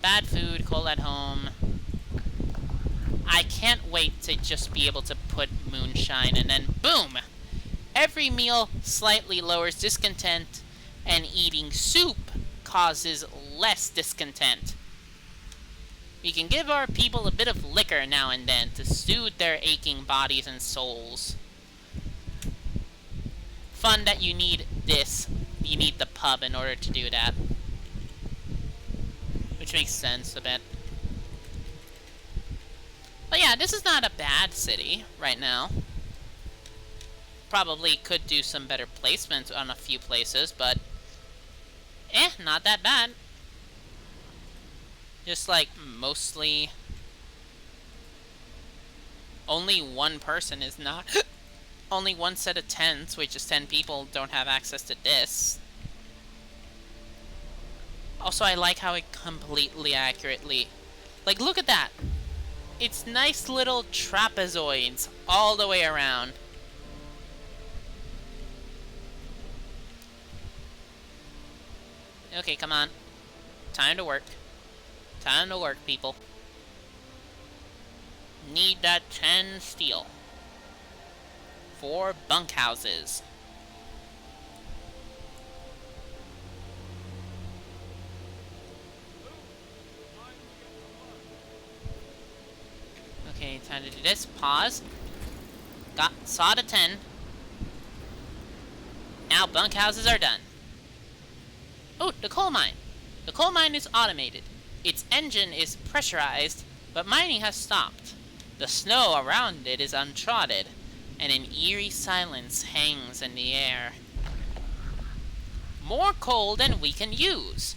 Speaker 1: Bad food, coal at home. I can't wait to just be able to put moonshine, and then boom! Every meal slightly lowers discontent, and eating soup causes less discontent. We can give our people a bit of liquor now and then to soothe their aching bodies and souls. Fun that you need this. You need the pub in order to do that. Which makes sense a bit. But yeah, this is not a bad city right now. Probably could do some better placements on a few places, but not that bad. Just like mostly only one person is not only one set of tents, which is 10 people, don't have access to this. Also, I like how it completely accurately, like, look at that. It's nice little trapezoids all the way around. Okay, come on. Time to work. Time to work, people. Need that 10 steel. 4 bunkhouses. Okay, time to do this. Pause. Saw the 10. Now bunkhouses are done. Oh, the coal mine. The coal mine is automated. Its engine is pressurized, but mining has stopped. The snow around it is untrodden, and an eerie silence hangs in the air. more coal than we can use.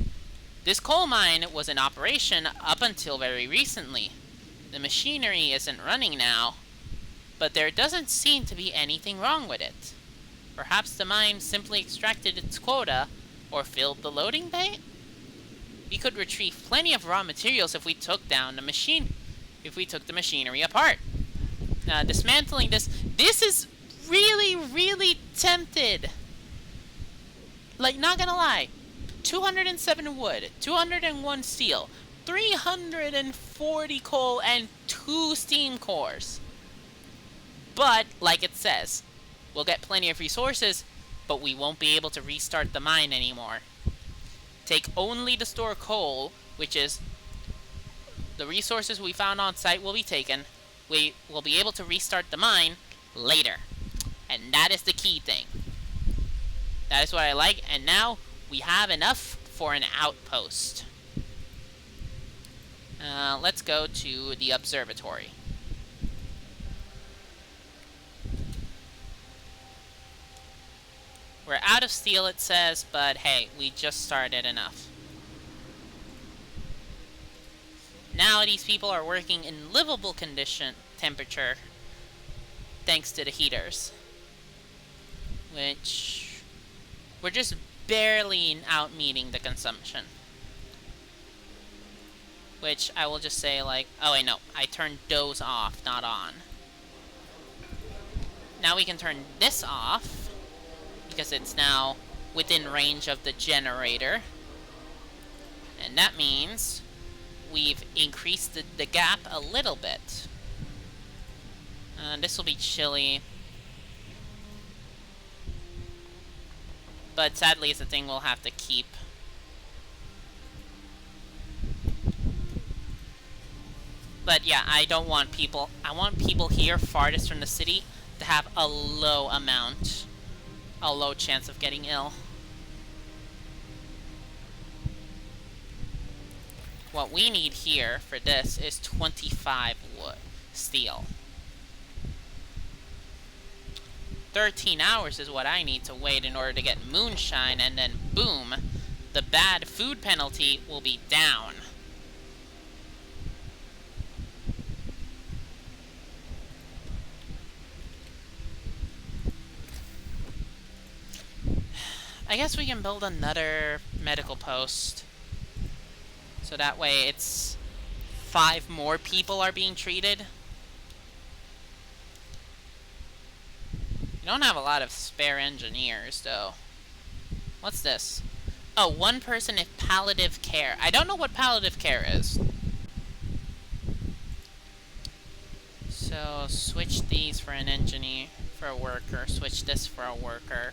Speaker 1: This coal mine was in operation up until very recently. The machinery isn't running now, but there doesn't seem to be anything wrong with it. Perhaps the mine simply extracted its quota, or filled the loading bay? We could retrieve plenty of raw materials if we took the machinery apart. Dismantling this is really, really tempted. Like, not gonna lie, 207 wood, 201 steel, 340 coal, and 2 steam cores. But, like it says, we'll get plenty of resources, but we won't be able to restart the mine anymore. Take only the store coal, which is the resources we found on site will be taken. We will be able to restart the mine later. And that is the key thing. That is what I like, and now we have enough for an outpost. Let's go to the observatory. We're out of steel, it says, but hey, we just started enough. Now these people are working in livable temperature, thanks to the heaters. Which, we're just barely out meeting the consumption. Which, I will just say, like, oh wait, no, I turned those off, not on. Now we can turn this off, because it's now within range of the generator. And that means we've increased the gap a little bit. This will be chilly. But sadly, it's a thing we'll have to keep. But yeah, I don't want people... I want people here farthest from the city to have a low chance of getting ill. What we need here for this is 25 wood, steel. 13 hours is what I need to wait in order to get moonshine, and then boom, the bad food penalty will be down. I guess we can build another medical post. So that way it's 5 more people are being treated. We don't have a lot of spare engineers, though. What's this? Oh, 1 person if palliative care. I don't know what palliative care is. So, switch these for an engineer, for a worker. Switch this for a worker.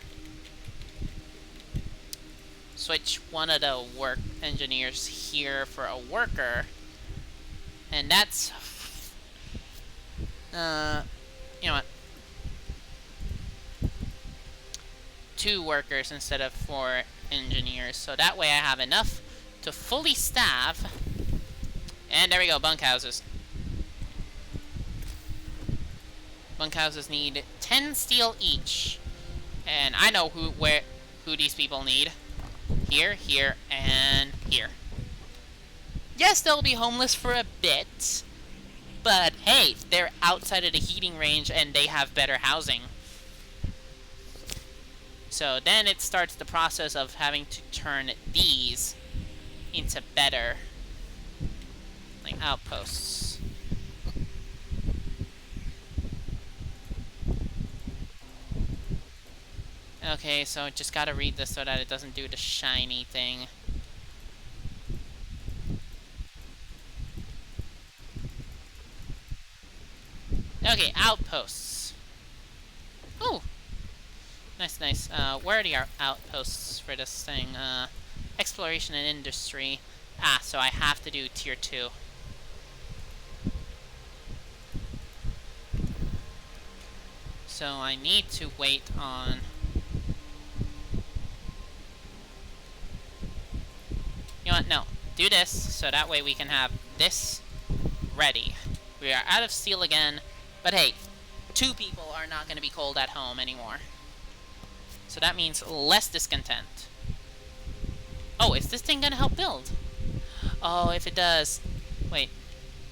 Speaker 1: Switch one of the engineers here for a worker. And that's... you know what? 2 workers instead of 4 engineers. So that way I have enough to fully staff. And there we go, bunkhouses. Bunkhouses need 10 steel each. And I know who these people need. Here, here, and here. Yes, they'll be homeless for a bit. But hey, they're outside of the heating range and they have better housing. So then it starts the process of having to turn these into better, like, outposts. Okay, so just gotta read this so that it doesn't do the shiny thing. Okay, outposts. Ooh! Nice, nice. Where are the outposts for this thing? Exploration and industry. Ah, so I have to do tier 2. So I need to wait on... You know what? No. Do this, so that way we can have this ready. We are out of steel again, but hey, 2 people are not going to be cold at home anymore. So that means less discontent. Oh, is this thing gonna help build? Oh, if it does. Wait.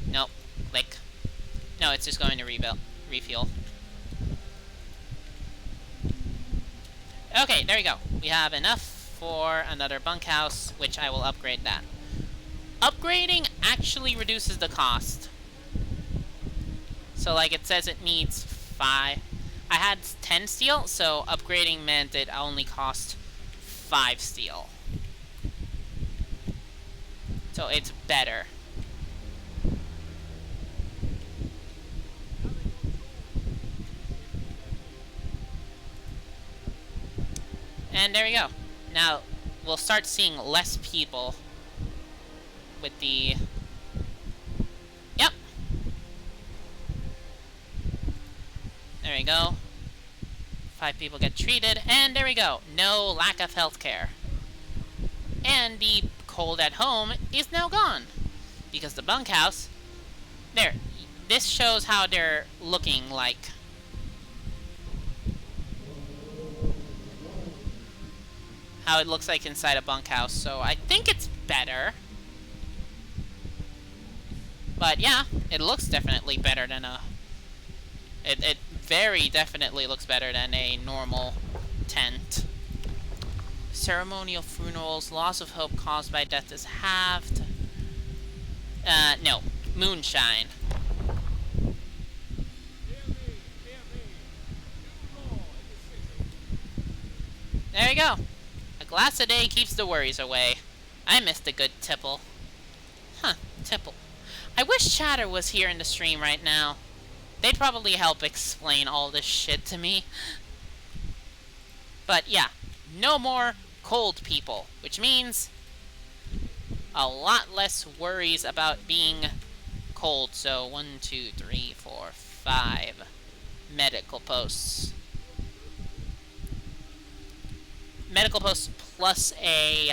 Speaker 1: Nope. Click. No, it's just going to refuel. Okay, there we go. We have enough for another bunkhouse, which I will upgrade that. Upgrading actually reduces the cost. So, like, it says it needs 5. I had 10 steel, so upgrading meant it only cost 5 steel. So it's better. And there we go. Now, we'll start seeing less people with the... Yep. There we go. 5 people get treated, and there we go. No lack of healthcare. And the cold at home is now gone. Because the bunkhouse... There. This shows how they're looking like. How it looks like inside a bunkhouse. So I think it's better. But yeah, it looks definitely better than a... It very definitely looks better than a normal tent. Ceremonial funerals, loss of hope caused by death is halved. No. Moonshine. There you go. A glass a day keeps the worries away. I missed a good tipple. Huh, tipple. I wish Chatter was here in the stream right now. They'd probably help explain all this shit to me. But yeah, no more cold people, which means a lot less worries about being cold. So 1, 2, 3, 4, 5 medical posts. Medical posts plus a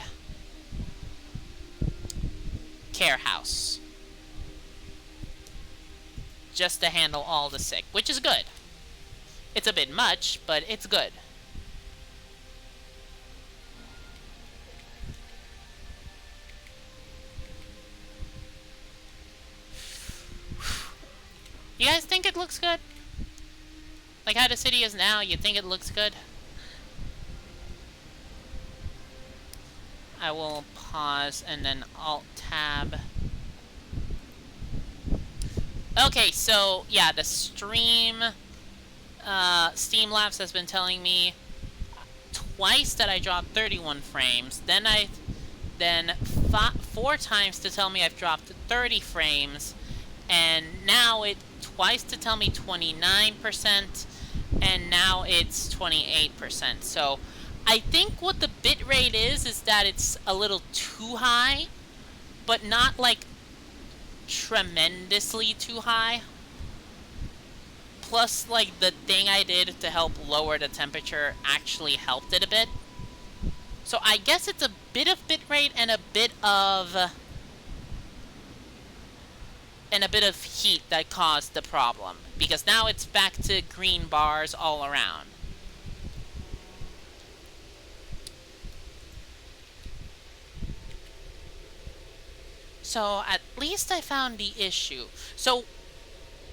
Speaker 1: care house. Just to handle all the sick, which is good. It's a bit much, but it's good. You guys think it looks good? Like how the city is now, you think it looks good? I will pause and then Alt-Tab. Okay, so, yeah, the stream, Steamlabs has been telling me twice that I dropped 31 frames, then 4 times to tell me I've dropped 30 frames, and now it twice to tell me 29%, and now it's 28%, so I think what the bitrate is that it's a little too high, but not, like, tremendously too high. Plus, like, the thing I did to help lower the temperature actually helped it a bit. So I guess it's a bit of bitrate and a bit of heat that caused the problem. Because now it's back to green bars all around. So, at least I found the issue. So,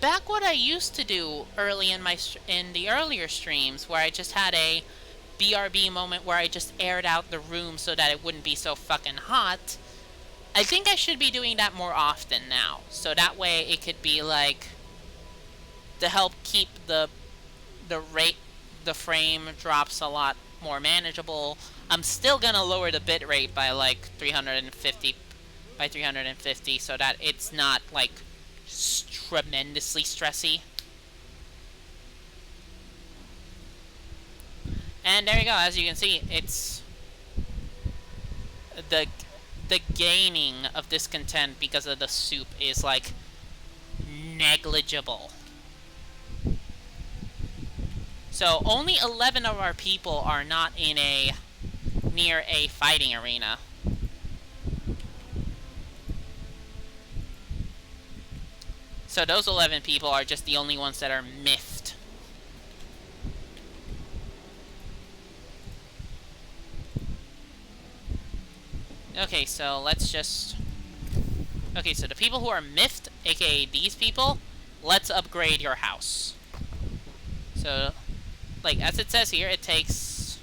Speaker 1: back what I used to do early in the earlier streams, where I just had a BRB moment where I just aired out the room so that it wouldn't be so fucking hot, I think I should be doing that more often now. So that way it could be like, to help keep the frame drops a lot more manageable. I'm still gonna lower the bitrate by like 350 so that it's not like tremendously stressy. And there you go, as you can see, it's the gaining of discontent because of the soup is like negligible. So only 11 of our people are not in near a fighting arena. So those 11 people are just the only ones that are miffed. Okay, so let's just... Okay, so the people who are miffed, aka these people, let's upgrade your house. So, like, as it says here, it takes...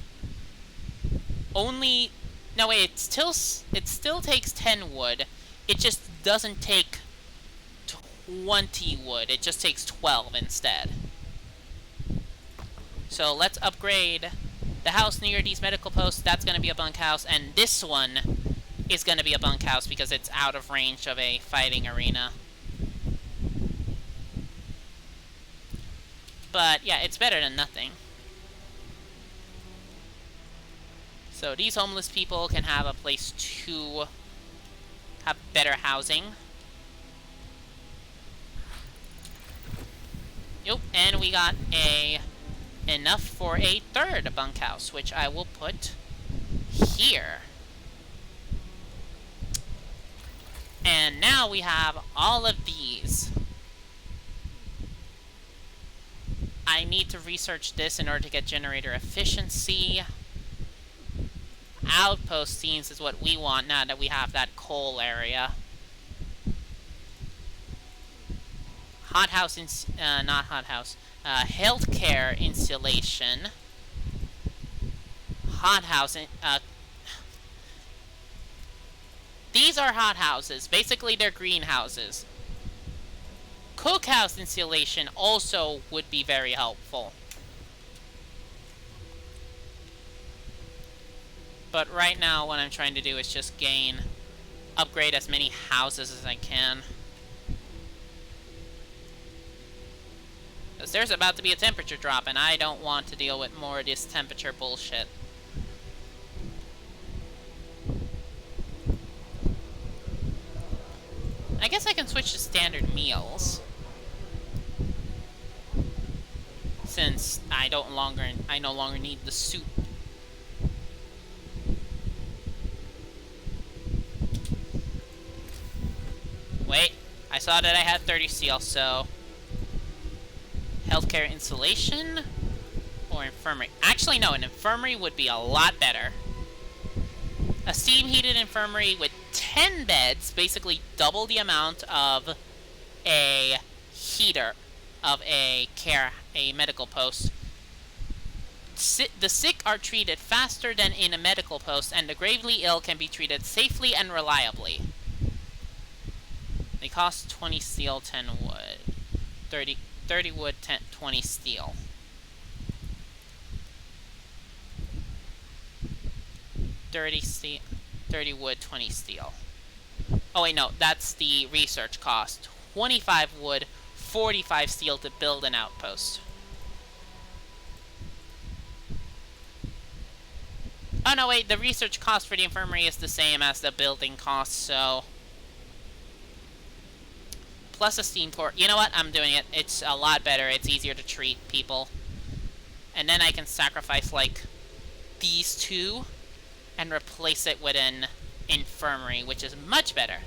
Speaker 1: only... No, wait, it still takes 10 wood. It just doesn't take 20 wood. It just takes 12 instead. So let's upgrade the house near these medical posts. That's going to be a bunkhouse. And this one is going to be a bunkhouse because it's out of range of a fighting arena. But yeah, it's better than nothing. So these homeless people can have a place to have better housing. Yep, and we got enough for a third bunkhouse, which I will put here. And now we have all of these. I need to research this in order to get generator efficiency. Outpost scenes is what we want now that we have that coal area. Hothouse, not hothouse. Healthcare insulation. Hothouse, these are hothouses. Basically, they're greenhouses. Cookhouse insulation also would be very helpful. But right now, what I'm trying to do is just upgrade as many houses as I can. Because there's about to be a temperature drop, and I don't want to deal with more of this temperature bullshit. I guess I can switch to standard meals. Since I no longer need the soup. Wait, I saw that I had 30 steel, so... Healthcare insulation? Or infirmary? Actually, no, an infirmary would be a lot better. A steam-heated infirmary with 10 beds, basically double the amount of a heater of a medical post. The sick are treated faster than in a medical post, and the gravely ill can be treated safely and reliably. They cost 20 steel, 10 wood. 30 wood, 20 steel. $30 wood, 20 steel. Oh wait, no, that's the research cost. 25 wood, 45 steel to build an outpost. Oh no, wait, the research cost for the infirmary is the same as the building cost, so... Plus a steam core. You know what? I'm doing it. It's a lot better. It's easier to treat people. And then I can sacrifice, like, these two and replace it with an infirmary, which is much better.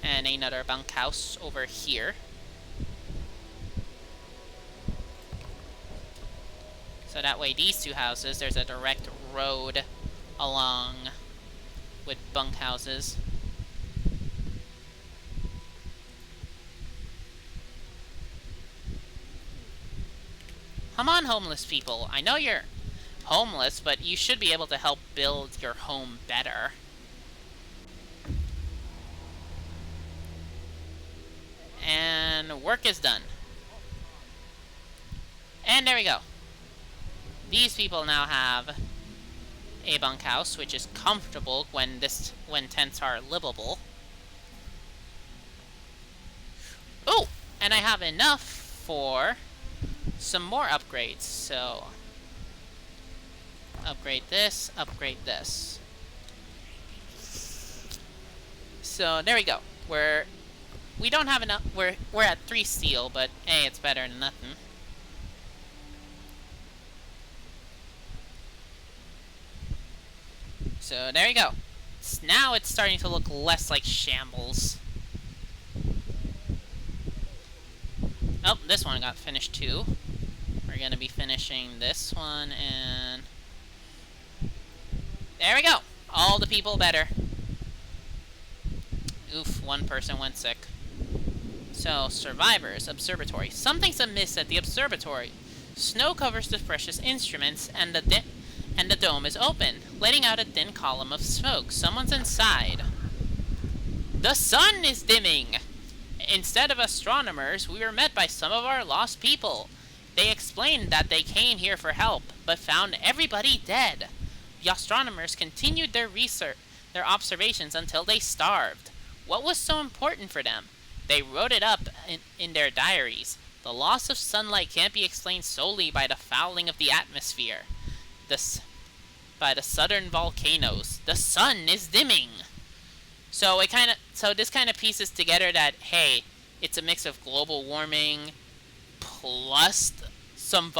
Speaker 1: And another bunkhouse over here. So that way these two houses, there's a direct road along with bunkhouses. Come on, homeless people. I know you're homeless, but you should be able to help build your home better. And work is done. And there we go. These people now have a bunkhouse, which is comfortable when tents are livable. Oh, and I have enough for some more upgrades. So upgrade this, upgrade this. So there we go. We don't have enough. We're at 3 steel, but hey, it's better than nothing. So there you go. Now it's starting to look less like shambles. Oh, this one got finished too. We're gonna be finishing this one and There we go. All the people better. Oof, one person went sick. So, survivors, observatory. Something's amiss at the observatory. Snow covers the precious instruments, and the dome is open, letting out a thin column of smoke. Someone's inside. The sun is dimming! Instead of astronomers, we were met by some of our lost people. They explained that they came here for help, but found everybody dead. The astronomers continued their research, their observations until they starved. What was so important for them? They wrote it up in their diaries. The loss of sunlight can't be explained solely by the fouling of the atmosphere. By the southern volcanoes. The sun is dimming. So this kind of pieces together that, hey, it's a mix of global warming plus some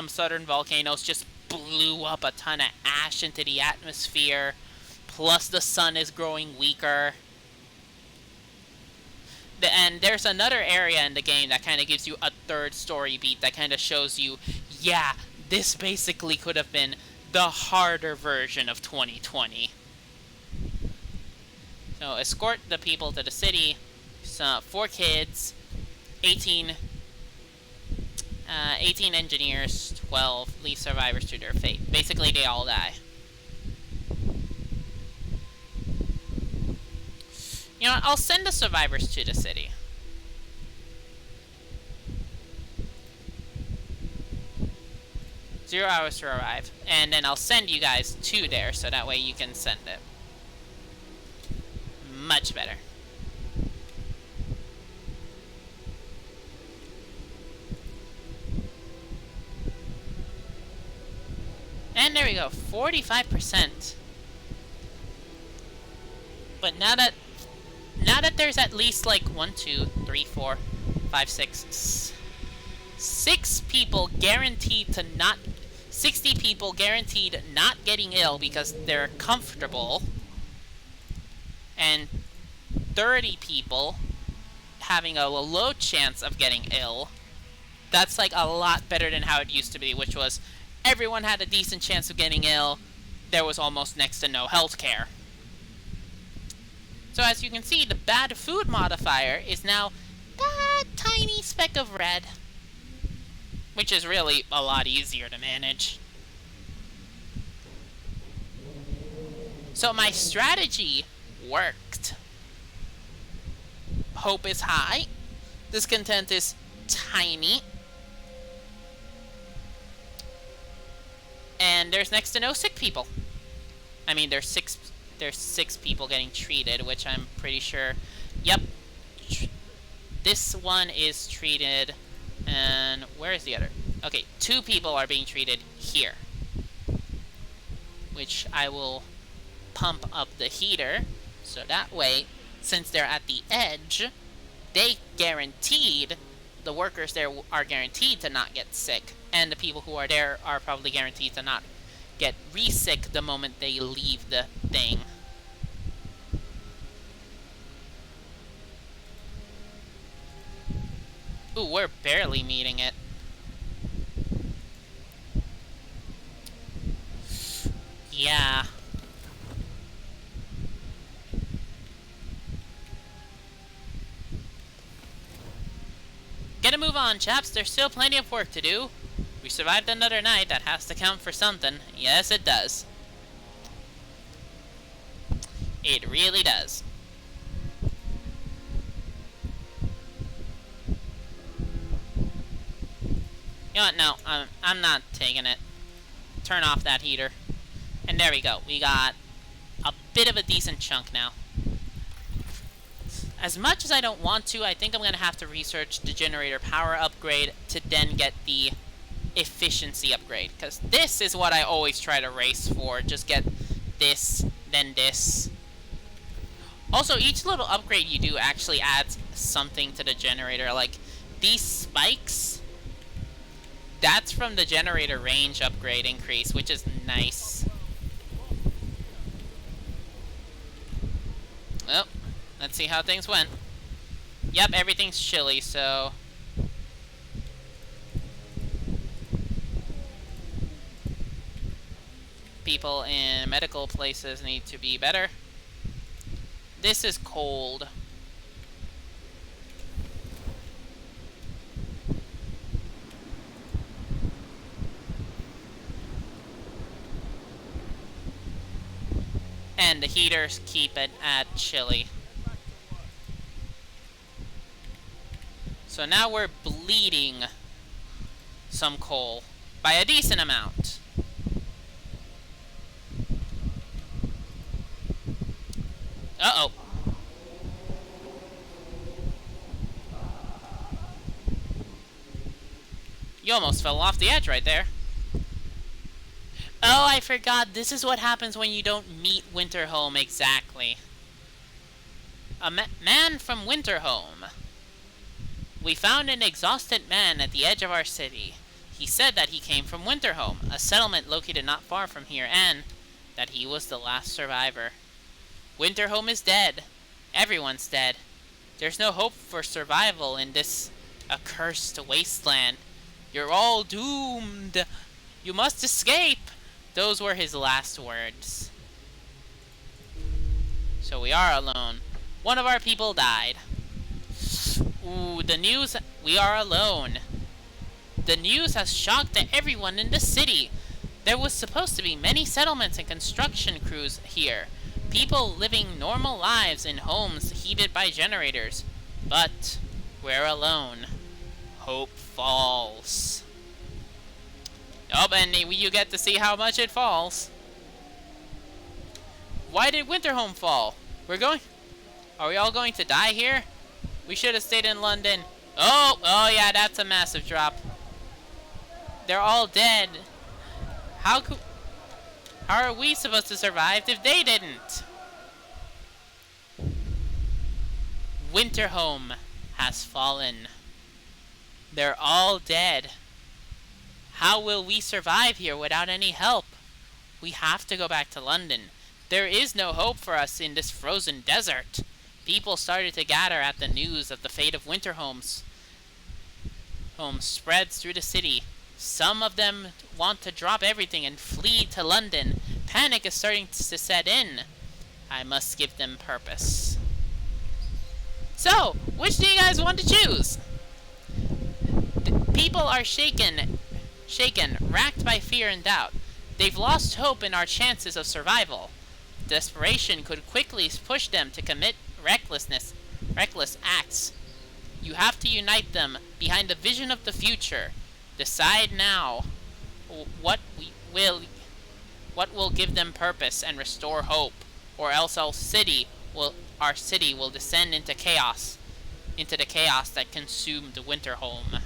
Speaker 1: southern volcanoes just blew up a ton of ash into the atmosphere, plus the sun is growing weaker. And there's another area in the game that kind of gives you a third story beat that kind of shows you, yeah, this basically could have been the harder version of 2020. So escort the people to the city. So 4 kids, 18 engineers, 12 leave survivors to their fate. Basically, they all die. You know what? I'll send the survivors to the city. Zero hours to arrive. And then I'll send you guys to there, so that way you can send it. Much better. And there we go, 45%. But now that there's at least like 1, 2, 3, 4, 5, 6, 6 people guaranteed to not, 60 people guaranteed not getting ill because they're comfortable, and 30 people having a low chance of getting ill. That's like a lot better than how it used to be, which was everyone had a decent chance of getting ill. There was almost next to no health care. So as you can see, the bad food modifier is now that tiny speck of red, which is really a lot easier to manage. So my strategy worked. Hope is high. Discontent is tiny. And there's next to no sick people. I mean, there's six people getting treated, which I'm pretty sure. Yep. This one is treated. And where is the other? Okay, 2 people are being treated here. Which I will pump up the heater. So that way, since they're at the edge, the workers there are guaranteed to not get sick. And the people who are there are probably guaranteed to not get re-sick the moment they leave the thing. Ooh, we're barely meeting it. Yeah. Get a move on, chaps. There's still plenty of work to do. We survived another night. That has to count for something. Yes, it does. It really does. You know what? No, I'm not taking it. Turn off that heater. And there we go. We got a bit of a decent chunk now. As much as I don't want to, I think I'm going to have to research the generator power upgrade to then get the efficiency upgrade. Because this is what I always try to race for. Just get this, then this. Also, each little upgrade you do actually adds something to the generator. Like, these spikes, that's from the generator range upgrade increase, which is nice. Well, let's see how things went. Yep, everything's chilly, so... people in medical places need to be better. This is cold. And the heaters keep it at chilly. So now we're bleeding some coal by a decent amount. Uh-oh. You almost fell off the edge right there. Oh, I forgot. This is what happens when you don't meet Winterhome exactly. A man from Winterhome. We found an exhausted man at the edge of our city. He said that he came from Winterhome, a settlement located not far from here, and that he was the last survivor. Winterhome is dead. Everyone's dead. There's no hope for survival in this accursed wasteland. You're all doomed. You must escape. Those were his last words. So we are alone. One of our people died. Ooh, the news. We are alone. The news has shocked everyone in the city. There was supposed to be many settlements and construction crews here. People living normal lives in homes heated by generators. But we're alone. Hope falls. Oh, and you get to see how much it falls. Why did Winterhome fall? Are we all going to die here? We should have stayed in London. Oh yeah, that's a massive drop. They're all dead. How are we supposed to survive if they didn't? Winterhome has fallen. They're all dead. How will we survive here without any help? We have to go back to London. There is no hope for us in this frozen desert. People started to gather at the news of the fate of Winterhome's home spreads through the city. Some of them want to drop everything and flee to London. Panic is starting to set in. I must give them purpose. So, which do you guys want to choose? People are shaken, racked by fear and doubt. They've lost hope in our chances of survival. Desperation could quickly push them to commit reckless acts. You have to unite them behind the vision of the future. Decide now what will give them purpose and restore hope, or else our city will descend into chaos, into the chaos that consumed Winterhome.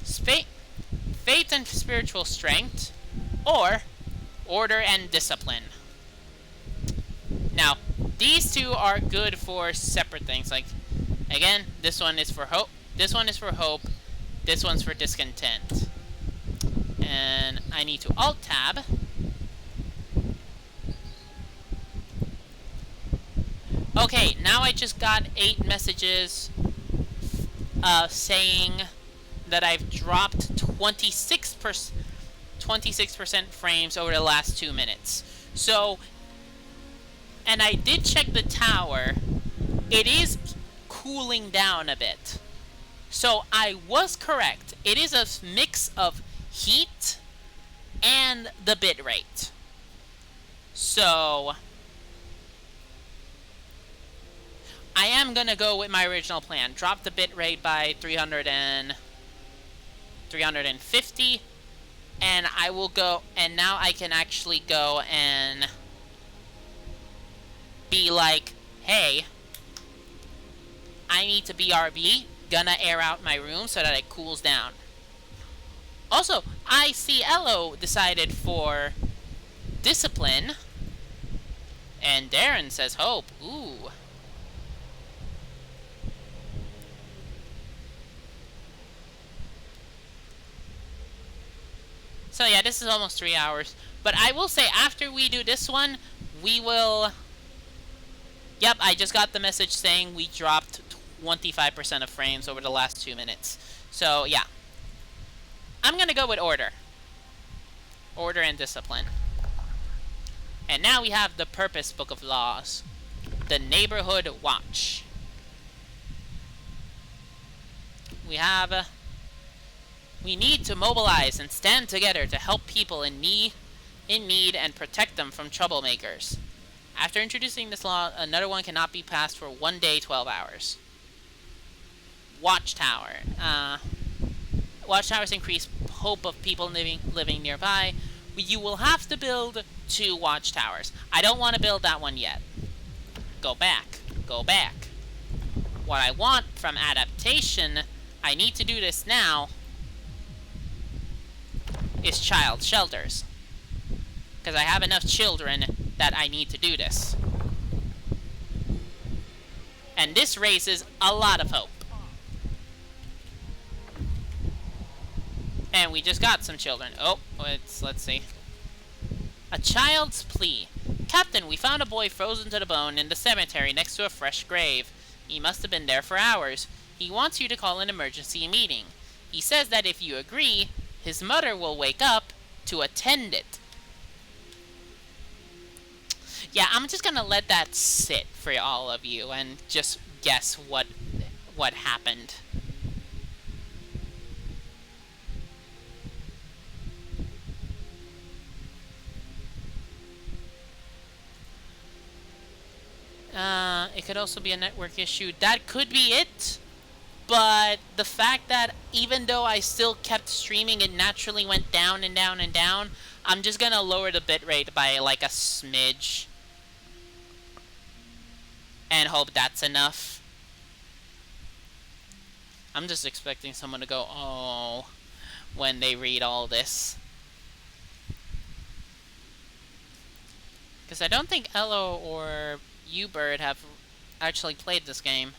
Speaker 1: Faith and spiritual strength, or order and discipline. Now, these two are good for separate things. Like, again, this one is for hope. This one is for hope. This one's for discontent. And I need to Alt-Tab. Okay, now I just got 8 messages saying that I've dropped 26% frames over the last 2 minutes. So, and I did check the tower. It is cooling down a bit. So I was correct. It is a mix of heat and the bitrate. So I am gonna go with my original plan. Drop the bitrate by 350, and I will go, and now I can actually go and be like, hey, I need to BRB, gonna air out my room so that it cools down. Also, I see Elo decided for discipline, and Darren says hope. Ooh. So yeah, this is almost 3 hours. But I will say, after we do this one, we will... Yep, I just got the message saying we dropped 25% of frames over the last 2 minutes. So, yeah. I'm gonna go with order. Order and discipline. And now we have the Purpose Book of Laws. The Neighborhood Watch. We need to mobilize and stand together to help people in need and protect them from troublemakers. After introducing this law, another one cannot be passed for 1 day, 12 hours. Watchtower. Watchtowers increase hope of people living nearby. You will have to build 2 watchtowers. I don't want to build that one yet. Go back. Go back. What I want from adaptation, I need to do this now, is child shelters. Because I have enough children that I need to do this. And this raises a lot of hope. And we just got some children. Oh, let's see. A child's plea. Captain, we found a boy frozen to the bone in the cemetery next to a fresh grave. He must have been there for hours. He wants you to call an emergency meeting. He says that if you agree, his mother will wake up to attend it. Yeah, I'm just gonna let that sit for all of you and just guess what happened. It could also be a network issue. That could be it. But the fact that even though I still kept streaming, it naturally went down and down and down, I'm just gonna lower the bitrate by like a smidge. And hope that's enough. I'm just expecting someone to go, oh, when they read all this. Because I don't think Ello or U-Bird have actually played this game.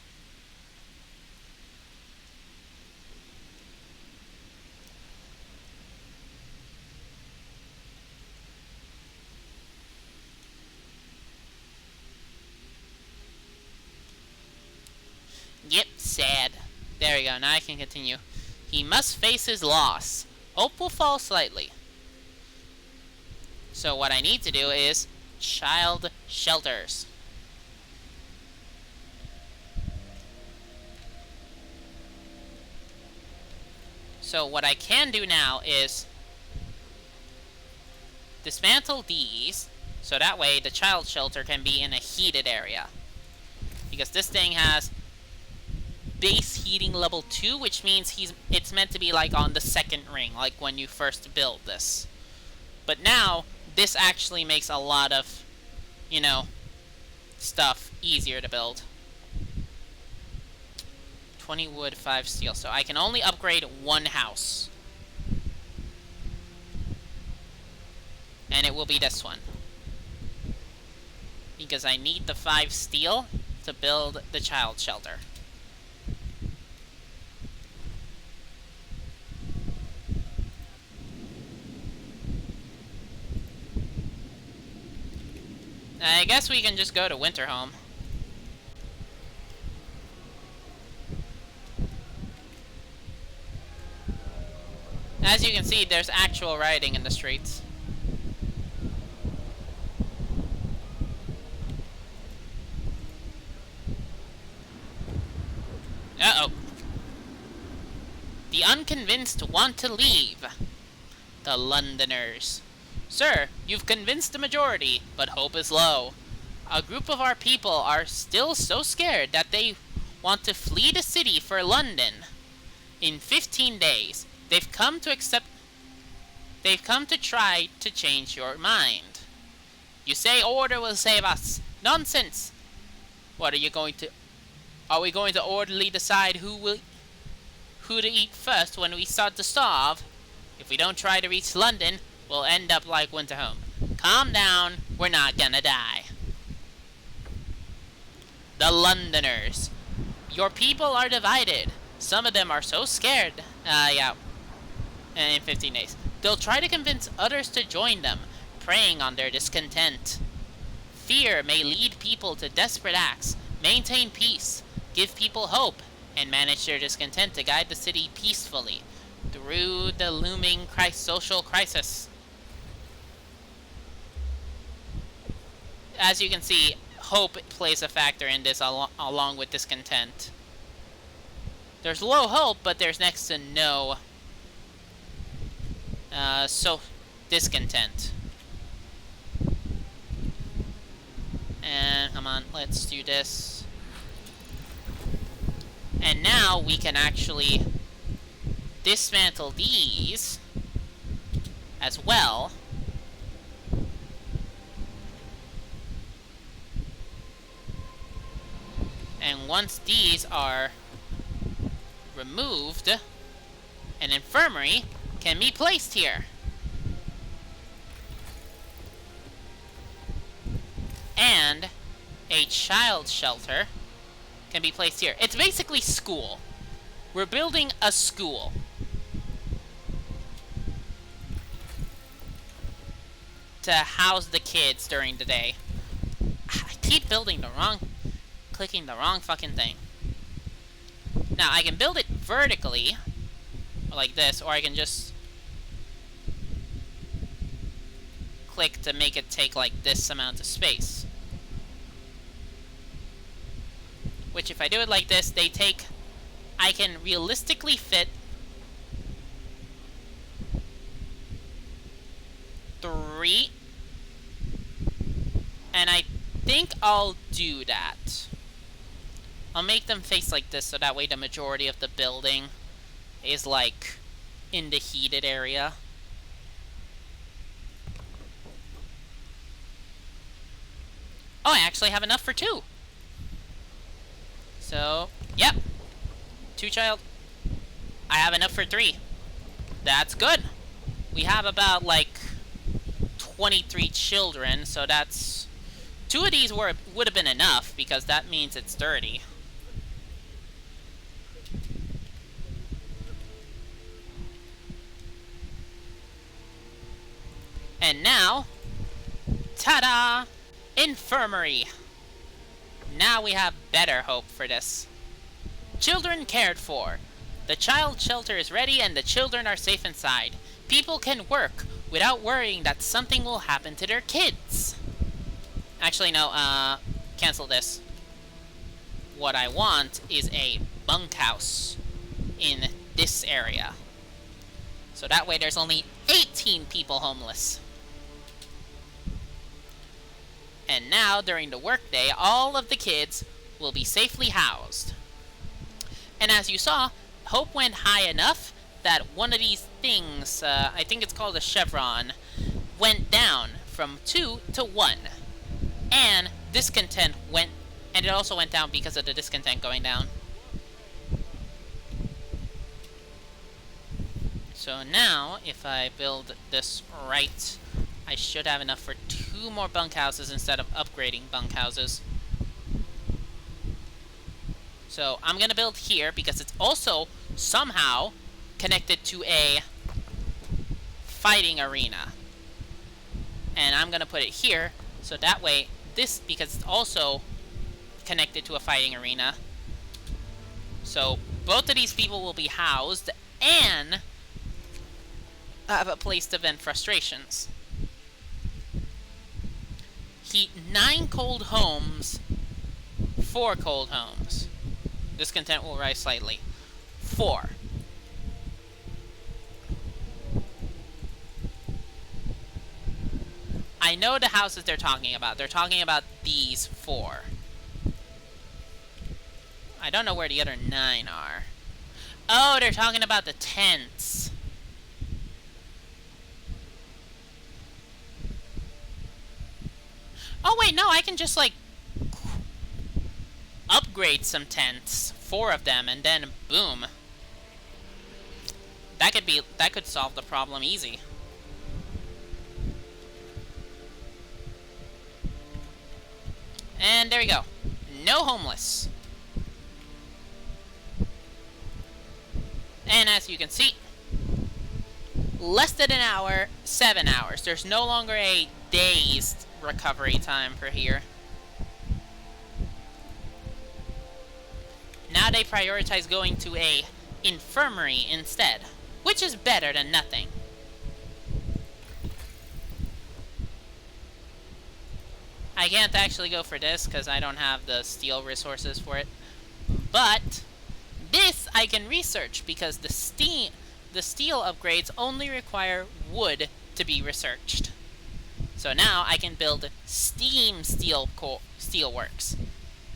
Speaker 1: Yep, sad. There we go, now I can continue. He must face his loss. Hope will fall slightly. So what I need to do is child shelters. So what I can do now is dismantle these, so that way the child shelter can be in a heated area. Because this thing has base heating level 2, which means it's meant to be like on the second ring, like when you first build this. But now, this actually makes a lot of, you know, stuff easier to build. 20 wood, 5 steel. So I can only upgrade 1 house. And it will be this one. Because I need the 5 steel to build the child shelter. I guess we can just go to Winterhome. As you can see, there's actual rioting in the streets. Uh-oh. The unconvinced want to leave. The Londoners. Sir, you've convinced the majority, but hope is low. A group of our people are still so scared that they want to flee the city for London. In 15 days, they've come to try to change your mind. You say order will save us. Nonsense! What are we going to orderly decide who to eat first when we start to starve? If we don't try to reach London, we'll end up like Winterhome. Calm down, we're not gonna die. The Londoners. Your people are divided. Some of them are so scared. Yeah. In 15 days. They'll try to convince others to join them, preying on their discontent. Fear may lead people to desperate acts. Maintain peace, give people hope, and manage their discontent to guide the city peacefully through the looming social crisis. as you can see, hope plays a factor in this along with discontent. There's low hope, but there's next to no so discontent. And come on, let's do this. And now we can actually dismantle these as well. And once these are removed, an infirmary can be placed here. And a child shelter can be placed here. It's basically school. We're building a school. To house the kids during the day. I keep clicking the wrong fucking thing. Now, I can build it vertically, like this, or I can just click to make it take, like, this amount of space. Which, if I do it like this, I can realistically fit 3. And I think I'll do that. I'll make them face like this, so that way the majority of the building is, like, in the heated area. Oh, I actually have enough for 2. So, yep. 2 child. I have enough for 3. That's good. We have about, like, 23 children, so that's... 2 of these would have been enough, because that means it's 30. And now, ta-da! Infirmary! Now we have better hope for this. Children cared for. The child shelter is ready and the children are safe inside. People can work without worrying that something will happen to their kids. Actually, no, cancel this. What I want is a bunkhouse in this area. So that way there's only 18 people homeless. And now, during the workday, all of the kids will be safely housed. And as you saw, hope went high enough that one of these things, I think it's called a chevron, went down from 2 to 1. And discontent went, and it also went down because of the discontent going down. So now, if I build this right, I should have enough for 2 more bunkhouses instead of upgrading bunkhouses. So I'm gonna build here because it's also somehow connected to a fighting arena. And I'm gonna put it here, so that way this, because it's also connected to a fighting arena. So both of these people will be housed and have a place to vent frustrations. Heat 9 cold homes, 4 cold homes. Discontent will rise slightly. 4. I know the houses they're talking about. They're talking about these 4. I don't know where the other 9 are. Oh, they're talking about the tents. Oh wait, no, I can just, like, upgrade some tents. 4 of them, and then boom. That could solve the problem easy. And there we go. No homeless. And as you can see, less than an hour, 7 hours. There's no longer a day's recovery time for here. Now they prioritize going to a infirmary instead, which is better than nothing. I can't actually go for this because I don't have the steel resources for it. But this I can research because the steel upgrades only require wood to be researched. So now I can build steam steelworks.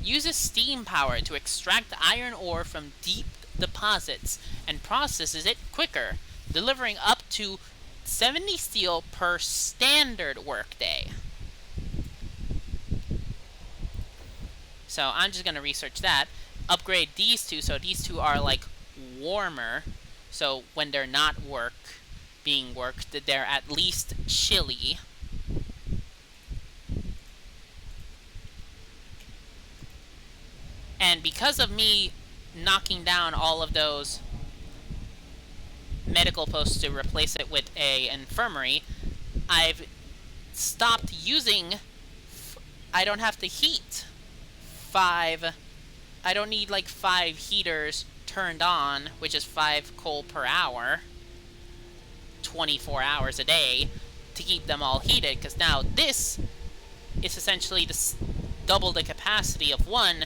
Speaker 1: Uses steam power to extract iron ore from deep deposits and processes it quicker, delivering up to 70 steel per standard workday. So I'm just going to research that. Upgrade these two, so these two are like warmer. So when they're not being worked, they're at least chilly. And because of me knocking down all of those medical posts to replace it with an infirmary, I've stopped using... I don't have to heat 5... I don't need like 5 heaters turned on, which is 5 coal per hour, 24 hours a day, to keep them all heated, because now this is essentially double the capacity of one,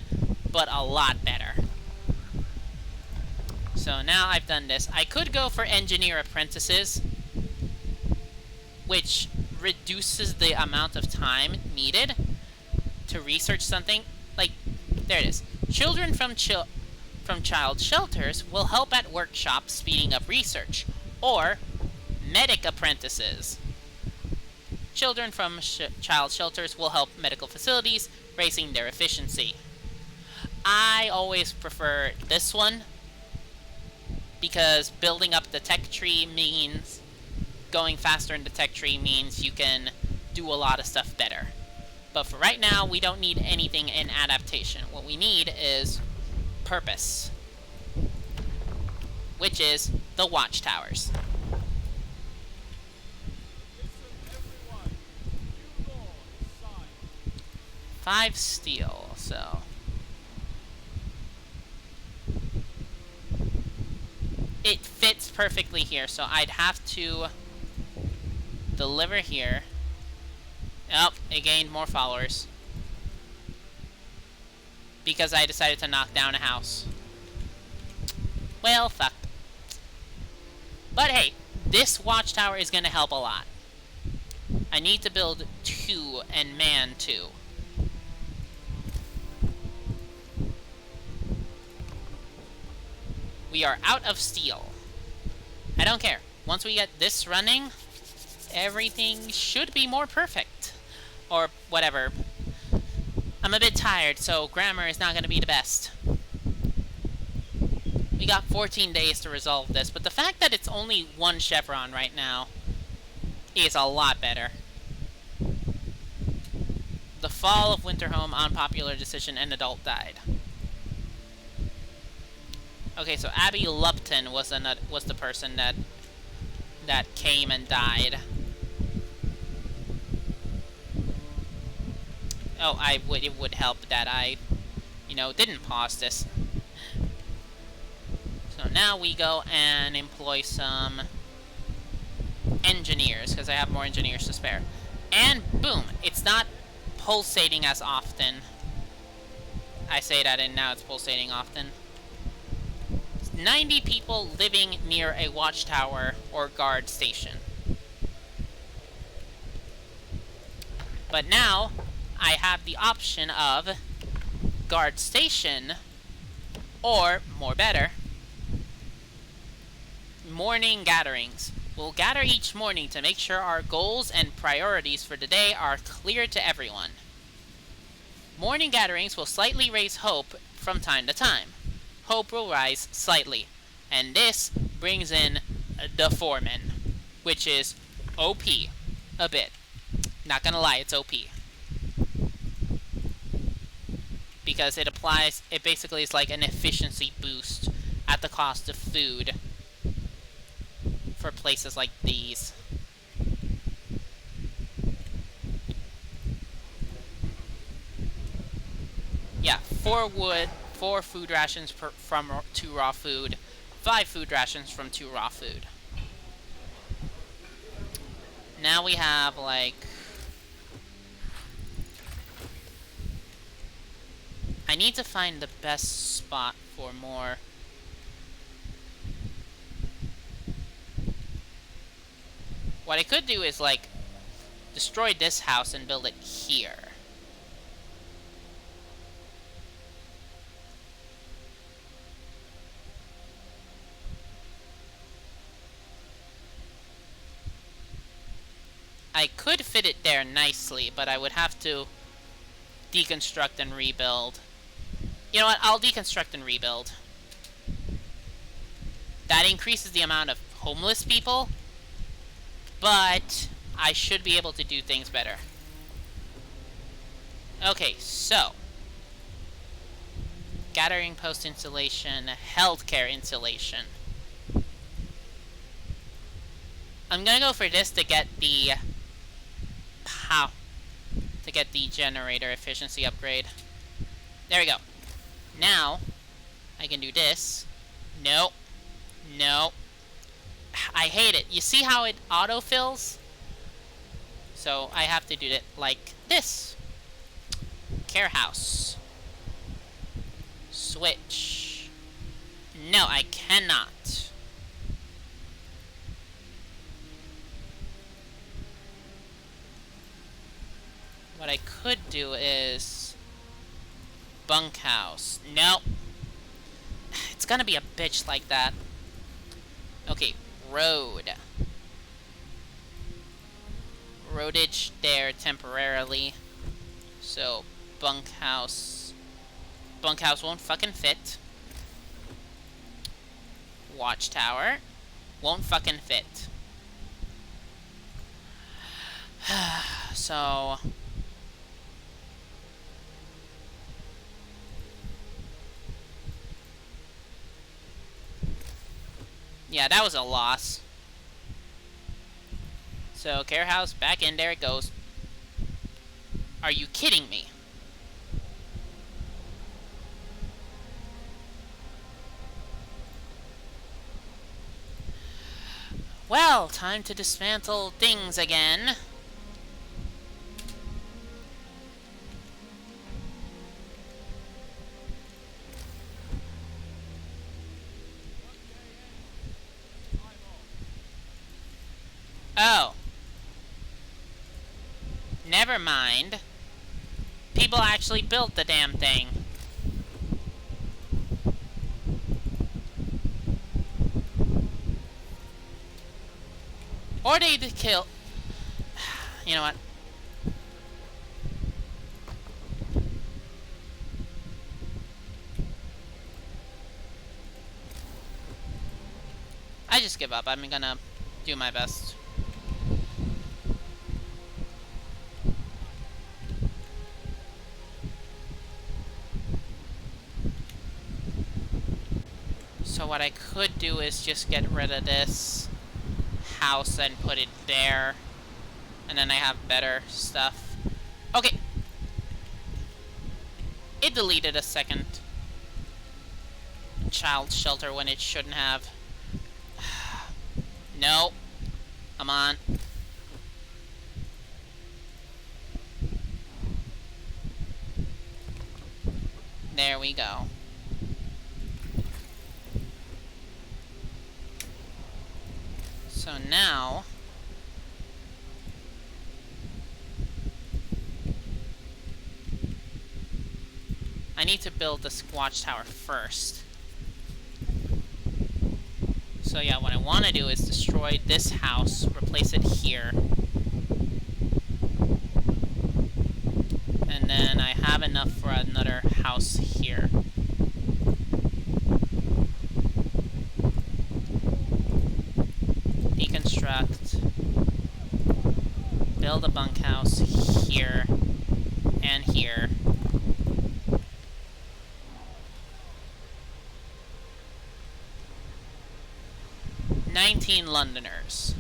Speaker 1: but a lot better. So now I've done this. I could go for engineer apprentices, which reduces the amount of time needed to research something. Like, there it is. Children from child shelters will help at workshops, speeding up research. Or medic apprentices. Children from child shelters will help medical facilities, raising their efficiency. I always prefer this one, because building up the tech tree means going faster in the tech tree means you can do a lot of stuff better. But for right now, we don't need anything in adaptation. What we need is purpose, which is the watchtowers. Five steel, so... It fits perfectly here, so I'd have to deliver here. Oh, it gained more followers. Because I decided to knock down a house. Well, fuck. But hey, this watchtower is going to help a lot. I need to build 2 and man 2. We are out of steel. I don't care. Once we get this running, everything should be more perfect. Or whatever. I'm a bit tired, so grammar is not going to be the best. We got 14 days to resolve this, but the fact that it's only 1 chevron right now is a lot better. The fall of Winterhome, unpopular decision, an adult died. Okay, so Abby Lupton was the person that came and died. Oh, it would help that I, didn't pause this. So now we go and employ some engineers, because I have more engineers to spare. And boom, it's not pulsating as often. I say that and now it's pulsating often. 90 people living near a watchtower or guard station. But now, I have the option of guard station, or, more better, morning gatherings. We'll gather each morning to make sure our goals and priorities for the day are clear to everyone. Morning gatherings will slightly raise hope from time to time. Hope will rise slightly. And this brings in the foreman, which is OP a bit. Not gonna lie, it's OP. Because it basically is like an efficiency boost at the cost of food for places like these. Yeah, 4 wood, 4 food rations from 2 raw food, 5 food rations from 2 raw food. Now we have, like... I need to find the best spot for more. What I could do is, like, destroy this house and build it here. I could fit it there nicely, but I would have to deconstruct and rebuild. You know what? I'll deconstruct and rebuild. That increases the amount of homeless people, but I should be able to do things better. Okay, so. Gathering post installation, healthcare installation. I'm gonna go for this to get the pow. To get the generator efficiency upgrade. There we go. Now, I can do this. No. No. I hate it. You see how it autofills? So I have to do it like this. Care house. Switch. No, I cannot. What I could do is bunkhouse. No. It's gonna be a bitch like that. Okay, road. Roadage there temporarily. So, bunkhouse. Bunkhouse won't fucking fit. Watchtower. Won't fucking fit. So... yeah, that was a loss. So, care house, back in, there it goes. Are you kidding me? Well, time to dismantle things again. Oh. Never mind. People actually built the damn thing. Or they kill... You know what? I just give up. I'm gonna do my best. So what I could do is just get rid of this house and put it there. And then I have better stuff. Okay. It deleted a second child shelter when it shouldn't have. No. Come on. There we go. So now... I need to build this watchtower first. So yeah, what I want to do is destroy this house, replace it here. And then I have enough for another house here. Deconstruct. Build a bunkhouse here and here. 19 Londoners.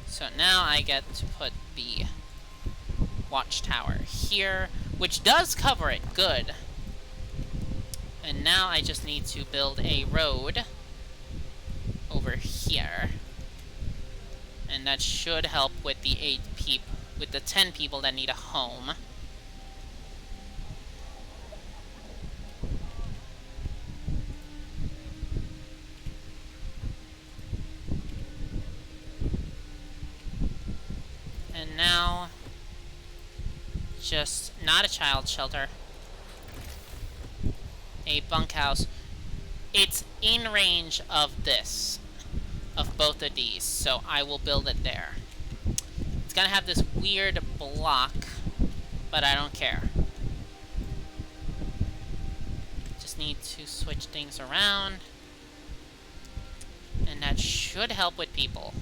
Speaker 1: So now I get to put the watchtower here, which does cover it good. And now I just need to build a road over here. And that should help with the 10 people that need a home. And now, just not a child shelter. A bunkhouse. It's in range of this, of both of these, so I will build it there. It's gonna have this weird block, but I don't care. Just need to switch things around, and that should help with people.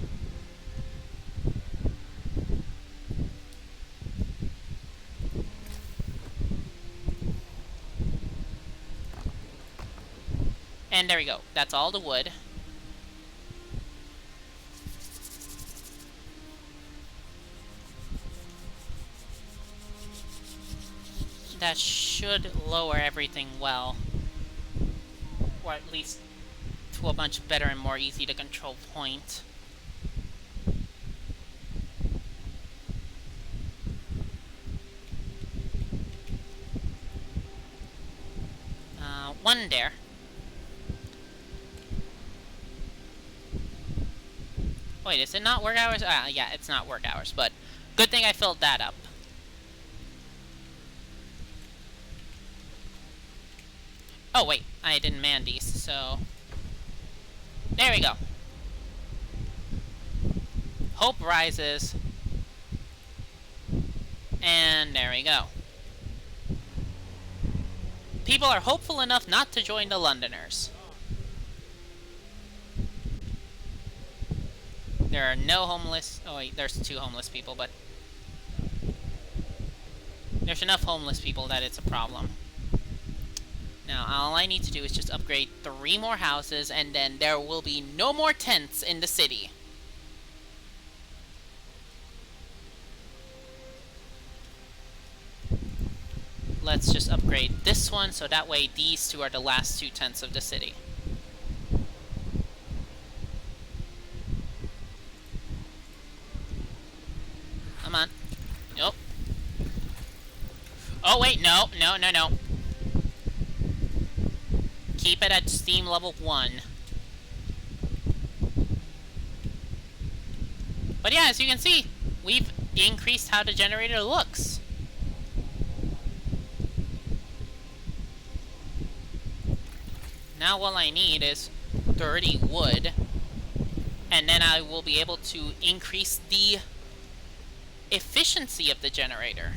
Speaker 1: And there we go. That's all the wood. That should lower everything well. Or at least to a much better and more easy to control point. One there. Wait, is it not work hours? Yeah, it's not work hours, but good thing I filled that up. Oh, wait, I didn't man these, so... There we go. Hope rises. And there we go. People are hopeful enough not to join the Londoners. There are no homeless... Oh wait, there's 2 homeless people, but... There's enough homeless people that it's a problem. Now, all I need to do is just upgrade 3 more houses, and then there will be no more tents in the city. Let's just upgrade this one, so that way these 2 are the last 2 tents of the city. Come on. Nope. Oh, wait, no. Keep it at steam level 1. But yeah, as you can see, we've increased how the generator looks. Now all I need is 30 wood, and then I will be able to increase the efficiency of the generator.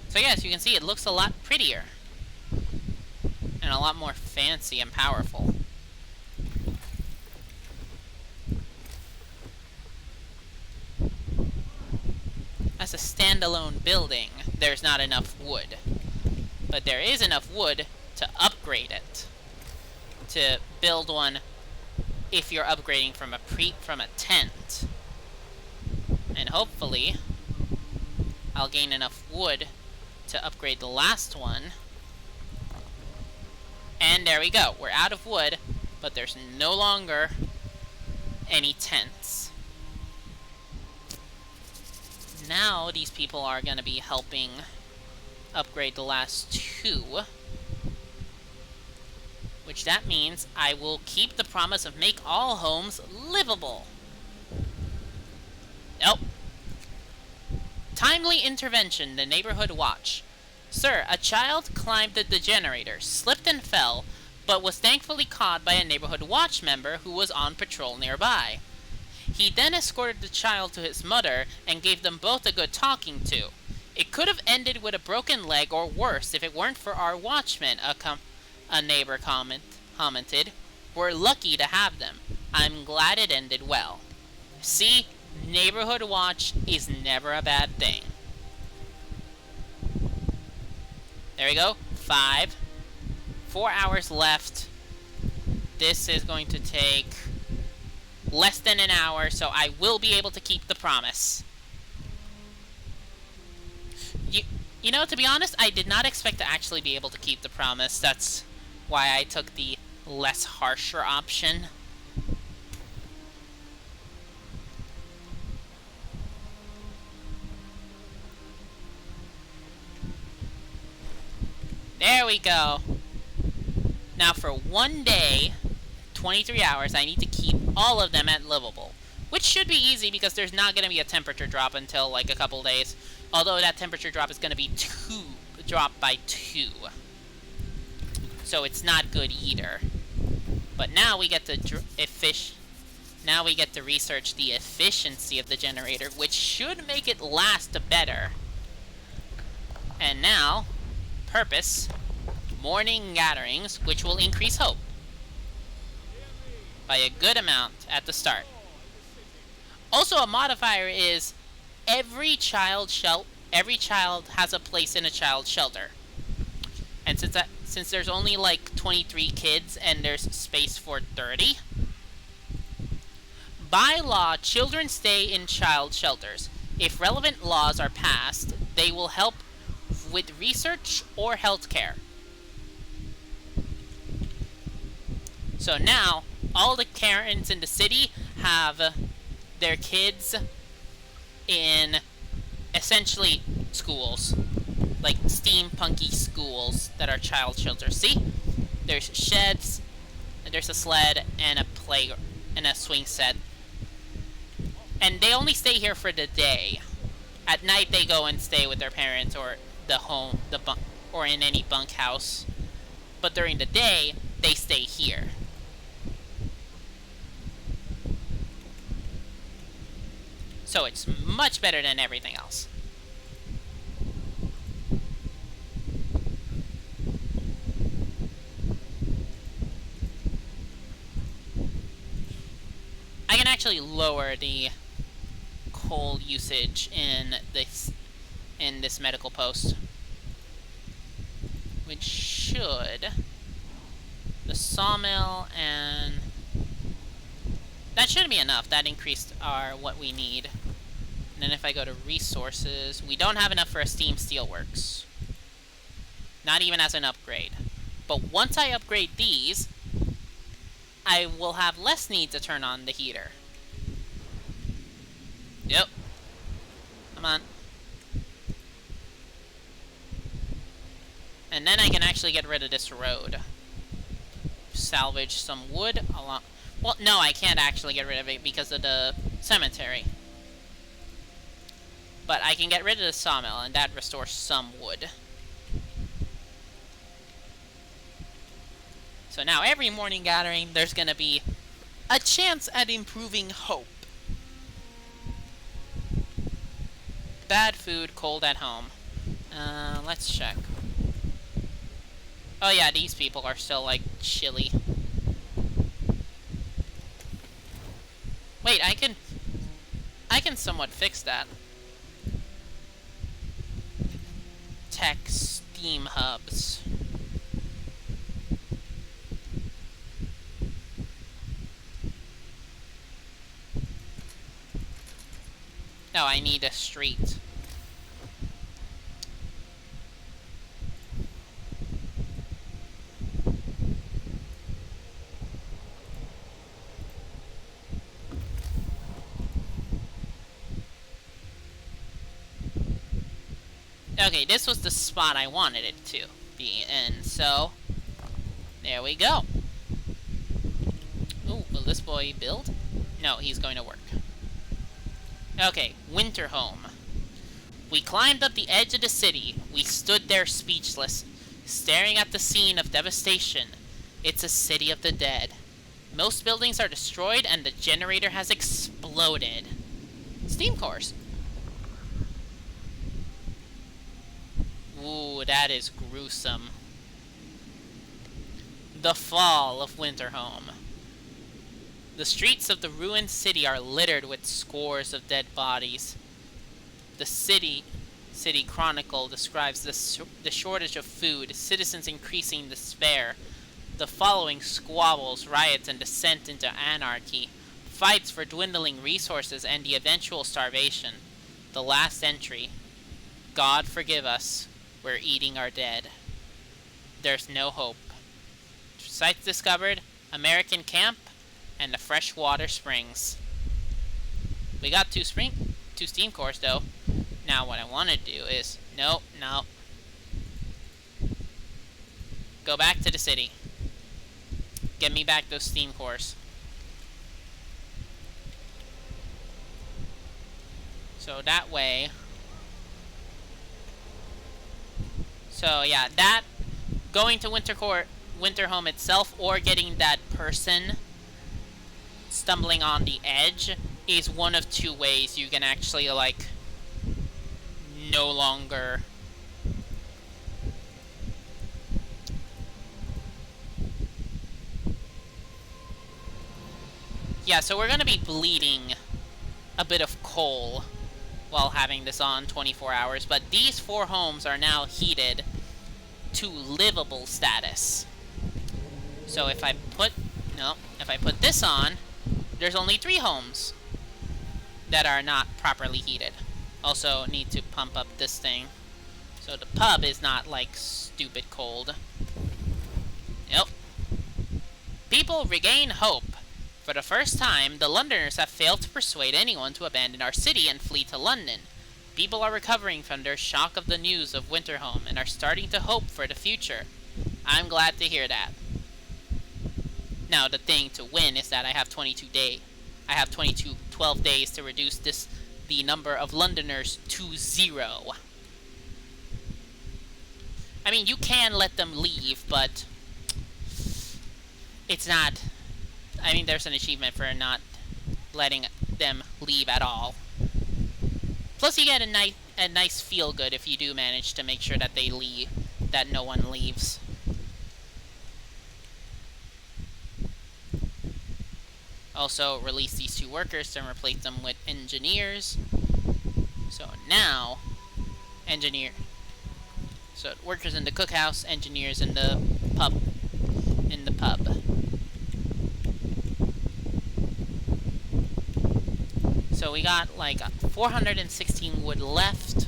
Speaker 1: So yeah, as you can see, it looks a lot prettier. And a lot more fancy and powerful. As a standalone building, there's not enough wood. But there is enough wood to upgrade it. To build one if you're upgrading from a tent. And hopefully, I'll gain enough wood to upgrade the last one. And there we go. We're out of wood, but there's no longer any tents. Now these people are going to be helping upgrade the last 2. Which that means I will keep the promise of make all homes livable. Nope. Timely intervention, the neighborhood watch. Sir, a child climbed the generator, slipped and fell, but was thankfully caught by a neighborhood watch member who was on patrol nearby. He then escorted the child to his mother and gave them both a good talking to. It could have ended with a broken leg or worse if it weren't for our watchmen, a neighbor commented. We're lucky to have them. I'm glad it ended well. See, neighborhood watch is never a bad thing. There we go. 5. 4 hours left. This is going to take less than an hour, so I will be able to keep the promise. You know, to be honest, I did not expect to actually be able to keep the promise. That's why I took the less harsher option. There we go. Now for one day, 23 hours, I need to keep all of them at livable. Which should be easy because there's not going to be a temperature drop until like a couple days. Although that temperature drop is going to be dropped by 2. So it's not good either. But now we get to now we get to research the efficiency of the generator, which should make it last better. And now, purpose, morning gatherings, which will increase hope by a good amount at the start. Also, a modifier is every child has a place in a child shelter. And since there's only like 23 kids and there's space for 30, by law, children stay in child shelters. If relevant laws are passed, they will help with research or healthcare. So now, all the Karens in the city have their kids in essentially schools, like steampunky schools that are child shelters. See? There's sheds, there's a sled, and a swing set. And they only stay here for the day. At night they go and stay with their parents or or in any bunkhouse. But during the day, they stay here. So it's much better than everything else. I can actually lower the coal usage in this medical post, which should the sawmill, and that shouldn't be enough. That increased what we need. And then if I go to resources, we don't have enough for a steam steelworks, not even as an upgrade. But once I upgrade these, I will have less need to turn on the heater. Yep. Come on. And then I can actually get rid of this road. Salvage some wood along... Well, no, I can't actually get rid of it because of the cemetery. But I can get rid of the sawmill, and that restores some wood. So now every morning gathering, there's gonna be a chance at improving hope. Bad food, cold at home. Let's check. Oh yeah, these people are still, like, chilly. Wait, I can somewhat fix that. Tech steam hubs. No, I need a street. Okay, this was the spot I wanted it to be in, so there we go. Ooh, will this boy build? No, he's going to work. Okay, winter home. We climbed up the edge of the city. We stood there speechless, staring at the scene of devastation. It's a city of the dead. Most buildings are destroyed and the generator has exploded. Steam cores. Ooh, that is gruesome. The fall of Winterhome. The streets of the ruined city are littered with scores of dead bodies. The City Chronicle describes the shortage of food, citizens increasing despair, the following squabbles, riots, and descent into anarchy, fights for dwindling resources, and the eventual starvation. The last entry. God forgive us. We're eating our dead. There's no hope. Sites discovered, American camp, and the freshwater springs. We got two steam cores though. Now what I want to do is, no. Go back to the city. Get me back those steam cores. So that way. So yeah, that going to Winterhome itself, or getting that person stumbling on the edge, is one of two ways you can actually like no longer yeah, so we're gonna be bleeding a bit of coal while having this on 24 hours, but these 4 homes are now heated to livable status. So if I put this on, there's only 3 homes that are not properly heated. Also need to pump up this thing so the pub is not like stupid cold. Yep. People regain hope. For the first time, the Londoners have failed to persuade anyone to abandon our city and flee to London. People are recovering from their shock of the news of Winterhome and are starting to hope for the future. I'm glad to hear that. Now, the thing to win is that I have 12 days to reduce the number of Londoners to 0. I mean, you can let them leave, but it's not... I mean, there's an achievement for not letting them leave at all. Plus, you get a nice feel-good if you do manage to make sure that they leave, that no one leaves. Also, release these 2 workers and replace them with engineers. So now, so workers in the cookhouse, engineers in the pub. So we got like 416 wood left.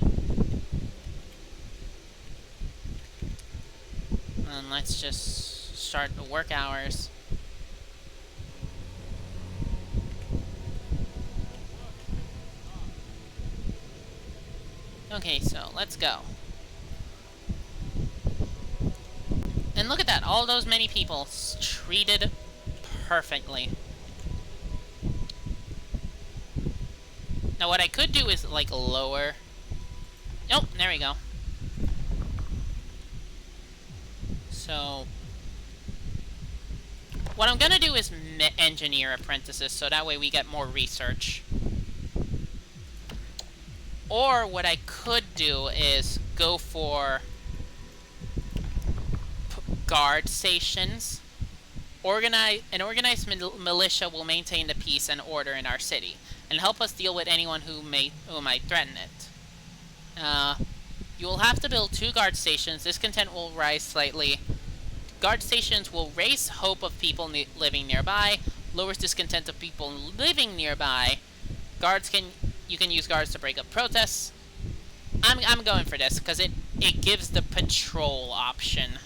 Speaker 1: And let's just start the work hours. Okay, so let's go. And look at that, all those many people treated perfectly. Now what I could do is like lower... Nope, there we go. So what I'm gonna do is engineer apprentices, so that way we get more research. Or what I could do is go for guard stations. An organized militia will maintain the peace and order in our city and help us deal with anyone who might threaten it. You will have to build 2 guard stations. Discontent will rise slightly. Guard stations will raise hope of people living nearby, lowers discontent of people living nearby. You can use guards to break up protests. I'm going for this because it gives the patrol option.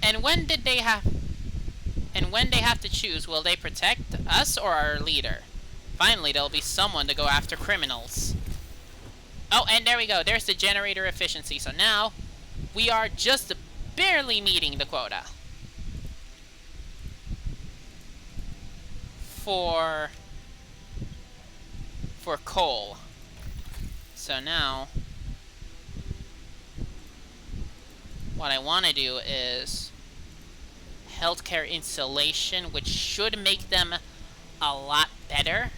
Speaker 1: And when they have to choose, will they protect us or our leader? Finally, there'll be someone to go after criminals. Oh, and there we go. There's the generator efficiency. So now, we are just barely meeting the quota. For coal. So now, what I want to do is healthcare insulation, which should make them a lot better.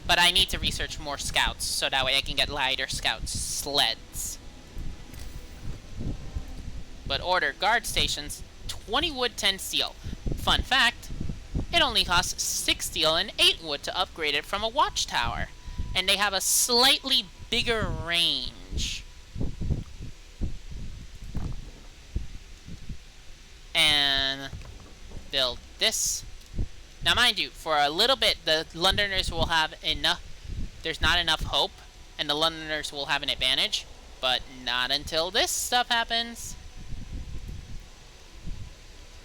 Speaker 1: But I need to research more scouts, so that way I can get lighter scout sleds. But order guard stations, 20 wood, 10 steel. Fun fact, it only costs 6 steel and 8 wood to upgrade it from a watchtower. And they have a slightly bigger range. And build this. Now, mind you, for a little bit, the Londoners will have enough. There's not enough hope, and the Londoners will have an advantage. But not until this stuff happens.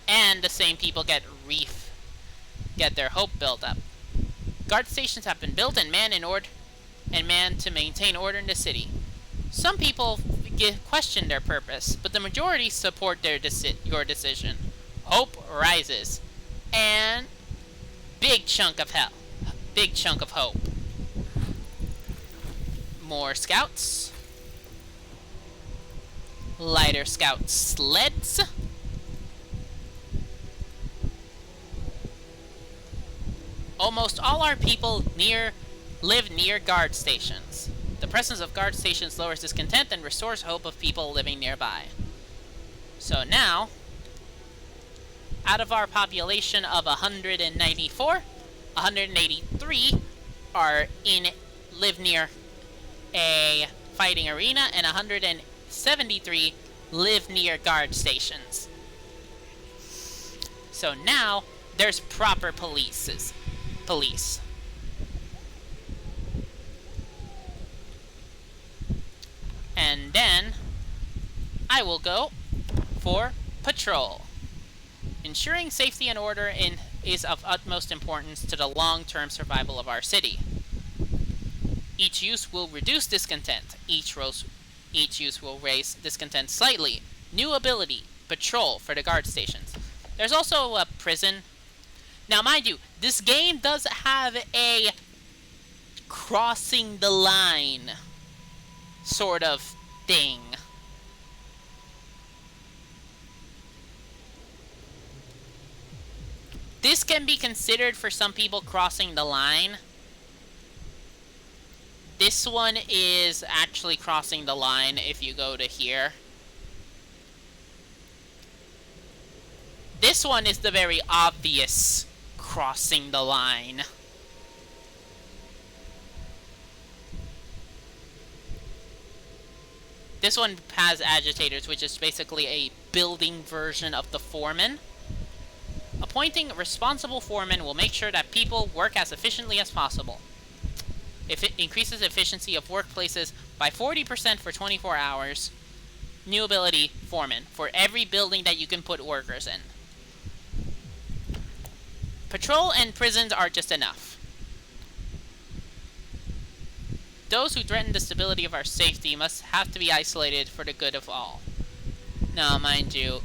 Speaker 1: And the same people get their hope built up. Guard stations have been built and manned to maintain order in the city. Some people question their purpose, but the majority support your decision. Hope rises. And big chunk of hope. More scouts. Lighter scout sleds. Almost all our people live near guard stations. The presence of guard stations lowers discontent and restores hope of people living nearby. So now, out of our population of 194, 183 live near a fighting arena, and 173 live near guard stations. So now there's proper police. And then I will go for patrol. Ensuring safety and order is of utmost importance to the long-term survival of our city. Each use will reduce discontent. Each use will raise discontent slightly. New ability, patrol for the guard stations. There's also a prison. Now, mind you, this game does have a crossing the line sort of thing. This can be considered for some people crossing the line. This one is actually crossing the line if you go to here. This one is the very obvious crossing the line. This one has agitators, which is basically a building version of the foreman. Appointing responsible foremen will make sure that people work as efficiently as possible. If it increases efficiency of workplaces by 40% for 24 hours. New ability, foreman, for every building that you can put workers in. Patrol and prisons are just enough. Those who threaten the stability of our safety must have to be isolated for the good of all. Now, mind you,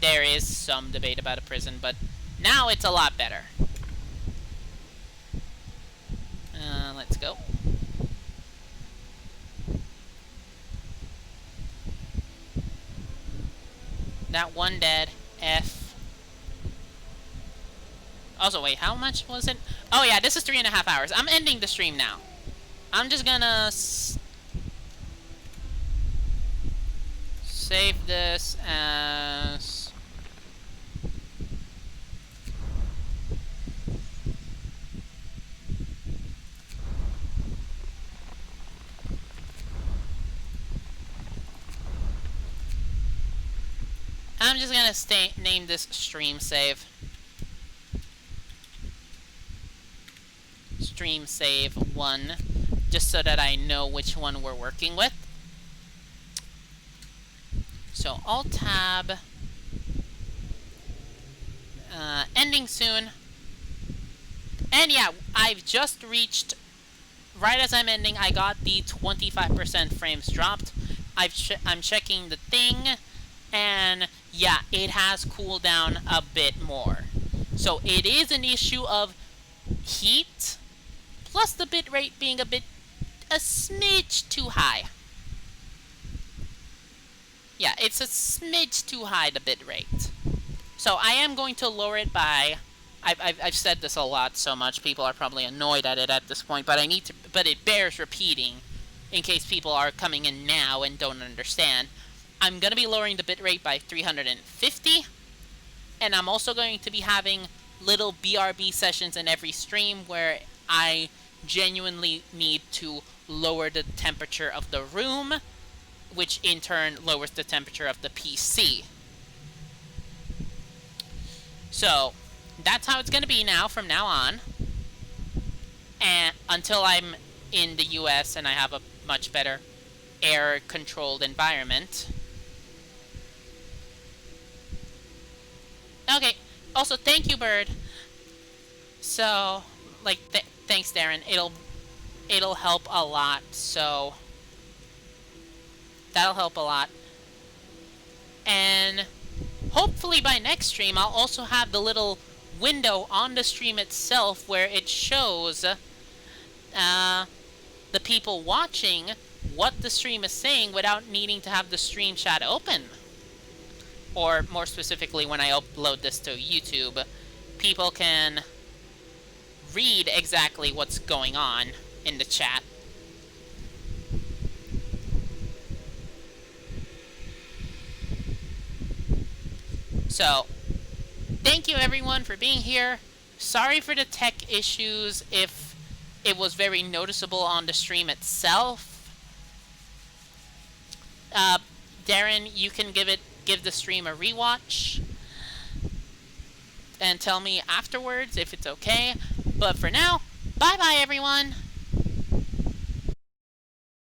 Speaker 1: there is some debate about a prison, but now it's a lot better. Let's go. That one dead. F. Also, wait, how much was it? Oh yeah, this is 3.5 hours. I'm ending the stream now. I'm just gonna save this as... I'm just gonna name this stream save. Stream save 1, just so that I know which one we're working with. So Alt-Tab, ending soon. And yeah, I've just reached, right as I'm ending, I got the 25% frames dropped. I'm checking the thing, and yeah, it has cooled down a bit more. So it is an issue of heat, plus the bitrate being a smidge too high. Yeah, it's a smidge too high, the bitrate. So I am going to lower it by... I've said this a lot so much, people are probably annoyed at it at this point, but but it bears repeating in case people are coming in now and don't understand. I'm going to be lowering the bitrate by 350, and I'm also going to be having little BRB sessions in every stream where I genuinely need to lower the temperature of the room, which in turn lowers the temperature of the PC. So, that's how it's going to be now, from now on. And until I'm in the US and I have a much better air-controlled environment. Okay, also, thank you, Bird. So, like, thanks, Darren. It'll help a lot, so... That'll help a lot. And hopefully by next stream, I'll also have the little window on the stream itself where it shows the people watching what the stream is saying without needing to have the stream chat open. Or more specifically, when I upload this to YouTube, people can read exactly what's going on in the chat. So, thank you everyone for being here. Sorry for the tech issues if it was very noticeable on the stream itself. Darren, you can give the stream a rewatch and tell me afterwards if it's okay. But for now, bye bye everyone.